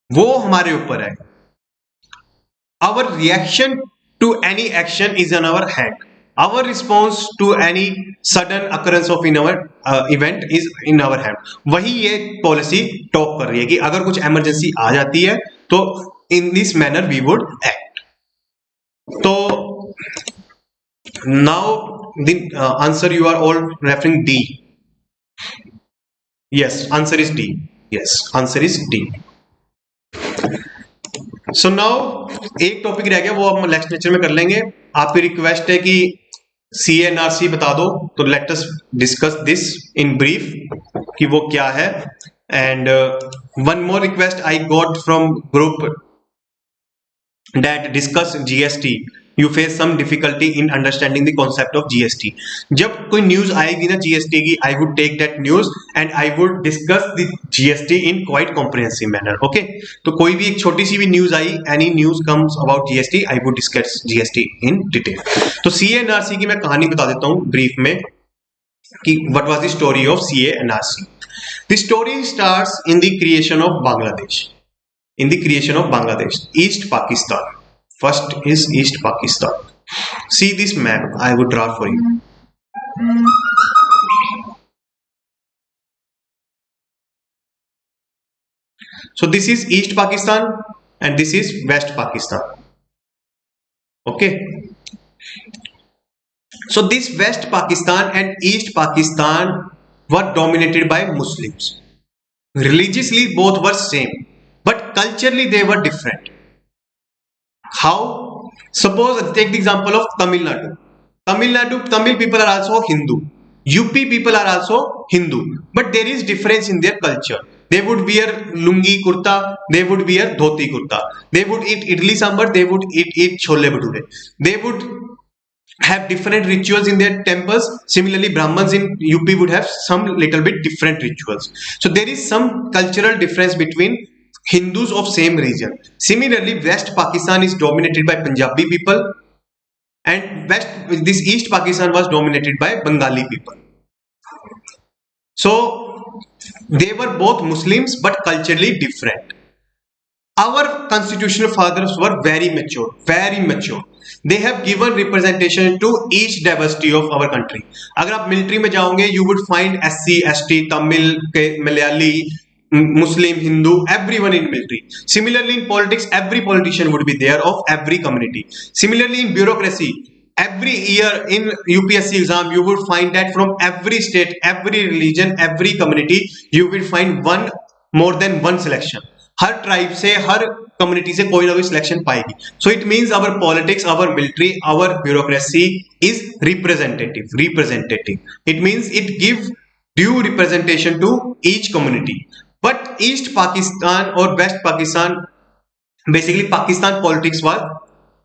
वो हमारे ऊपर है. Our reaction to any action is in our hand. Our response to any sudden occurrence of in our event is in our hand. वही ये पॉलिसी टॉक कर रही है कि अगर कुछ इमरजेंसी आ जाती है तो in this manner we would act. तो now the answer you are all referring D. Yes, answer is D. Yes, answer is D. So now एक टॉपिक रह गया, वो हम नेक्स्ट लेक्चर में कर लेंगे. आपकी रिक्वेस्ट है कि CNRC बता दो, तो let us discuss this in brief कि वो क्या है. And one more request I got from group that discuss GST. You face some difficulty in understanding the concept of GST. जब कोई न्यूज आएगी ना GST की, I would take that news and I would discuss the GST in quite comprehensive manner. Okay? तो कोई भी एक छोटी सी भी news I, any news comes about GST, I would discuss GST in detail. तो CNRC की मैं कहानी बता देता हूँ ब्रीफ में. what was the story of CA/NRC. The story starts in the creation of Bangladesh. In the creation of Bangladesh, East Pakistan. First is East Pakistan. See this map I would draw for you. So this is East Pakistan and this is West Pakistan. Okay. So this West Pakistan and East Pakistan were dominated by Muslims. Religiously both were same, but culturally they were different. How? Suppose take the example of Tamil Nadu. Tamil people are also Hindu. UP people are also Hindu, but there is difference in their culture. They would wear lungi kurta, they would wear dhoti kurta. They would eat idli sambar, they would eat chole bhature. They would have different rituals in their temples. Similarly, Brahmins in UP would have some little bit different rituals. So there is some cultural difference between Hindus of same region. Similarly, West Pakistan is dominated by Punjabi people, and this East Pakistan was dominated by Bengali people. So they were both Muslims but culturally different. Our constitutional fathers were very mature, very mature. They have given representation to each diversity of our country. अगर आप military में जाओगे, you would find SC, ST, Tamil, Malayali, Muslim, Hindu, everyone in military. Similarly, in politics, every politician would be there of every community. Similarly, in bureaucracy, every year in UPSC exam, you would find that from every state, every religion, every community, you will find more than one selection. हर tribe से हर community से कोई ना कोई selection पाएगी. So it means our politics, our military, our bureaucracy is representative. It means it give due representation to each community. But east Pakistan और west Pakistan, basically Pakistan politics was,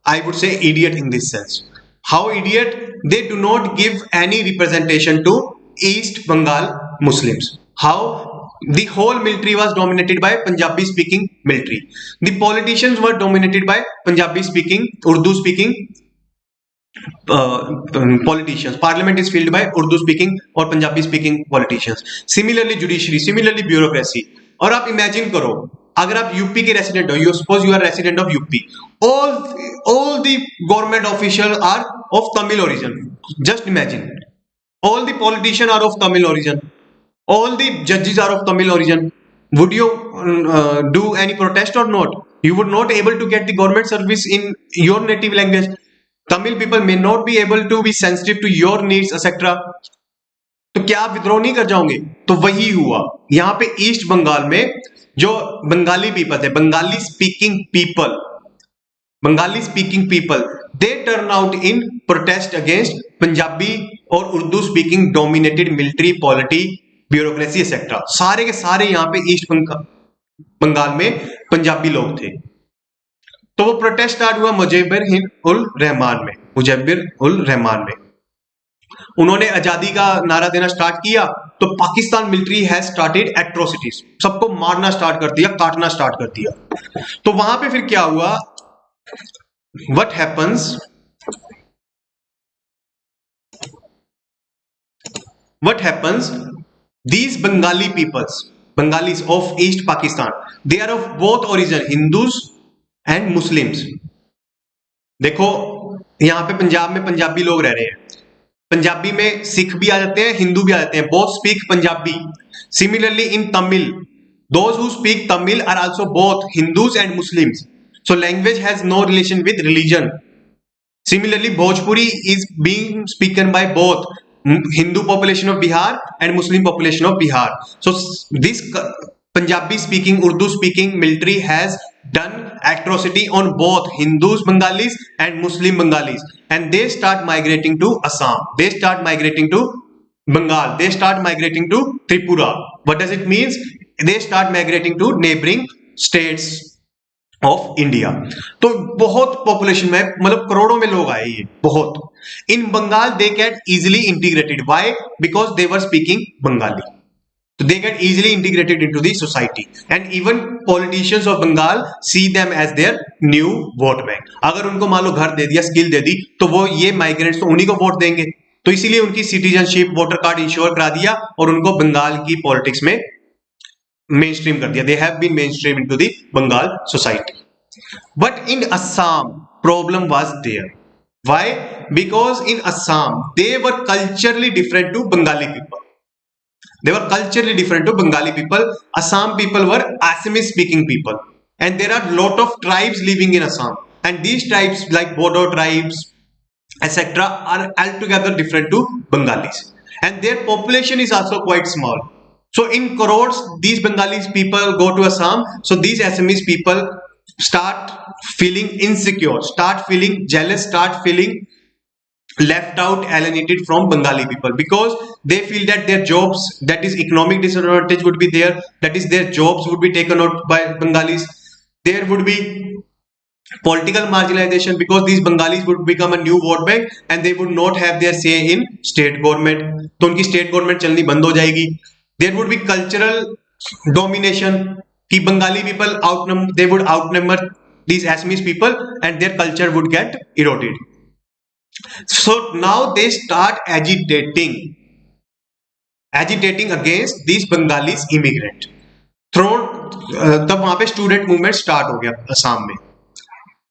I would say, idiot in this sense. How idiot? They do not give any representation to East Bengal Muslims. How? The whole military was dominated by Punjabi speaking military. The politicians were dominated by Punjabi speaking, Urdu speaking politicians. Parliament is filled by Urdu speaking or Punjabi speaking politicians. Similarly judiciary, similarly bureaucracy. और आप imagine करो, अगर आप UP के resident हो, you suppose you are resident of UP, all the government officials are of Tamil origin. Just imagine, all the politicians are of Tamil origin, all the judges are of Tamil origin. Would you do any protest or not? You would not able to get the government service in your native language. Tamil people may not be able to be sensitive to your needs, etc. तो क्या आप विद्रोह नहीं कर जाओगे? तो वही हुआ यहाँ पे ईस्ट बंगाल में. जो बंगाली पीपल थे, Bengali speaking people, they turn out in protest against Punjabi और Urdu speaking dominated military, polity, bureaucracy etcetera. सारे के सारे यहाँ पे ईस्ट बंगाल में पंजाबी लोग थे. तो वो प्रोटेस्ट स्टार्ट हुआ मुजब्बिर उल रहमान में. उन्होंने आजादी का नारा देना स्टार्ट किया, तो Pakistan military has started atrocities. सबको मारना स्टार्ट कर दिया, काटना स्टार्ट कर दिया. तो वहां पे फिर क्या हुआ? What happens? These Bengalis of East Pakistan, they are of both origin, Hindus and Muslims. देखो यहाँ पे पंजाब में पंजाबी लोग रह रहे हैं. पंजाबी में सिख भी आ जाते हैं, हिंदू भी आ जाते हैं. both speak Punjabi. Similarly in Tamil, those who speak Tamil are also both Hindus and Muslims. So language has no relation with religion. Similarly, Bhojpuri is being spoken by both Hindu population of Bihar and Muslim population of Bihar. So this Punjabi speaking, Urdu speaking military has done atrocity on both Hindus Bengalis and Muslim Bengalis, and they start migrating to Assam, they start migrating to Bengal, they start migrating to Tripura. What does it mean? They start migrating to neighboring states of India. तो बहुत population में, मतलब करोड़ों में लोग आए, ये बहुत. In Bengal they get easily integrated. Why? Because they were speaking Bengali. तो they get easily integrated into the society, and even politicians of Bengal see them as their new vote bank. अगर उनको मान लो घर दे दिया, स्किल दे दी, तो वो ये माइग्रेंट्स तो उन्हीं को वोट देंगे. तो तो इसीलिए उनकी सिटीजनशिप, वोटर कार्ड इंश्योर करा दिया और उनको बंगाल की पॉलिटिक्स में मेन स्ट्रीम कर दिया. They have been mainstream into the Bengal society. But in Assam, problem was there. Why? Because in Assam, they were culturally different to Bengali people. They were culturally different to Bengali people. Assam people were Assamese speaking people. And there are lot of tribes living in Assam. And these tribes like Bodo tribes, etc. are altogether different to Bengalis. And their population is also quite small. So in crores, these Bengalis people go to Assam. So these Assamese people start feeling insecure, start feeling jealous, start feeling left out, alienated from Bengali people, because they feel that their jobs, that is economic disadvantage would be there, that is their jobs would be taken out by Bengalis. There would be political marginalization because these Bengalis would become a new vote bank and they would not have their say in state government. तो उनकी state government चलनी बंद हो जाएगी. There would be cultural domination कि Bengali people they would outnumber these Assamese people and their culture would get eroded. So now they start agitating against these Bengalis immigrant. तब वहां पे स्टूडेंट मूवमेंट स्टार्ट हो गया असम में.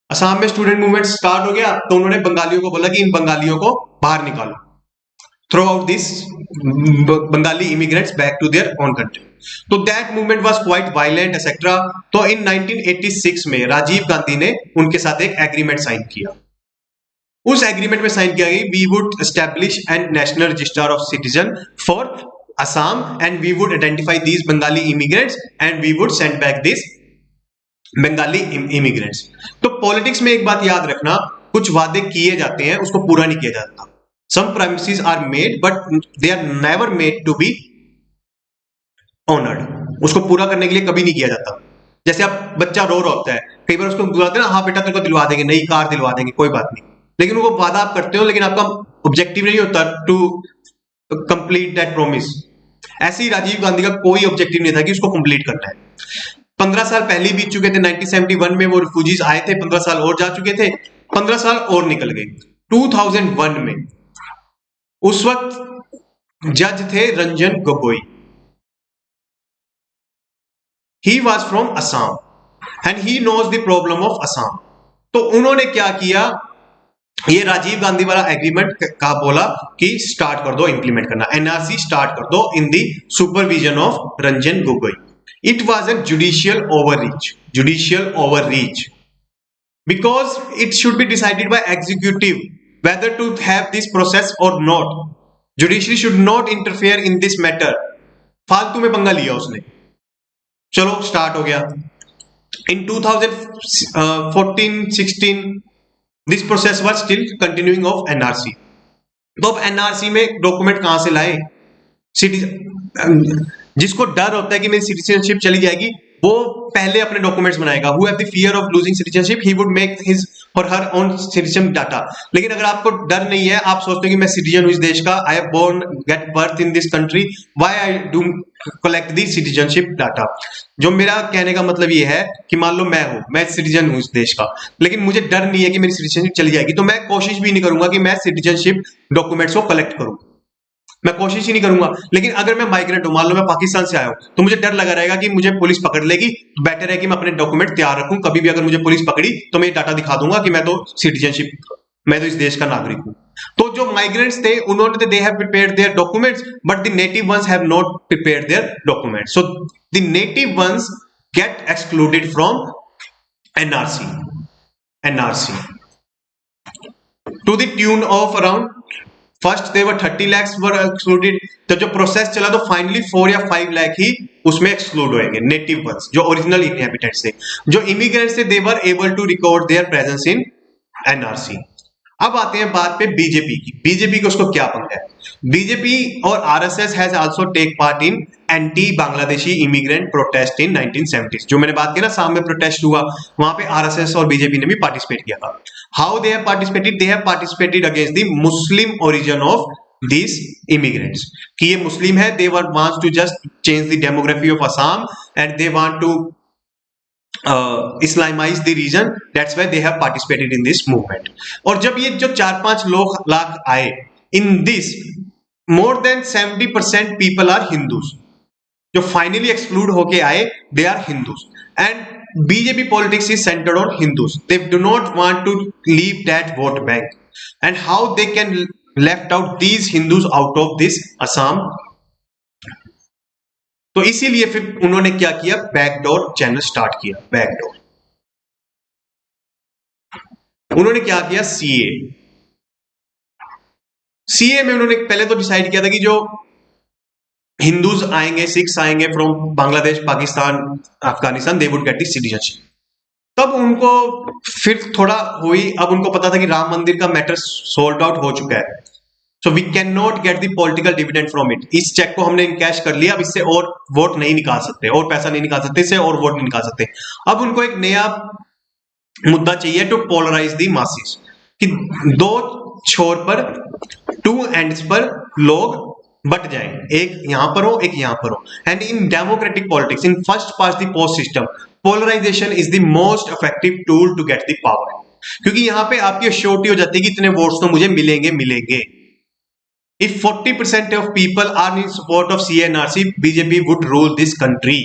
असम में student movement start हो गया तो उन्होंने बंगालियों को बोला कि इन बंगालियों को बाहर निकालो. Throw out these Bengali immigrants back to their own country. तो that movement was quite violent etc. तो in 1986 में राजीव गांधी ने उनके साथ एक एग्रीमेंट साइन किया. उस एग्रीमेंट में साइन किया गया, we would establish a national register of citizen for Assam and we would identify these Bengali immigrants and we would send back these Bengali immigrants. तो पॉलिटिक्स में एक बात याद रखना, कुछ वादे किए जाते हैं उसको पूरा नहीं किया जाता. Some promises are made but they are never made to be honored. उसको पूरा करने के लिए कभी नहीं किया जाता. जैसे आप बच्चा रो रहा होता है, कई बार उसको बुलाते हैं ना, हाँ बेटा तेरे को दिलवा देंगे, नई कार दिलवा देंगे, कोई बात नहीं, लेकिन वो वादा आप करते हो लेकिन आपका ऑब्जेक्टिव नहीं होता टू कंप्लीट दैट प्रॉमिस. ऐसे ही राजीव गांधी का कोई ऑब्जेक्टिव नहीं था कि उसको कंप्लीट करना है. 15 साल पहले बीत चुके थे. 1971 में वो रिफ्यूजीज आए थे, 15 साल और जा चुके थे, 15 साल और निकल गए. 2001 में उस वक्त जज थे Ranjan Gogoi. He was from Assam and he knows the problem of Assam. तो उन्होंने क्या किया, ये राजीव गांधी वाला एग्रीमेंट का बोला कि स्टार्ट कर दो इंप्लीमेंट करना, एनआरसी स्टार्ट कर दो in the supervision of Ranjan Gogoi. It was a judicial overreach because it should be decided by executive whether to have this process or not. Judiciary should not interfere in this matter. फालतू में पंगा लिया उसने. चलो start हो गया. In 2014-16 this process was still continuing of NRC. तो अब NRC में डॉक्यूमेंट कहां से लाए? जिसको डर होता है कि मेरी सिटीजनशिप चली जाएगी वो पहले अपने डॉक्यूमेंट्स बनाएगा. Who have the fear of losing citizenship, he would make his or her own citizen data. लेकिन अगर आपको डर नहीं है, आप सोचते हो कि मैं सिटीजन हूं इस देश का, I have born get birth in this country, why I do collect the citizenship data. जो मेरा कहने का मतलब ये है कि मान लो मैं सिटीजन हूं इस देश का, लेकिन मुझे डर नहीं है कि मेरी सिटीजनशिप चली जाएगी, तो मैं कोशिश भी नहीं करूंगा कि मैं सिटीजनशिप डॉक्यूमेंट्स को कलेक्ट करूं. मैं कोशिश ही नहीं करूंगा. लेकिन अगर मैं माइग्रेंट हूं, मान लो मैं पाकिस्तान से आया हूं, तो मुझे डर लगा रहेगा कि मुझे पुलिस पकड़ लेगी. बेटर है कि मैं अपने डॉक्यूमेंट तैयार रखूं, कभी भी अगर मुझे पुलिस पकड़ी तो मैं डाटा दिखा दूंगा कि मैं तो सिटीजनशिप, मैं तो इस देश का नागरिक हूं. तो जो माइग्रेंट्स थे उन्होंने they have prepared their documents but the native ones have not prepared their documents. So the native ones get excluded from NRC to the tune of around, first they were 30 lakhs were excluded. तो जो process चला तो finally 4 या 5 लाख ही उसमें exclude होएंगे native ones, जो original inhabitants थे. जो इमिग्रेंट्स थे they were able to record their presence in NRC. अब आते हैं बात पे बीजेपी की. बीजेपी को उसको क्या पंगा है? बीजेपी और RSS has also take part in anti Bangladeshi immigrant protest in 1970s. जो मैंने बात की ना, साम में प्रोटेस्ट हुआ, वहां पे आरएसएस और बीजेपी ने भी पार्टिसिपेट किया था. How they have participated? They have participated against the Muslim origin of these immigrants. कि ये मुस्लिम है, they want to just change the demography of Assam and they want to Islamize the region. That's why they have participated in this movement. और जब ये जो 4-5 लाख आए In this, more than 70% people are Hindus. जो finally exclude होके आए, they are Hindus. And BJP politics is centred on Hindus. They do not want to leave that vote bank. And how they can left out these Hindus out of this Assam. तो इसीलिए फिर उन्होंने क्या किया, backdoor channel start किया. Backdoor उन्होंने क्या किया, सीए. सीए में उन्होंने पहले तो डिसाइड किया था कि जो हिंदूज आएंगे, सिख्स आएंगे from Bangladesh, Pakistan, Afghanistan, they would get the citizenship. तब उनको फिर थोड़ा हुई, अब उनको पता था कि राम मंदिर का मैटर सोल्व आउट हो चुका है. So we can not get the political dividend from it. इस चेक को हमने कैश कर लिया, अब इससे और वोट नहीं निकाल सकते, और पैसा नहीं निकाल सकते, इससे और वोट नहीं निकाल सकते. अब उनको एक नया मुद्दा चाहिए टू पोलराइज द मासेस, कि दो छोर पर, टू एंड्स पर लोग बट जाएं, एक यहां पर हो, एक यहां पर हो. And in democratic politics, in first past the post system, polarisation is the most effective tool to get the power. क्योंकि यहां पे आपकी अश्योरिटी हो जाती है कि इतने वोट्स तो मुझे मिलेंगे मिलेंगे. If 40% of people are in support of CNRC, BJP would rule this country.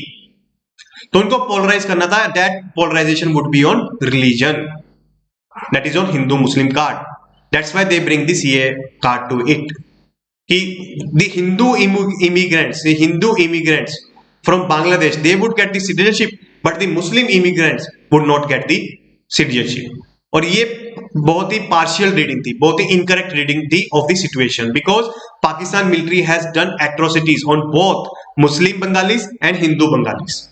तो उनको पोलराइज करना था. That polarization would be on religion, that is on Hindu-Muslim card. That's why they bring the CA card to it. कि the Hindu immigrants from Bangladesh, they would get the citizenship, but the Muslim immigrants would not get the citizenship. और ये बहुत ही partial reading थी, बहुत ही incorrect reading थी of the situation, because Pakistan military has done atrocities on both Muslim Bengalis and Hindu Bengalis.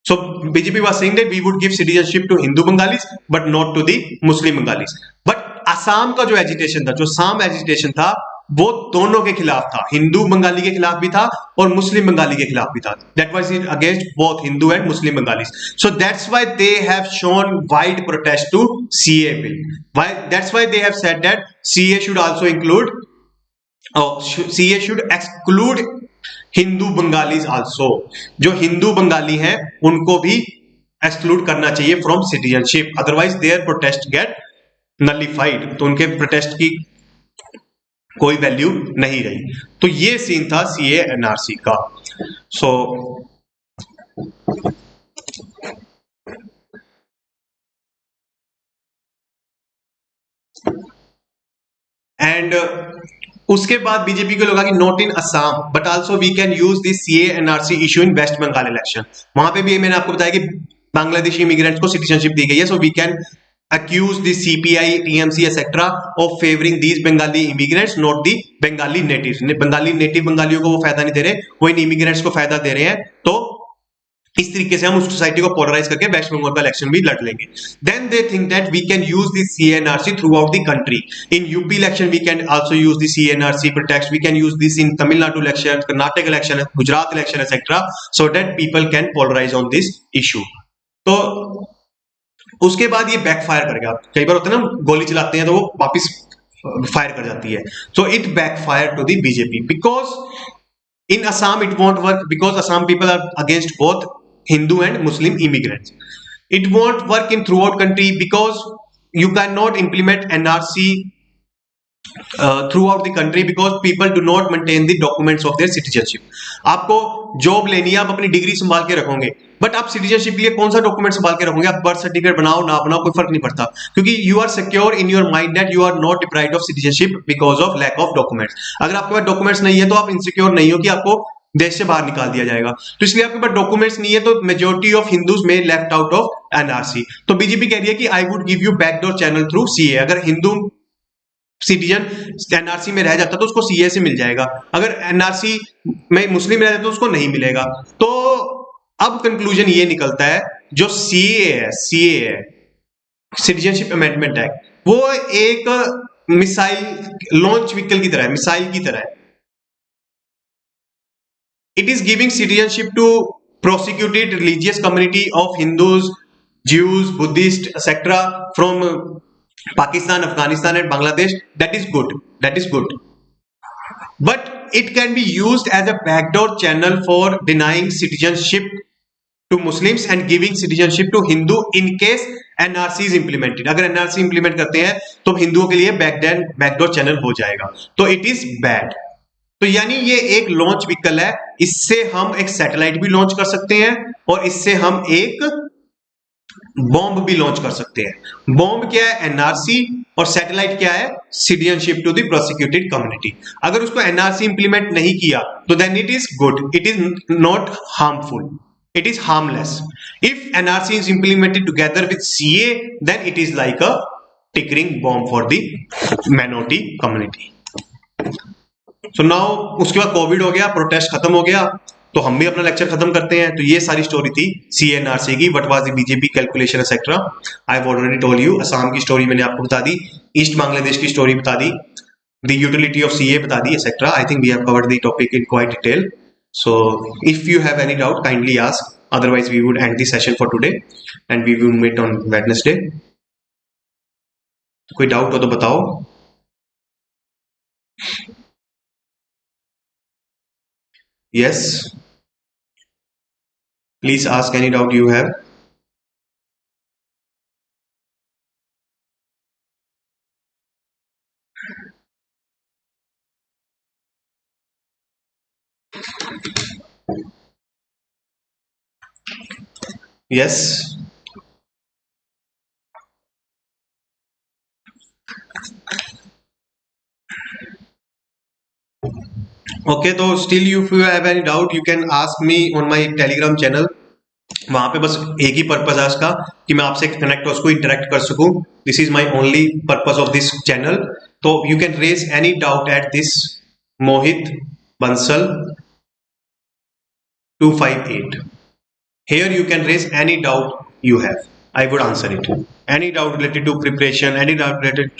So BJP was saying that we would give citizenship to Hindu Bengalis but not to the Muslim Bengalis. But Assam का जो agitation था, जो साम agitation था, वो दोनों के खिलाफ था. हिंदू बंगाली के खिलाफ भी था और मुस्लिम बंगाली के खिलाफ भी था. That was against both Hindu and Muslim Bengalis. So that's why they have shown wide protest to CA bill. That's why they have said that CA should also include, CA should exclude Hindu Bengalis also. जो हिंदू बंगाली हैं उनको भी exclude करना चाहिए from citizenship, otherwise their protest get nullified. तो उनके protest की कोई वैल्यू नहीं रही. तो ये सीन था सीए एनआरसी का. सो एंड उसके बाद बीजेपी को लगा कि not in Assam but also we can use this CA NRC issue in West Bengal election. वहां पे भी मैंने आपको बताया कि बांग्लादेशी इमिग्रेंट्स को सिटीजनशिप दी गई है. So we can accuse the CPI, TMC, etc. of favoring these Bengali immigrants, not the Bengali natives. Bengali native बंगालियों को वो फायदा नहीं दे रहे, वो इन इमिग्रेंट्स को फायदा दे रहे हैं. तो इस तरीके से हम उस सोसाइटी को पोलराइज करके वेस्ट बंगाल का इलेक्शन भी लड़ लेंगे. Then they think that we can use the CNRC throughout the country. In UP election we can also use the CNRC protect. We can use this in Tamil Nadu election, Karnataka election, Gujarat election etcetera, so that people can polarise on this issue. तो उसके बाद ये backfire करेगा. कई बार होता है ना, गोली चलाते हैं तो वो वापस फायर कर जाती है. So it backfire to the BJP because in Assam it won't work, because Assam people are against both Hindu and Muslim immigrants. It won't work in throughout country because you cannot implement NRC throughout the country because people do not maintain the documents of their citizenship. आपको job लेनी है, आप अपनी degree संभाल के रखोगे, but आप citizenship के लिए कौन सा डॉक्यूमेंट संभाल के रखोगे? आप बर्थ सर्टिफिकेट बनाओ ना बनाओ, कोई फर्क नहीं पड़ता, क्योंकि you are secure in your mind that you are not deprived of citizenship because of lack of documents. अगर आपके पास डॉक्यूमेंट्स नहीं है तो आप इनसिक्योर नहीं हो कि आपको देश से बाहर निकाल दिया जाएगा. तो इसलिए आपके पास डॉक्यूमेंट्स नहीं है, तो मेजोरिटी ऑफ हिंदूज में लेफ्ट आउट ऑफ एनआरसी. तो बीजेपी कह रही है कि I would give you backdoor channel through CA. अगर हिंदू सिटीजन एनआरसी में रह जाता तो उसको सीए से मिल जाएगा, अगर एनआरसी में मुस्लिम रह जाता तो उसको नहीं मिलेगा. तो अब कंक्लूजन ये निकलता है, जो सीए है सिटीजनशिप अमेंडमेंट एक्ट, वो एक मिसाइल लॉन्च व्हीकल की तरह है, मिसाइल की तरह है. It is giving citizenship to prosecuted religious community of Hindus, Jews, Buddhist, etc. from Pakistan, Afghanistan and Bangladesh. That is good. That is good. But it can be used as a backdoor channel for denying citizenship to Muslims and giving citizenship to Hindu in case NRC is implemented. अगर NRC implement करते हैं तो हिंदुओं के लिए backdoor channel हो जाएगा, तो इट इज बैड। तो यानी ये एक लॉन्च व्हीकल है, इससे हम एक सैटेलाइट भी लॉन्च कर सकते हैं और इससे हम एक बॉम्ब भी लॉन्च कर सकते हैं। बॉम्ब क्या है? एनआरसी, और सैटेलाइट क्या है? Citizenship to the prosecuted community. अगर उसको एनआरसी इंप्लीमेंट नहीं किया तो then it is good, it is not harmful, it is harmless. If NRC is implemented together with CA, then it is like a tickering bomb for the minority community. So now उसके बाद Covid हो गया, protest खत्म हो गया, तो हम भी अपना लेक्चर खत्म करते हैं। तो ये सारी स्टोरी थी CNRC की, what was the BJP calculation etcetera. I have already told you, Assam की स्टोरी मैंने आपको बता दी, ईस्ट बांग्लादेश की स्टोरी बता दी, द यूटिलिटी ऑफ CA बता दी, etcetera. I think we have covered the topic in quite detail. So if you have any doubt, kindly ask. Otherwise, we would end the session for today and we will meet on Wednesday. कोई doubt हो तो बताओ। Yes, please ask any doubt you have. Yes. Okay, तो still if you have any doubt, you can ask me on my Telegram channel. वहां पे बस एक ही purpose है उसका कि मैं आपसे कनेक्ट और उसको इंटरेक्ट कर सकूं। This is my only purpose of this channel. तो you can raise any doubt at this Mohit Bansal 258. Here you can raise any doubt you have. I would answer it. Any doubt related to preparation, any doubt related to